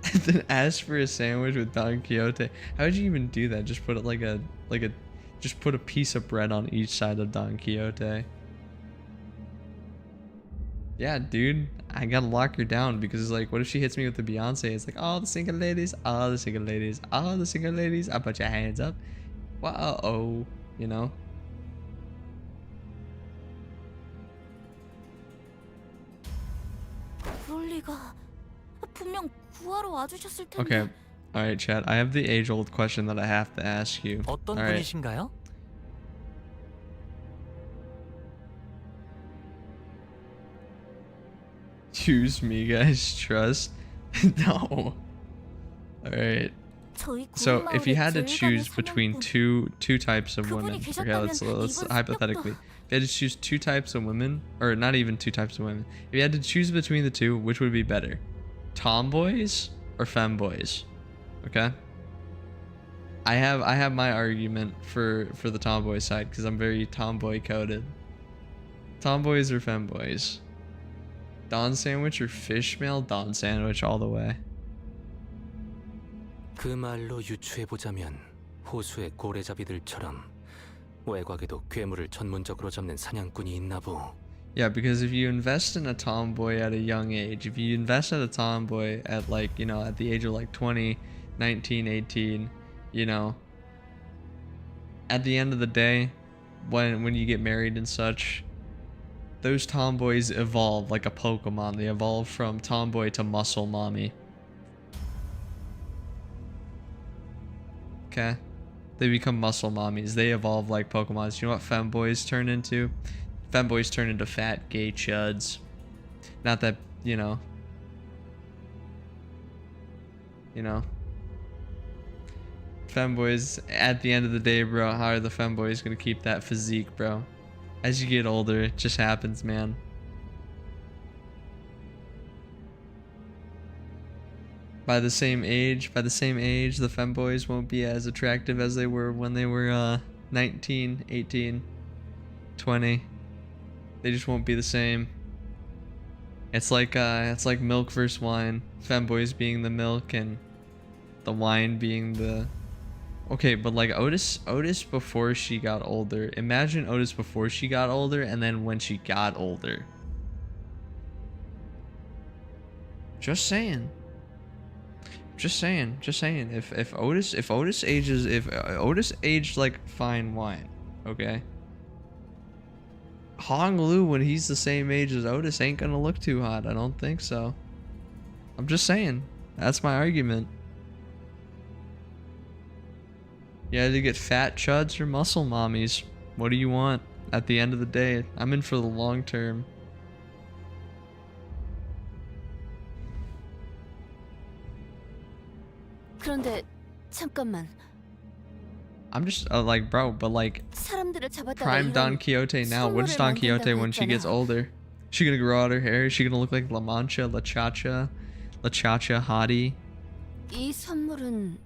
And then ask for a sandwich with Don Quixote. How would you even do that? Just put it just put a piece of bread on each side of Don Quixote. Yeah, dude, I gotta lock her down because it's like, what if she hits me with the Beyonce? It's like, all the single ladies, all the single ladies, all the single ladies. I put your hands up. Whoa, you know. 그럴 리가. 분명 구하러 와주셨을 텐데. Okay, all right, Chad. I have the age-old question that I have to ask you. 어떤 All right. 분이신가요? Choose me, guys. Trust. No. All right. So if you had to choose between two types of women, okay, let's hypothetically, if you had to choose two types of women, or not even two types of women, if you had to choose between the two, which would be better, tomboys or femboys? Okay. I have my argument for the tomboy side because I'm very tomboy coded. Tomboys or femboys? Don sandwich or fish mail? Don sandwich all the way. 그 말로 유추해보자면 호수의 고래잡이들처럼 외곽에도 괴물을 전문적으로 잡는 사냥꾼이 있나 보. Yeah, because if you invest in a tomboy at a young age, if you invest in a tomboy at like, you know, at the age of like 20, 19, 18, you know, at the end of the day, when you get married and such, those tomboys evolve like a Pokemon. They evolve from tomboy to muscle mommy. Okay? They become muscle mommies. They evolve like Pokemons. You know what femboys turn into? Femboys turn into fat gay chuds. Not that, you know. femboys, at the end of the day, bro, how are the femboys gonna keep that physique, bro? As you get older, it just happens, man. By the same age, the femboys won't be as attractive as they were when they were 19, 18, 20. They just won't be the same. It's like milk versus wine. Femboys being the milk and the wine being the... Okay, but like Otis before she got older. Imagine Otis before she got older and then when she got older. Just saying. If Otis aged like fine wine, okay? Hong Lu, when he's the same age as Otis, ain't gonna look too hot. I don't think so. I'm just saying. That's my argument. You either get fat chuds or muscle mommies. What do you want? At the end of the day, I'm in for the long term. 그런데 잠깐만. I'm just like, bro, but like prime Don Quixote now. What is Don Quixote when she gets older? She gonna grow out her hair? Is she gonna look like La Mancha, La Cha-Cha hottie? 이 선물은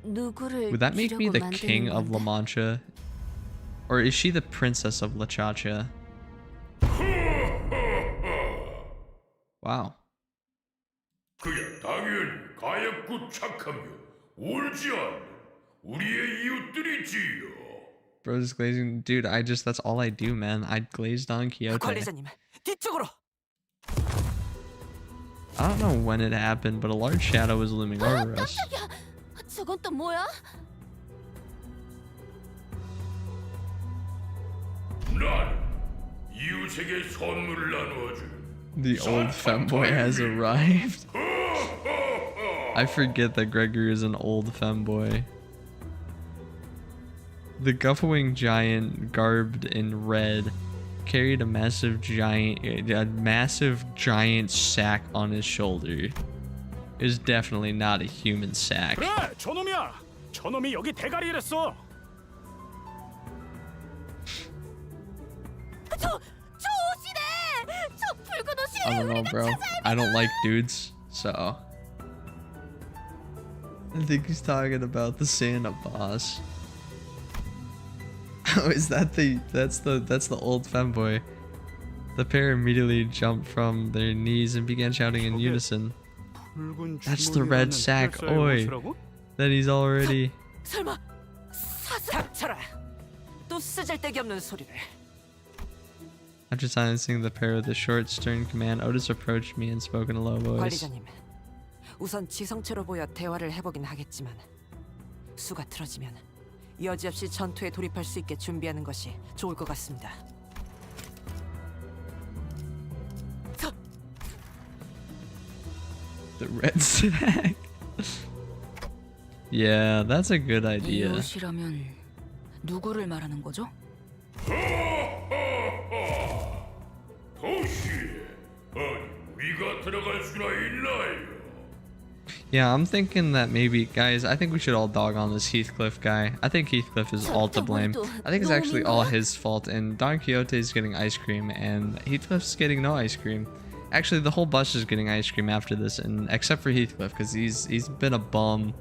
누구를 Would that make me the 주려고 king of La Mancha? Or is she the princess of La Cha-Cha? Wow. 그야 당연히 가엾고 착하며 울지 않는 우리의 이웃들이지요. Bro's glazing, dude. That's all I do, man. I glaze Don Quixote. 관리자님, 뒤쪽으로. I don't know when it happened, but a large shadow was looming over us. 깜짝이야. 저건 또 뭐야? 난 이웃에게 선물을 나누어준 The old femboy has arrived. I forget that Gregory is an old femboy. The guffawing giant, garbed in red, carried a massive giant sack on his shoulder. It was definitely not a human sack. 그래, 저놈이야. 저놈이 여기 대가리를 했어. I don't know, bro. I don't like dudes, so I think he's talking about the Santa boss. Oh, is that that's the old femboy? The pair immediately jumped from their knees and began shouting in unison. That's the red sack, oi! Then he's already... 설마 닥쳐라. 또 쓰잘데기 없는 소리를. After silencing the pair with a short, stern command, Otis approached me and spoke in a low voice. 관리자님, 우선 지성체로 보여 대화를 해보긴 하겠지만 수가 틀어지면 여지없이 전투에 돌입할 수 있게 준비하는 것이 좋을 것 같습니다. The red sack. Yeah, that's a good idea. 이웃이라면 누구를 말하는 거죠? 도시, 아니 우리가 들어갈 수나 있나요? Yeah, I'm thinking that maybe, guys, I think we should all dog on this Heathcliff guy. I think Heathcliff is all to blame. I think it's actually all his fault, and Don Quixote is getting ice cream, and Heathcliff's getting no ice cream. Actually, the whole bus is getting ice cream after this, and except for Heathcliff, because he's been a bum.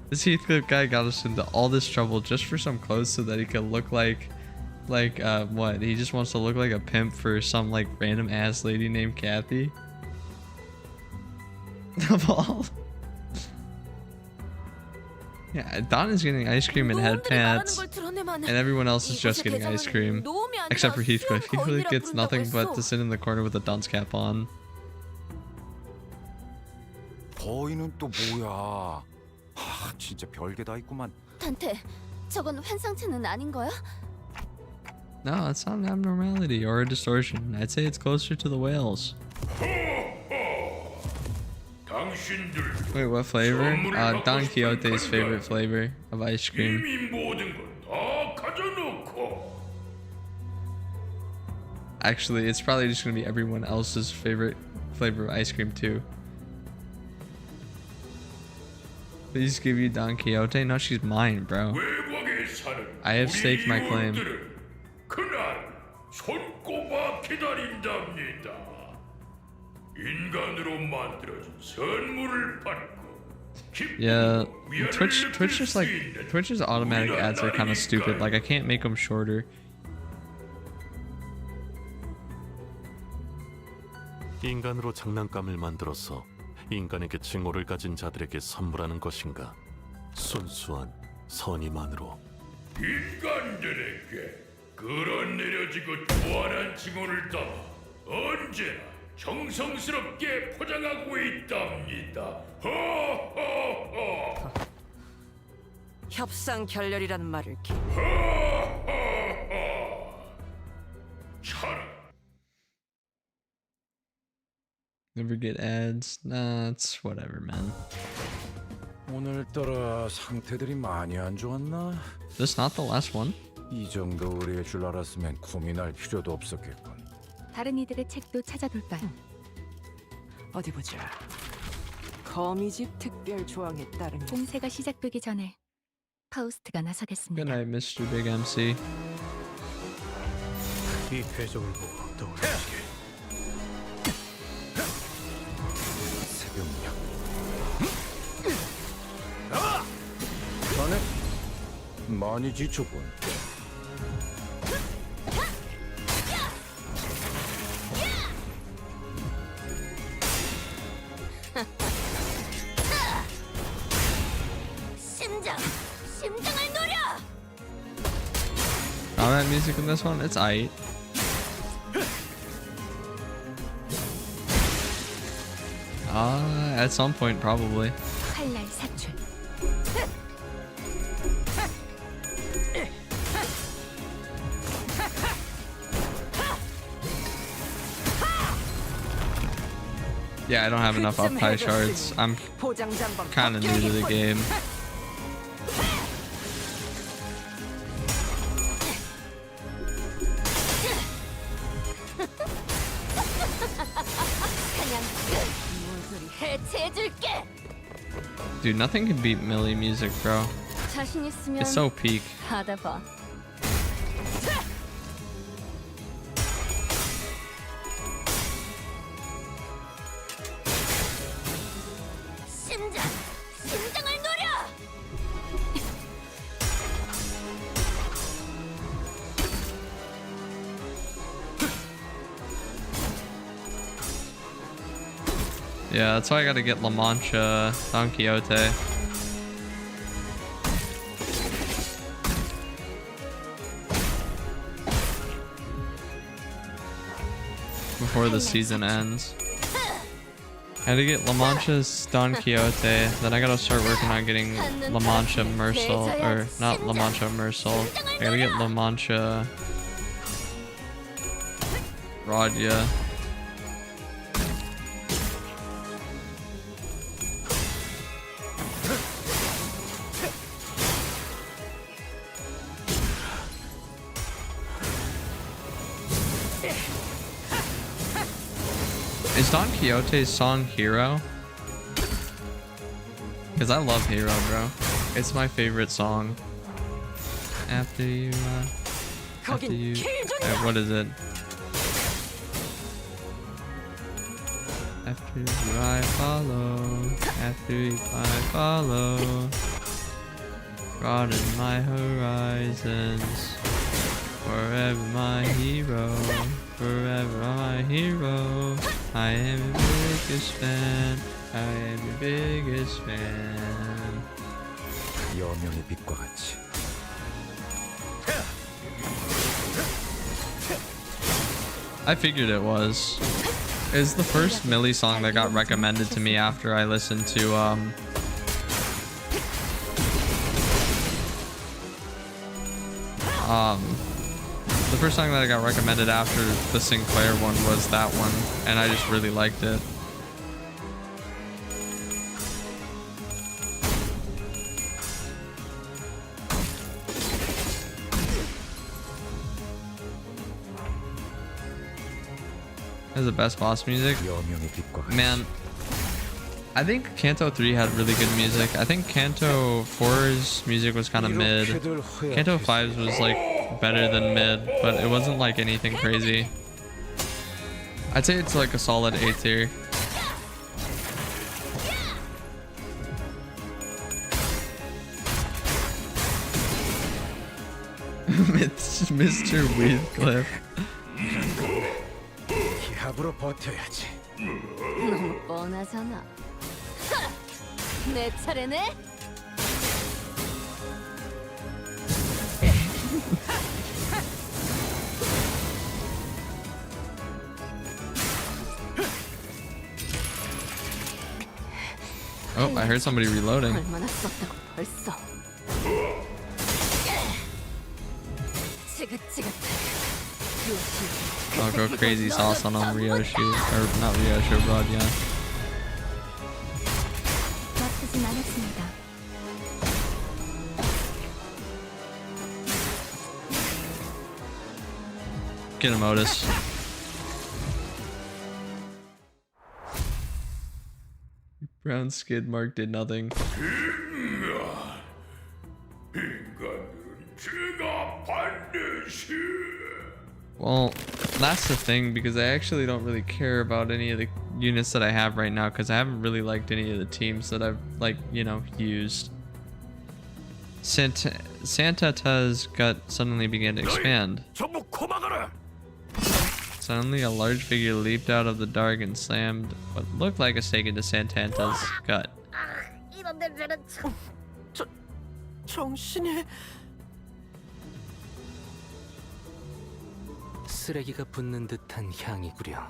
This Heathcliff guy got us into all this trouble just for some clothes so that he could look like what? He just wants to look like a pimp for some like random ass lady named Kathy. Of all. Yeah, Don is getting ice cream and head pats, and everyone else is just getting ice cream, except for Heathcliff. Heathcliff gets nothing but to sit in the corner with a dunce cap on. 거인은 또 뭐야? 하, 진짜 별게 다 있구만. 단테, 저건 환상체는 아닌 거야? No, it's not an abnormality or a distortion. I'd say it's closer to the whales. Wait, what flavor? Don Quixote's favorite flavor of ice cream. Actually, it's probably just gonna be everyone else's favorite flavor of ice cream too. Please give you Don Quixote. No, she's mine, bro. 외곽에 사는 I have staked my claim. 이웃들은 그날 손꼽아 기다린답니다. 인간으로 만들어진 선물을 받고 Yeah, Twitch just like Twitch's automatic ads are kind of stupid. Like I can't make them shorter. 인간으로 장난감을 만들어서 인간에게 징후를 가진 자들에게 선물하는 것인가? 순수한 선의만으로. 인간들에게 그런 내려지고 무한한 징후를 담아 언제나 정성스럽게 포장하고 있답니다. 허허허. 협상 결렬이라는 말을 Never get ads. Nah, it's whatever, man. 오늘따라 상태들이 많이 안 좋았나? This not the last one? 이 정도 의뢰일 줄 알았으면 고민할 필요도 없었겠군. 다른 이들의 책도 찾아볼까요? 어디 보자. 거미집 특별 조항에 따르면 공세가 시작되기 전에 파우스트가 Good 나서겠습니다. night, Mr. Big MC. 이 궤적을 보고 떠올리시게. 새벽녘. 자네 많이 지쳤군. 심장을 노려. Alright, music in this one, it's aight. At some point, probably. 칼날 사출. Yeah, I don't have enough up high shards. I'm kind of new to the game. 해체해줄게. Dude, nothing can beat Millie music, bro. 자신 있으면 It's so peak. 받아봐. 심장을 노려. Yeah, that's why I gotta get La Mancha, Don Quixote. Before the season ends. I had to get La Mancha's Don Quixote, then I gotta start working on getting La Mancha Mersal, or not La Mancha Mersal. I gotta get La Mancha Radya. Is Don Quixote's song Hero? Because I love Hero, bro. It's my favorite song. After you, what is it? After you I follow, after you I follow, broaden my horizons, forever my hero. Forever my hero. I am your biggest fan. I am your biggest fan. 여명의 빛과 같이. I figured it was. It's the first Millie song that got recommended to me after I listened to the first song that I got recommended after the Sinclair one was that one, and I just really liked it. That's the best boss music. Man, I think Canto 3 had really good music. I think Canto 4's music was kind of mid. Canto 5's was like better than mid, but it wasn't like anything crazy. I'd say it's like a solid A tier. Mr. Wheatcliff. 기합으로 버텨야지. 너무 뻔하잖아. 내 차례네. Oh, I heard somebody reloading. 얼마나 썼다고 벌써. I'll go crazy sauce on Ryoshi, or not Ryoshi, but yeah. 나쁘진 않았습니다. Get him, Otis. Brown skid mark did nothing. Well, that's the thing, because I actually don't really care about any of the units that I have right now, because I haven't really liked any of the teams that I've, like, you know, used. Santa's gut suddenly began to expand. Suddenly, a large figure leaped out of the dark and slammed what looked like a stake into Santa's gut. 이런 냄새는 참. 정신이. 쓰레기가 붙는 듯한 향이구려.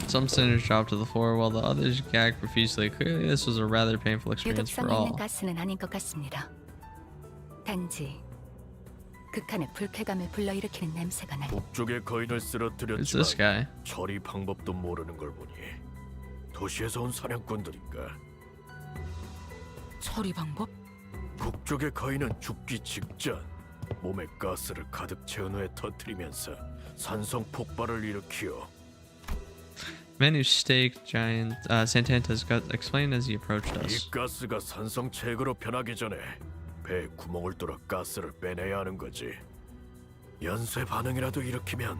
Some sinners dropped to the floor while the others gagged profusely. Clearly, this was a rather painful experience for 유독성이 있는 all. 가스는 아닌 것 같습니다. 단지 극한의 불쾌감을 불러일으키는 냄새가 날. 북쪽의 거인을 Who's this 쓰러뜨렸지만 guy? 처리 방법도 모르는 걸 보니 도시에서 온 사냥꾼들인가. 처리 방법? 북쪽의 거인은 죽기 직전 몸에 가스를 가득 채운 후에 터뜨리면서 산성 폭발을 일으키어. Man who staked giant Santanta's gut explained as he approached us. 이 가스가 산성 체거로 변하기 전에 배에 구멍을 뚫어 가스를 빼내야 하는 거지. 연쇄 반응이라도 일으키면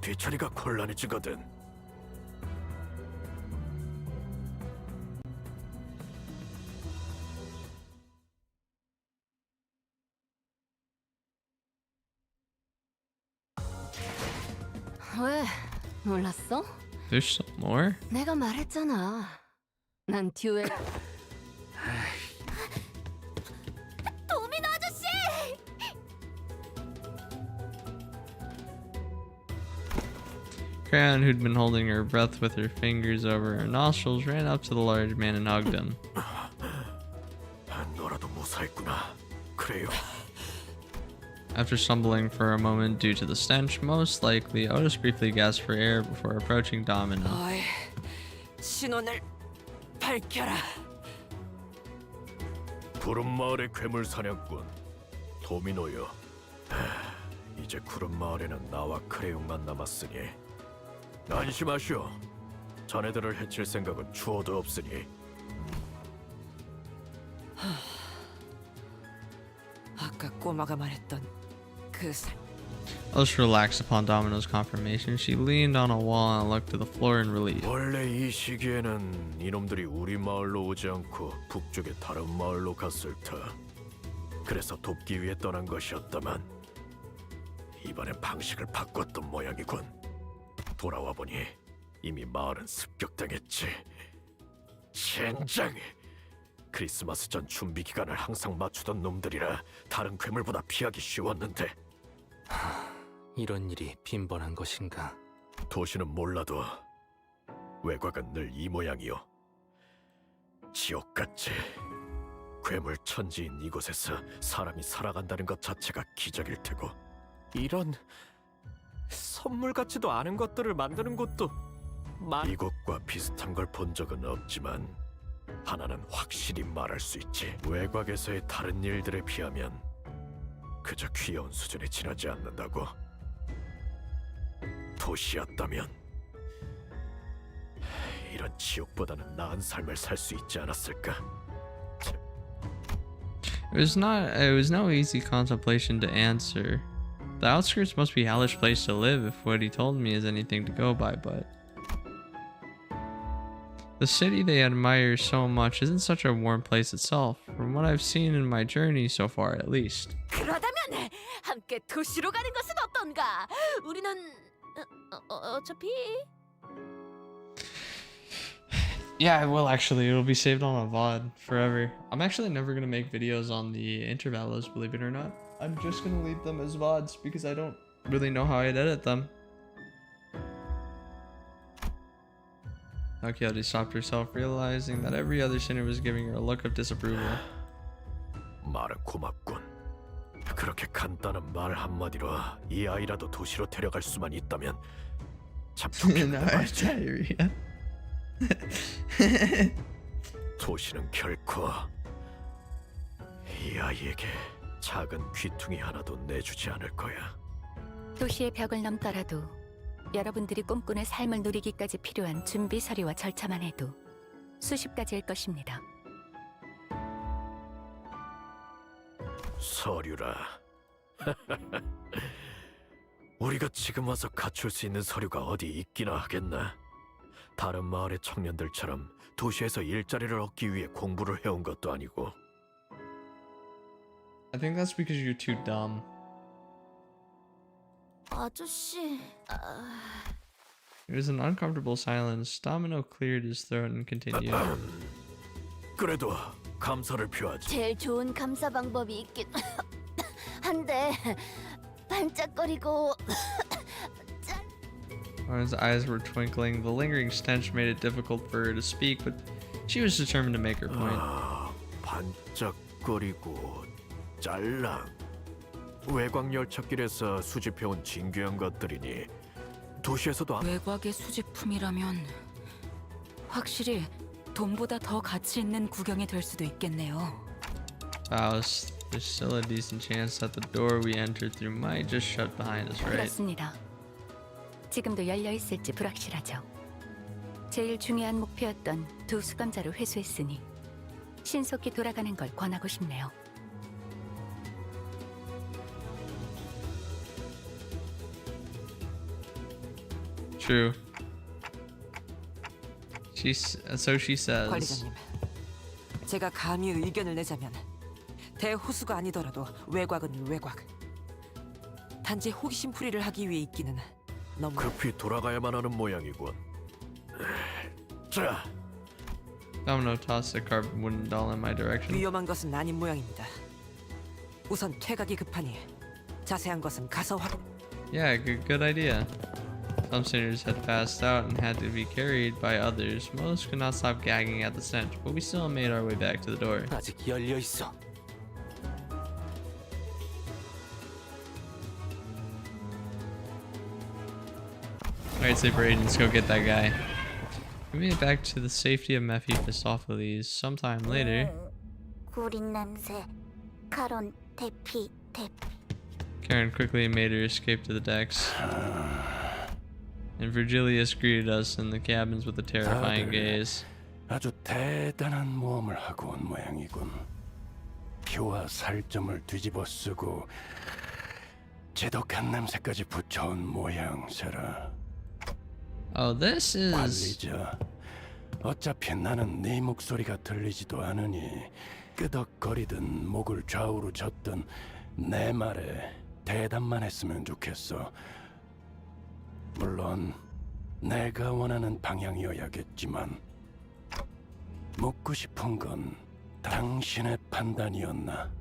뒤처리가 곤란해지거든. 왜? 몰랐어? There's some more? 내가 말했잖아. 난 듀엘. 도미노 아저씨! Crayon, who'd been holding her breath with her fingers over her nostrils, ran up to the large man and hugged him. 너라도 무사했구나. 그래요. After stumbling for a moment due to the stench, most likely Otis briefly gasped for air before approaching Domino. 너의 신원을 밝혀라. 구름 마을의 괴물 사냥꾼 도미노요. 이제 구름 마을에는 나와 크레용만 남았으니 안심하시오. 자네들을 해칠 생각은 추호도 없으니. 아까 꼬마가 말했던 그 Otis relaxed upon Domino's confirmation. She leaned on a wall and looked to the floor in relief. 원래 이 시기에는 이놈들이 우리 마을로 오지 않고 북쪽의 다른 마을로 갔을 터. 그래서 돕기 위해 떠난 것이었다만 이번엔 방식을 바꿨던 모양이군. 돌아와 보니 이미 마을은 습격당했지. 젠장! 크리스마스 전 준비 기간을 항상 맞추던 놈들이라 다른 괴물보다 피하기 쉬웠는데. 이런 일이 빈번한 것인가? 도시는 몰라도 외곽은 늘 이 모양이요. 지옥같이 괴물 천지인 이곳에서 사람이 살아간다는 것 자체가 기적일 테고. 이런 선물 같지도 않은 것들을 만드는 곳도 이곳과 비슷한 걸 본 적은 없지만 하나는 확실히 말할 수 있지. 외곽에서의 다른 일들에 비하면 그저 귀여운 수준에 지나지 않는다고. 도시였다면 이런 지옥보다는 나은 삶을 살 수 있지 않았을까? It was no easy contemplation to answer. The outskirts must be a hellish place to live if what he told me is anything to go by, but the city they admire so much isn't such a warm place itself, from what I've seen in my journey so far at least. 그러다면 함께 도시로 가는 것은 어떤가? 우리는 어차피 Yeah, I will actually. It'll be saved on a VOD forever. I'm actually never gonna make videos on the Intervallos, believe it or not. I'm just gonna leave them as VODs because I don't really know how I'd edit them. Akioti stopped herself, realizing that every other sinner was giving her a look of disapproval. 말은 고맙군. 그렇게 간단한 말 한마디로 이 아이라도 도시로 데려갈 수만 있다면 참 좋겠다. Diarrhea. 도시는 결코 이 아이에게 작은 귀퉁이 하나도 내주지 않을 거야. 도시의 벽을 넘더라도 여러분들이 꿈꾸는 삶을 누리기까지 필요한 준비 서류와 절차만 해도 수십 가지일 것입니다. 서류라. 우리가 지금 와서 갖출 수 있는 서류가 어디 있기나 하겠나? 다른 마을의 청년들처럼 도시에서 일자리를 얻기 위해 공부를 해온 것도 아니고. I think that's because you're too dumb. 아저씨. There was an uncomfortable silence. Domino cleared his throat and continued. 그래도 감사를 표하지. 제일 좋은 감사 방법이 있긴 한데 반짝거리고 Lauren's eyes were twinkling. The lingering stench made it difficult for her to speak, but she was determined to make her point. 반짝거리고 짤랑. 외곽 열차길에서 수집해온 진귀한 것들이니 도시에서도 외곽의 수집품이라면 확실히 돈보다 더 가치 있는 구경이 될 수도 있겠네요. Faust, there's still a decent chance that the door we entered through might just shut behind us, right? 그렇습니다. 지금도 열려 있을지 불확실하죠. 제일 중요한 목표였던 두 수감자를 회수했으니 신속히 돌아가는 걸 권하고 싶네요. True. So she says. 관리자님, 제가 감히 의견을 내자면 대호수가 아니더라도 외곽은 외곽. 단지 호기심풀이를 하기 위해 있기는 너무 급히 돌아가야만 하는 모양이군. 자, Domino tossed a carved wooden doll in my direction. 위험한 것은 아닌 모양입니다. 우선 퇴각이 급하니 자세한 것은 가서 확인. Yeah, good idea. Some sinners had passed out and had to be carried by others. Most could not stop gagging at the stench, but we still made our way back to the door. 아직 열려 있어. Alright, Sleeper Agents, go get that guy. We made it back to the safety of Mephistopheles. Sometime later, 구린 냄새. 카론 대피. Karen quickly made her escape to the decks. And Virgilius greeted us in the cabins with a terrifying gaze. 아주 대단한 모험을 하고 온 모양이군. 피와 살점을 뒤집어 쓰고 제독한 냄새까지 붙여온 모양새라. Oh, this is. 관리자. 어차피 나는 네 목소리가 들리지도 않으니 끄덕거리든 목을 좌우로 젓든 내 말에 대답만 했으면 좋겠어. 물론 내가 원하는 방향이어야겠지만 묻고 싶은 건 당신의 판단이었나?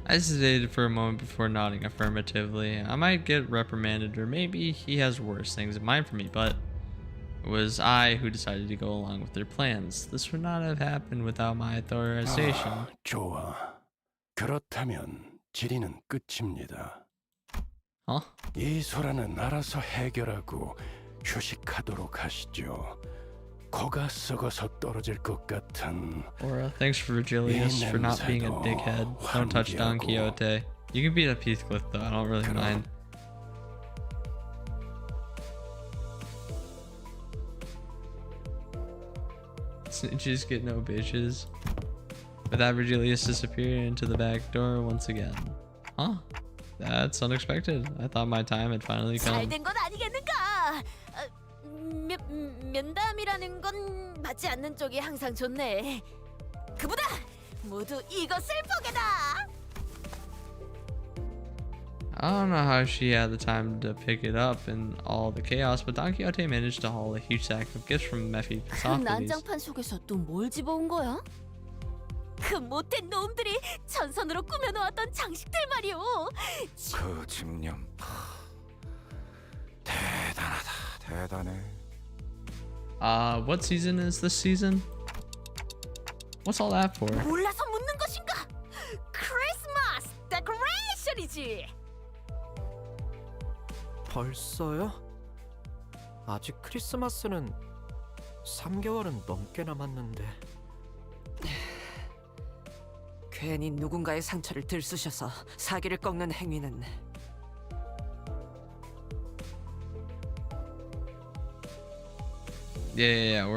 I hesitated for a moment before nodding affirmatively. I might get reprimanded, or maybe he has worse things in mind for me, but it was I who decided to go along with their plans. This would not have happened without my authorization. 좋아. 그렇다면 질의는 끝입니다. 이 소라는 알아서 해결하고 휴식하도록 하시죠. 코가 썩어서 떨어질 것 같은. Aura, thanks for Virgilius for not being a dickhead. Don't touch Don Quixote. You can beat up Heathcliff though, I don't really mind. snitches get no bitches. With that, Virgilius disappeared into the back door once again. Huh? That's unexpected. I thought my time had finally come. 잘된 건 아니겠는가? 면담이라는 건 받지 않는 쪽이 항상 좋네. 그보다 모두 이것을 보게다. I don't know how she had the time to pick it up in all the chaos, but Don Quixote managed to haul a huge sack of gifts from 그 Mephistopheles. 난장판 속에서 또 뭘 집어온 거야? 그 못된 놈들이 전선으로 꾸며놓았던 장식들 말이오. 그 집념 대단하다. 대단해. What season is this season? What's all that for? 몰라서 묻는 것인가? 크리스마스 데코레이션이지. 벌써요? 아직 크리스마스는 3개월은 넘게 남았는데. 괜히 누군가의 상처를 들쑤셔서 사기를 꺾는 행위는 Yeah.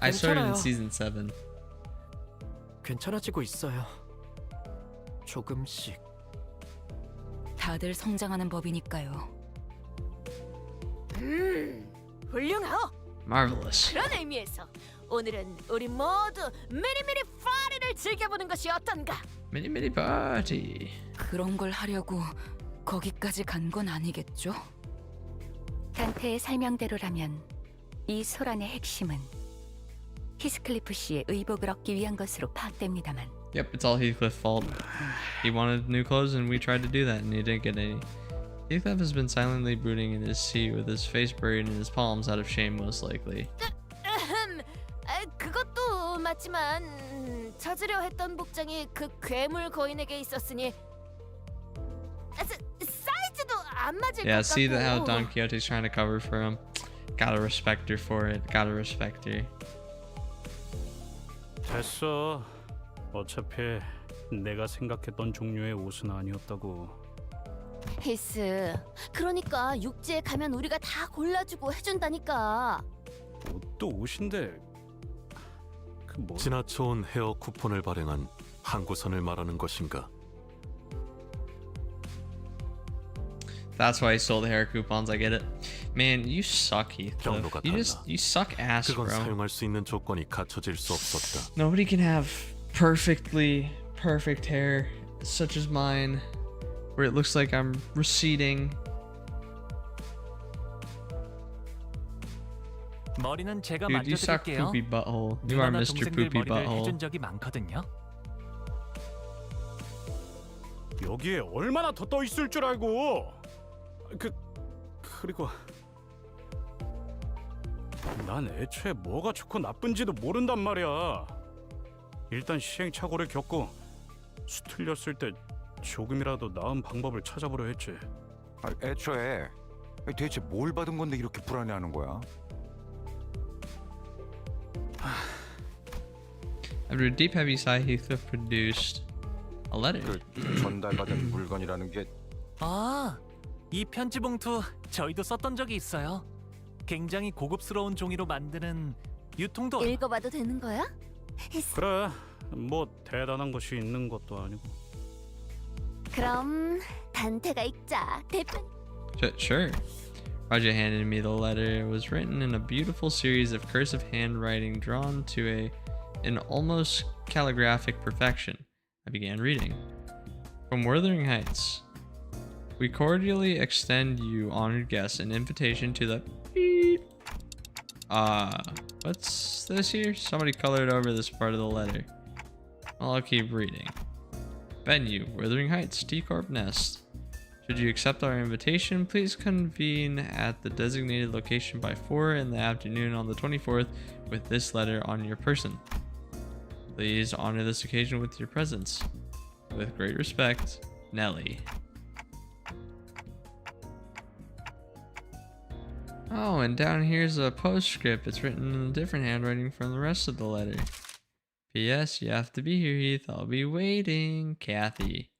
I started in 괜찮아요. season 7. 괜찮아지고 있어요. 조금씩. 다들 성장하는 법이니까요. 훌륭하오. Marvelous. 그런 의미에서 오늘은 우리 모두 미리미리 파티를 즐겨보는 것이 어떤가? Mini party. 그런 걸 하려고 거기까지 간 건 아니겠죠? 단테의 설명대로라면 이 소란의 핵심은 히스클리프 씨의 의복을 얻기 위한 것으로 파악됩니다만 Yep, it's all Heathcliff's fault. He wanted new clothes and we tried to do that and he didn't get any. Heathcliff has been silently brooding in his seat with his face buried in his palms out of shame most likely. 그것도 맞지만 찾으려 했던 복장이 그 괴물 거인에게 있었으니 사이즈도 안 맞을 Yeah, 것 see how 같고. Don Quixote's trying to cover for him? Gotta respect her for it. Gotta respect her. 됐어. 어차피 내가 생각했던 종류의 옷은 아니었다고. 히스, 그러니까 육지에 가면 우리가 다 골라주고 해준다니까. 옷도 옷인데 그 뭐? 지나쳐온 헤어 쿠폰을 발행한 항구선을 말하는 것인가? That's why he stole the hair coupons. I get it. Man, you suck, Heathcliff. 경로가 You suck ass, 그건 bro. 사용할 수 있는 조건이 갖춰질 수 없었다. Nobody can have perfectly perfect hair such as mine, where it looks like I'm receding. 머리는 제가 Dude, you suck 만져드릴게요. poopy butthole. You are 누나나 Mr. 동생들 Poopy 머리를 Butthole. 해준 적이 많거든요. 여기에 얼마나 더 떠 있을 줄 알고. 그리고 난 애초에 뭐가 좋고 나쁜지도 모른단 말이야. 일단 시행착오를 겪고 수틀렸을 때 조금이라도 나은 방법을 찾아보려 했지. 애초에 대체 뭘 받은 건데 이렇게 불안해하는 거야? After a deep heavy sigh, Heathcliff produced a letter. 전달받은 물건이라는 게 이 편지 봉투 저희도 썼던 적이 있어요. 굉장히 고급스러운 종이로 만드는 유통도 읽어봐도 되는 거야? 그래. 뭐 대단한 것이 있는 것도 아니고. 그럼 단테가 읽자. 대판. Sure. Roger handed me the letter. It was written in a beautiful series of cursive handwriting drawn to an almost calligraphic perfection. I began reading. From Wuthering Heights. We cordially extend you, honored guests, an invitation to the beep. What's this here? Somebody colored over this part of the letter. Well, I'll keep reading. Venue, Wuthering Heights, T Corp Nest. Should you accept our invitation, please convene at the designated location by 4 in the afternoon on the 24th with this letter on your person. Please honor this occasion with your presence. With great respect, Nelly. Oh, and down here's a postscript. It's written in a different handwriting from the rest of the letter. P.S. You have to be here, Heath. I'll be waiting. Kathy.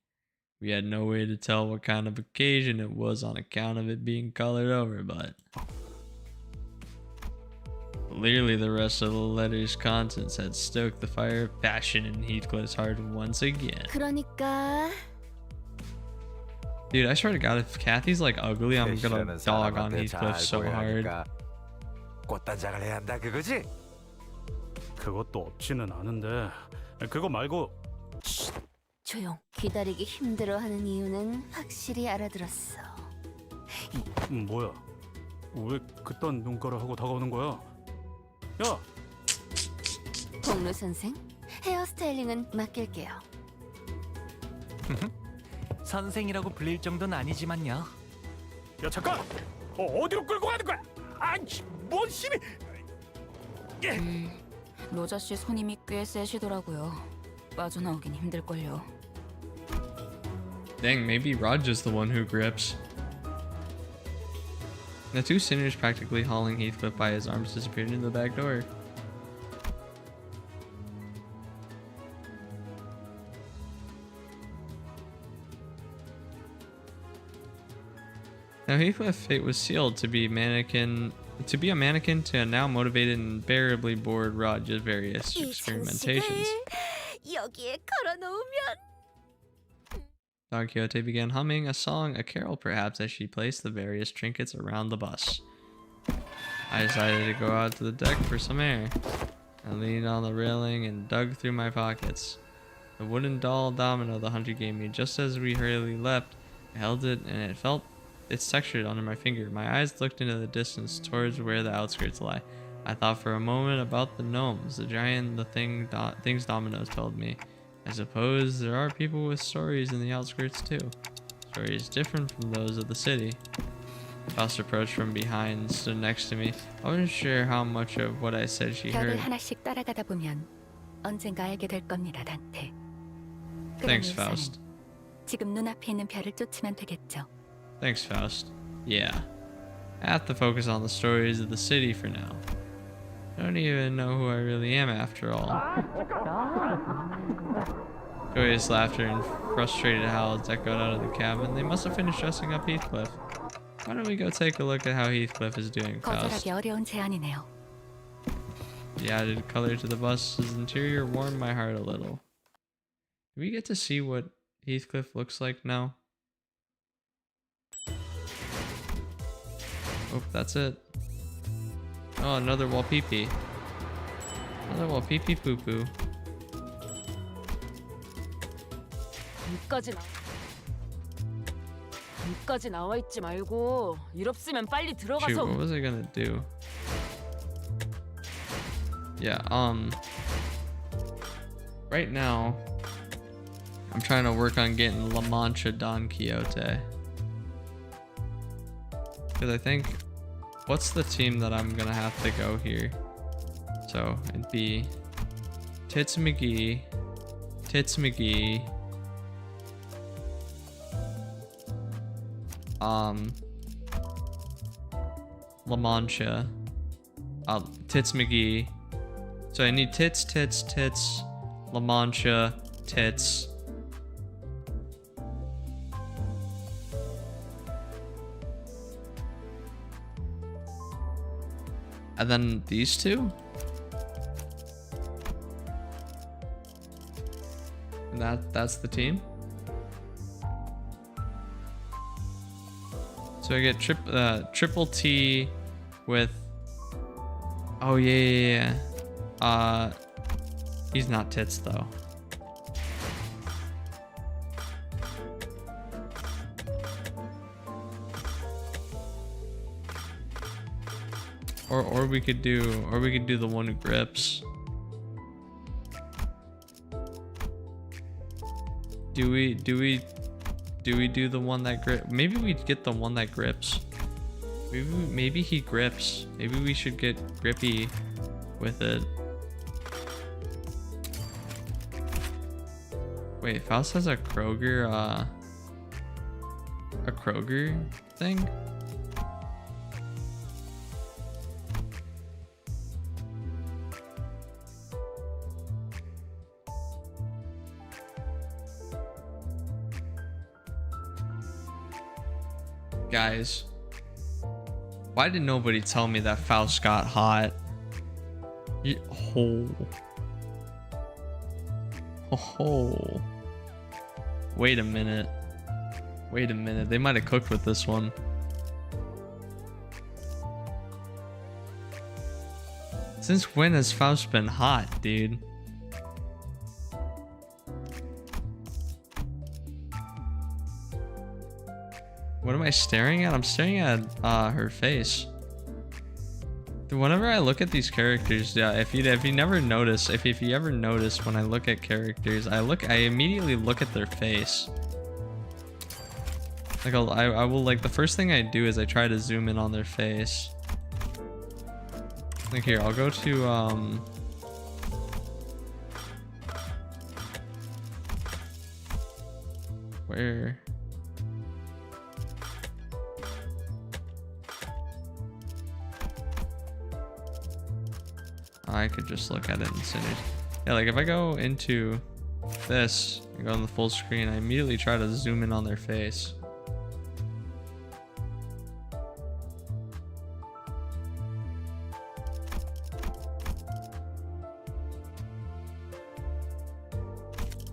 We had no way to tell what kind of occasion it was on account of it being colored over, but... Clearly the rest of the letter's contents had stoked the fire of passion in Heathcliff's heart once again. 그러니까 Dude, I swear to God, if Kathy's like ugly, I'm gonna dog on Heathcliff so hard. 꽃단장을 해야 한다 그거지? 그것도 없지는 않은데 그거 말고 조용. 기다리기 힘들어하는 이유는 확실히 알아들었어. 뭐야? 왜 그딴 눈가를 하고 다가오는 거야? 야! 복루 선생, 헤어스타일링은 맡길게요. 선생이라고 불릴 정도는 아니지만요. 야 잠깐! 어디로 끌고 가는 거야? 뭔 힘이? 로자 씨 손님이 꽤 세시더라고요. 빠져나오긴 힘들걸요. Dang, maybe Roger's the one who grips. The two sinners practically hauling Heathcliff by his arms disappeared into the back door. Now Heathcliff's fate was sealed to be a mannequin to now motivated and invariably bored Roger's various experimentations. 여기에 걸어놓으면 Don Quixote began humming a song, a carol perhaps, as she placed the various trinkets around the bus. I decided to go out to the deck for some air. I leaned on the railing and dug through my pockets. The wooden doll domino the hunter gave me just as we hurriedly leapt. I held it and it felt its texture under my finger. My eyes looked into the distance towards where the outskirts lie. I thought for a moment about the gnomes, the giant, things dominoes told me. I suppose there are people with stories in the outskirts too. Stories different from those of the city. Faust approached from behind and stood next to me. I wasn't sure how much of what I said she 별을 heard. 하나씩 따라가다 보면 언젠가 알게 될 겁니다, 단테. Thanks, Faust. 지금 눈앞에 있는 별을 쫓으면 되겠죠. Thanks, Faust. Yeah. I have to focus on the stories of the city for now. I don't even know who I really am after all. Joyous laughter and frustrated howls echoed out of the cabin. They must have finished dressing up Heathcliff. Why don't we go take a look at how Heathcliff is doing, Faust? 거절하기 어려운 제안이네요. The added color to the bus's interior warmed my heart a little. Do we get to see what Heathcliff looks like now? Oh, that's it. Oh, another wall pee-pee. Another wall pee-pee poo-poo. 여기까지 나와 있지 말고 일 없으면 빨리 Shoot, 들어가서. what was I gonna do? Yeah, right now, I'm trying to work on getting La Mancha Don Quixote. Because I think, what's the team that I'm gonna have to go here? So, it'd be Tits McGee, La Mancha, Tits McGee. So I need Tits, La Mancha, Tits. And then these two? And that's the team? So I get triple T with, oh yeah. He's not Tits though. Or we could do the one who grips. Do we do the one that grip? Maybe we get the one that grips. Maybe he grips. Maybe we should get grippy with it. Wait, Faust has a Kroger thing? Guys, why did nobody tell me that Faust got hot? Oh. Oh. Wait a minute. Wait a minute. They might have cooked with this one. Since when has Faust been hot, dude? What am I staring at? I'm staring at her face. Whenever I look at these characters, yeah, if you never notice, if you ever notice when I look at characters, I immediately look at their face. Like I will, like, the first thing I do is I try to zoom in on their face. Like here, I'll go to where? I could just look at it in Sinners. Yeah, like if I go into this and go on the full screen, I immediately try to zoom in on their face.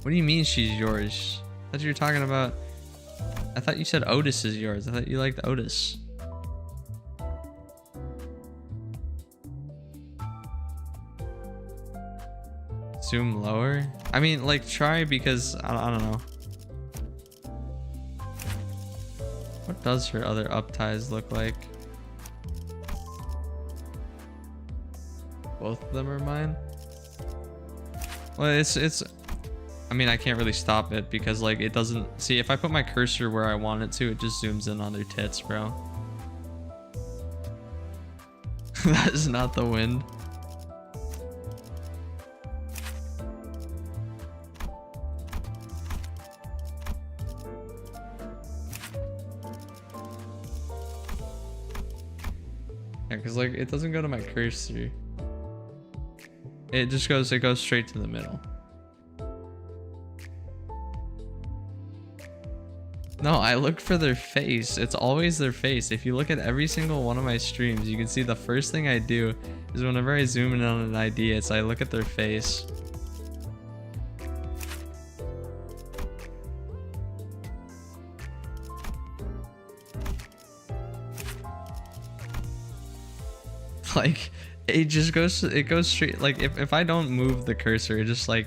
What do you mean she's yours? I thought you were talking about... I thought you said Otis is yours. I thought you liked Otis. Zoom lower? I mean, like, try, because I don't know. What does her other up ties look like? Both of them are mine? Well, it's I mean, I can't really stop it because, like, it doesn't... See, if I put my cursor where I want it to, it just zooms in on their tits, bro. That is not the wind. Yeah, because, like, it doesn't go to my cursor. It just goes straight to the middle. No, I look for their face. It's always their face. If you look at every single one of my streams, you can see the first thing I do is whenever I zoom in on an idea, I look at their face. Like, it just goes straight. Like, if I don't move the cursor, it just, like,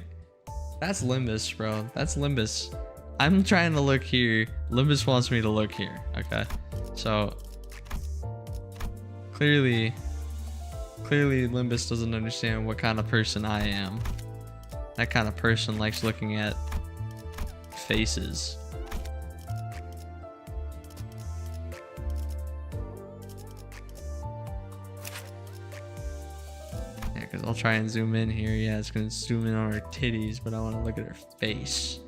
that's Limbus, bro. That's Limbus. I'm trying to look here. Limbus wants me to look here. Okay, so clearly Limbus doesn't understand what kind of person I am. That kind of person likes looking at faces. Yeah, because I'll try and zoom in here. Yeah, it's gonna zoom in on her titties, but I want to look at her face.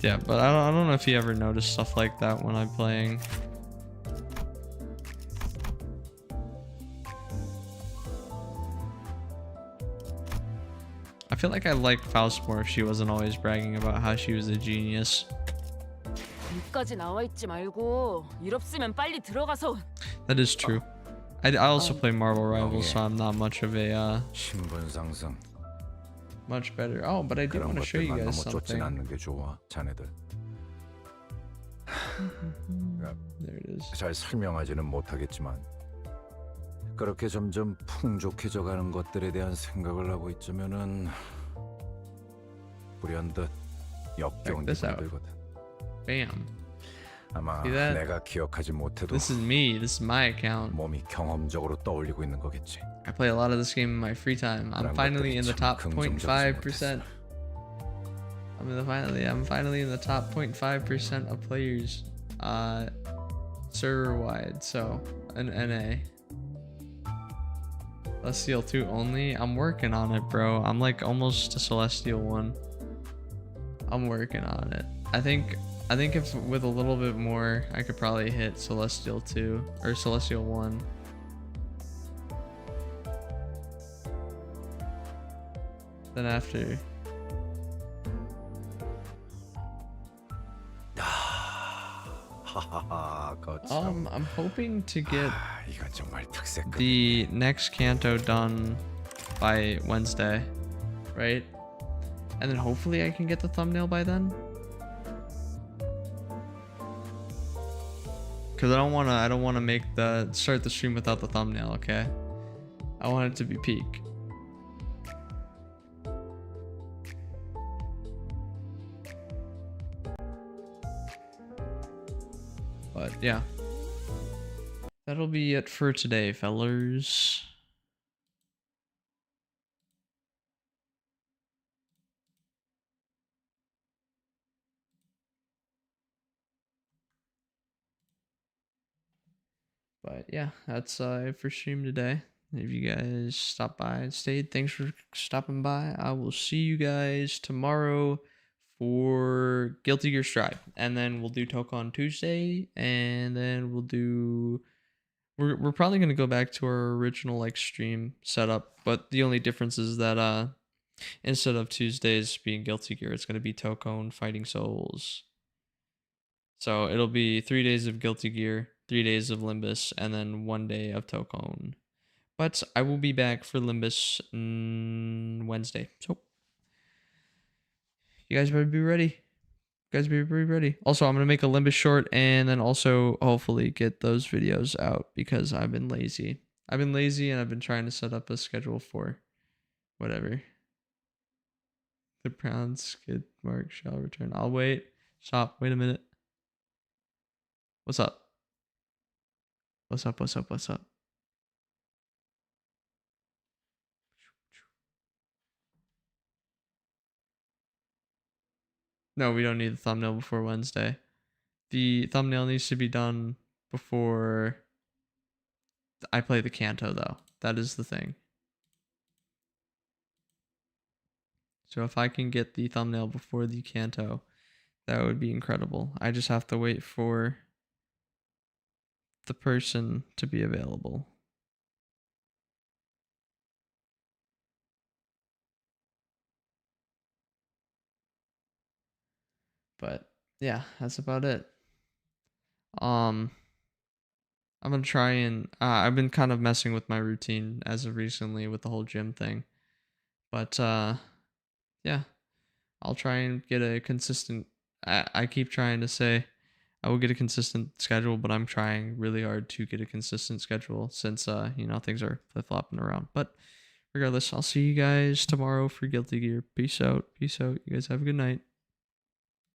Yeah, but I don't know if you ever notice stuff like that when I'm playing. I feel like I like Faust more if she wasn't always bragging about how she was a genius. 여기까지 나와 있지 말고 일 없으면 빨리 들어가서. That is true. I also play Marvel Rivals, so I'm not much of a 신분 상승. much better. Oh, but I do want to show you guys something. 않는 게 좋아, 자네들. There it is. 잘 설명하지는 못하겠지만 그렇게 점점 풍족해져가는 것들에 대한 생각을 하고 있자면은 불현듯 역겨운 게 들거든. Bam. 아마 See that? 내가 기억하지 못해도 This is me. This is my account. 몸이 경험적으로 떠올리고 있는 거겠지. I play a lot of this game in my free time. I'm finally in the top 0.5%. I'm finally in the top 0.5% of players server wide, so an NA. Celestial 2 only. I'm working on it, bro. I'm like almost to Celestial 1. I'm working on it. I think if with a little bit more, I could probably hit Celestial 2 or Celestial 1. Then after. 하하하 거참. I'm hoping to get 이건 정말 특색. the next Canto done by Wednesday, right? And then hopefully I can get the thumbnail by then. Cause I don't wanna start the stream without the thumbnail, okay? I want it to be peak. But yeah. That'll be it for today, fellers. But yeah, that's it for stream today. If you guys stopped by and stayed, thanks for stopping by. I will see you guys tomorrow for Guilty Gear Strive. And then we'll do Toka on Tuesday. And then we'll do... We're probably going to go back to our original like stream setup. But the only difference is that instead of Tuesdays being Guilty Gear, it's going to be Tokone Fighting Souls. So it'll be 3 days of Guilty Gear, 3 days of Limbus, and then 1 day of Tokone. But I will be back for Limbus Wednesday. So you guys better be ready. You guys better be ready. Also, I'm going to make a Limbus short and then also hopefully get those videos out because I've been lazy. I've been lazy and I've been trying to set up a schedule for whatever. The brown skid mark shall return. I'll wait. Stop. Wait a minute. What's up? What's up? What's up? What's up? No, we don't need the thumbnail before Wednesday. The thumbnail needs to be done before I play the Canto, though. That is the thing. So if I can get the thumbnail before the Canto, that would be incredible. I just have to wait for the person to be available. But yeah, that's about it. I'm gonna try and I've been kind of messing with my routine as of recently with the whole gym thing. But yeah, I'll try and get a consistent I keep trying to say I will get a consistent schedule, but I'm trying really hard to get a consistent schedule since you know, things are flip-flopping around. But regardless, I'll see you guys tomorrow for Guilty Gear. Peace out. Peace out. You guys have a good night.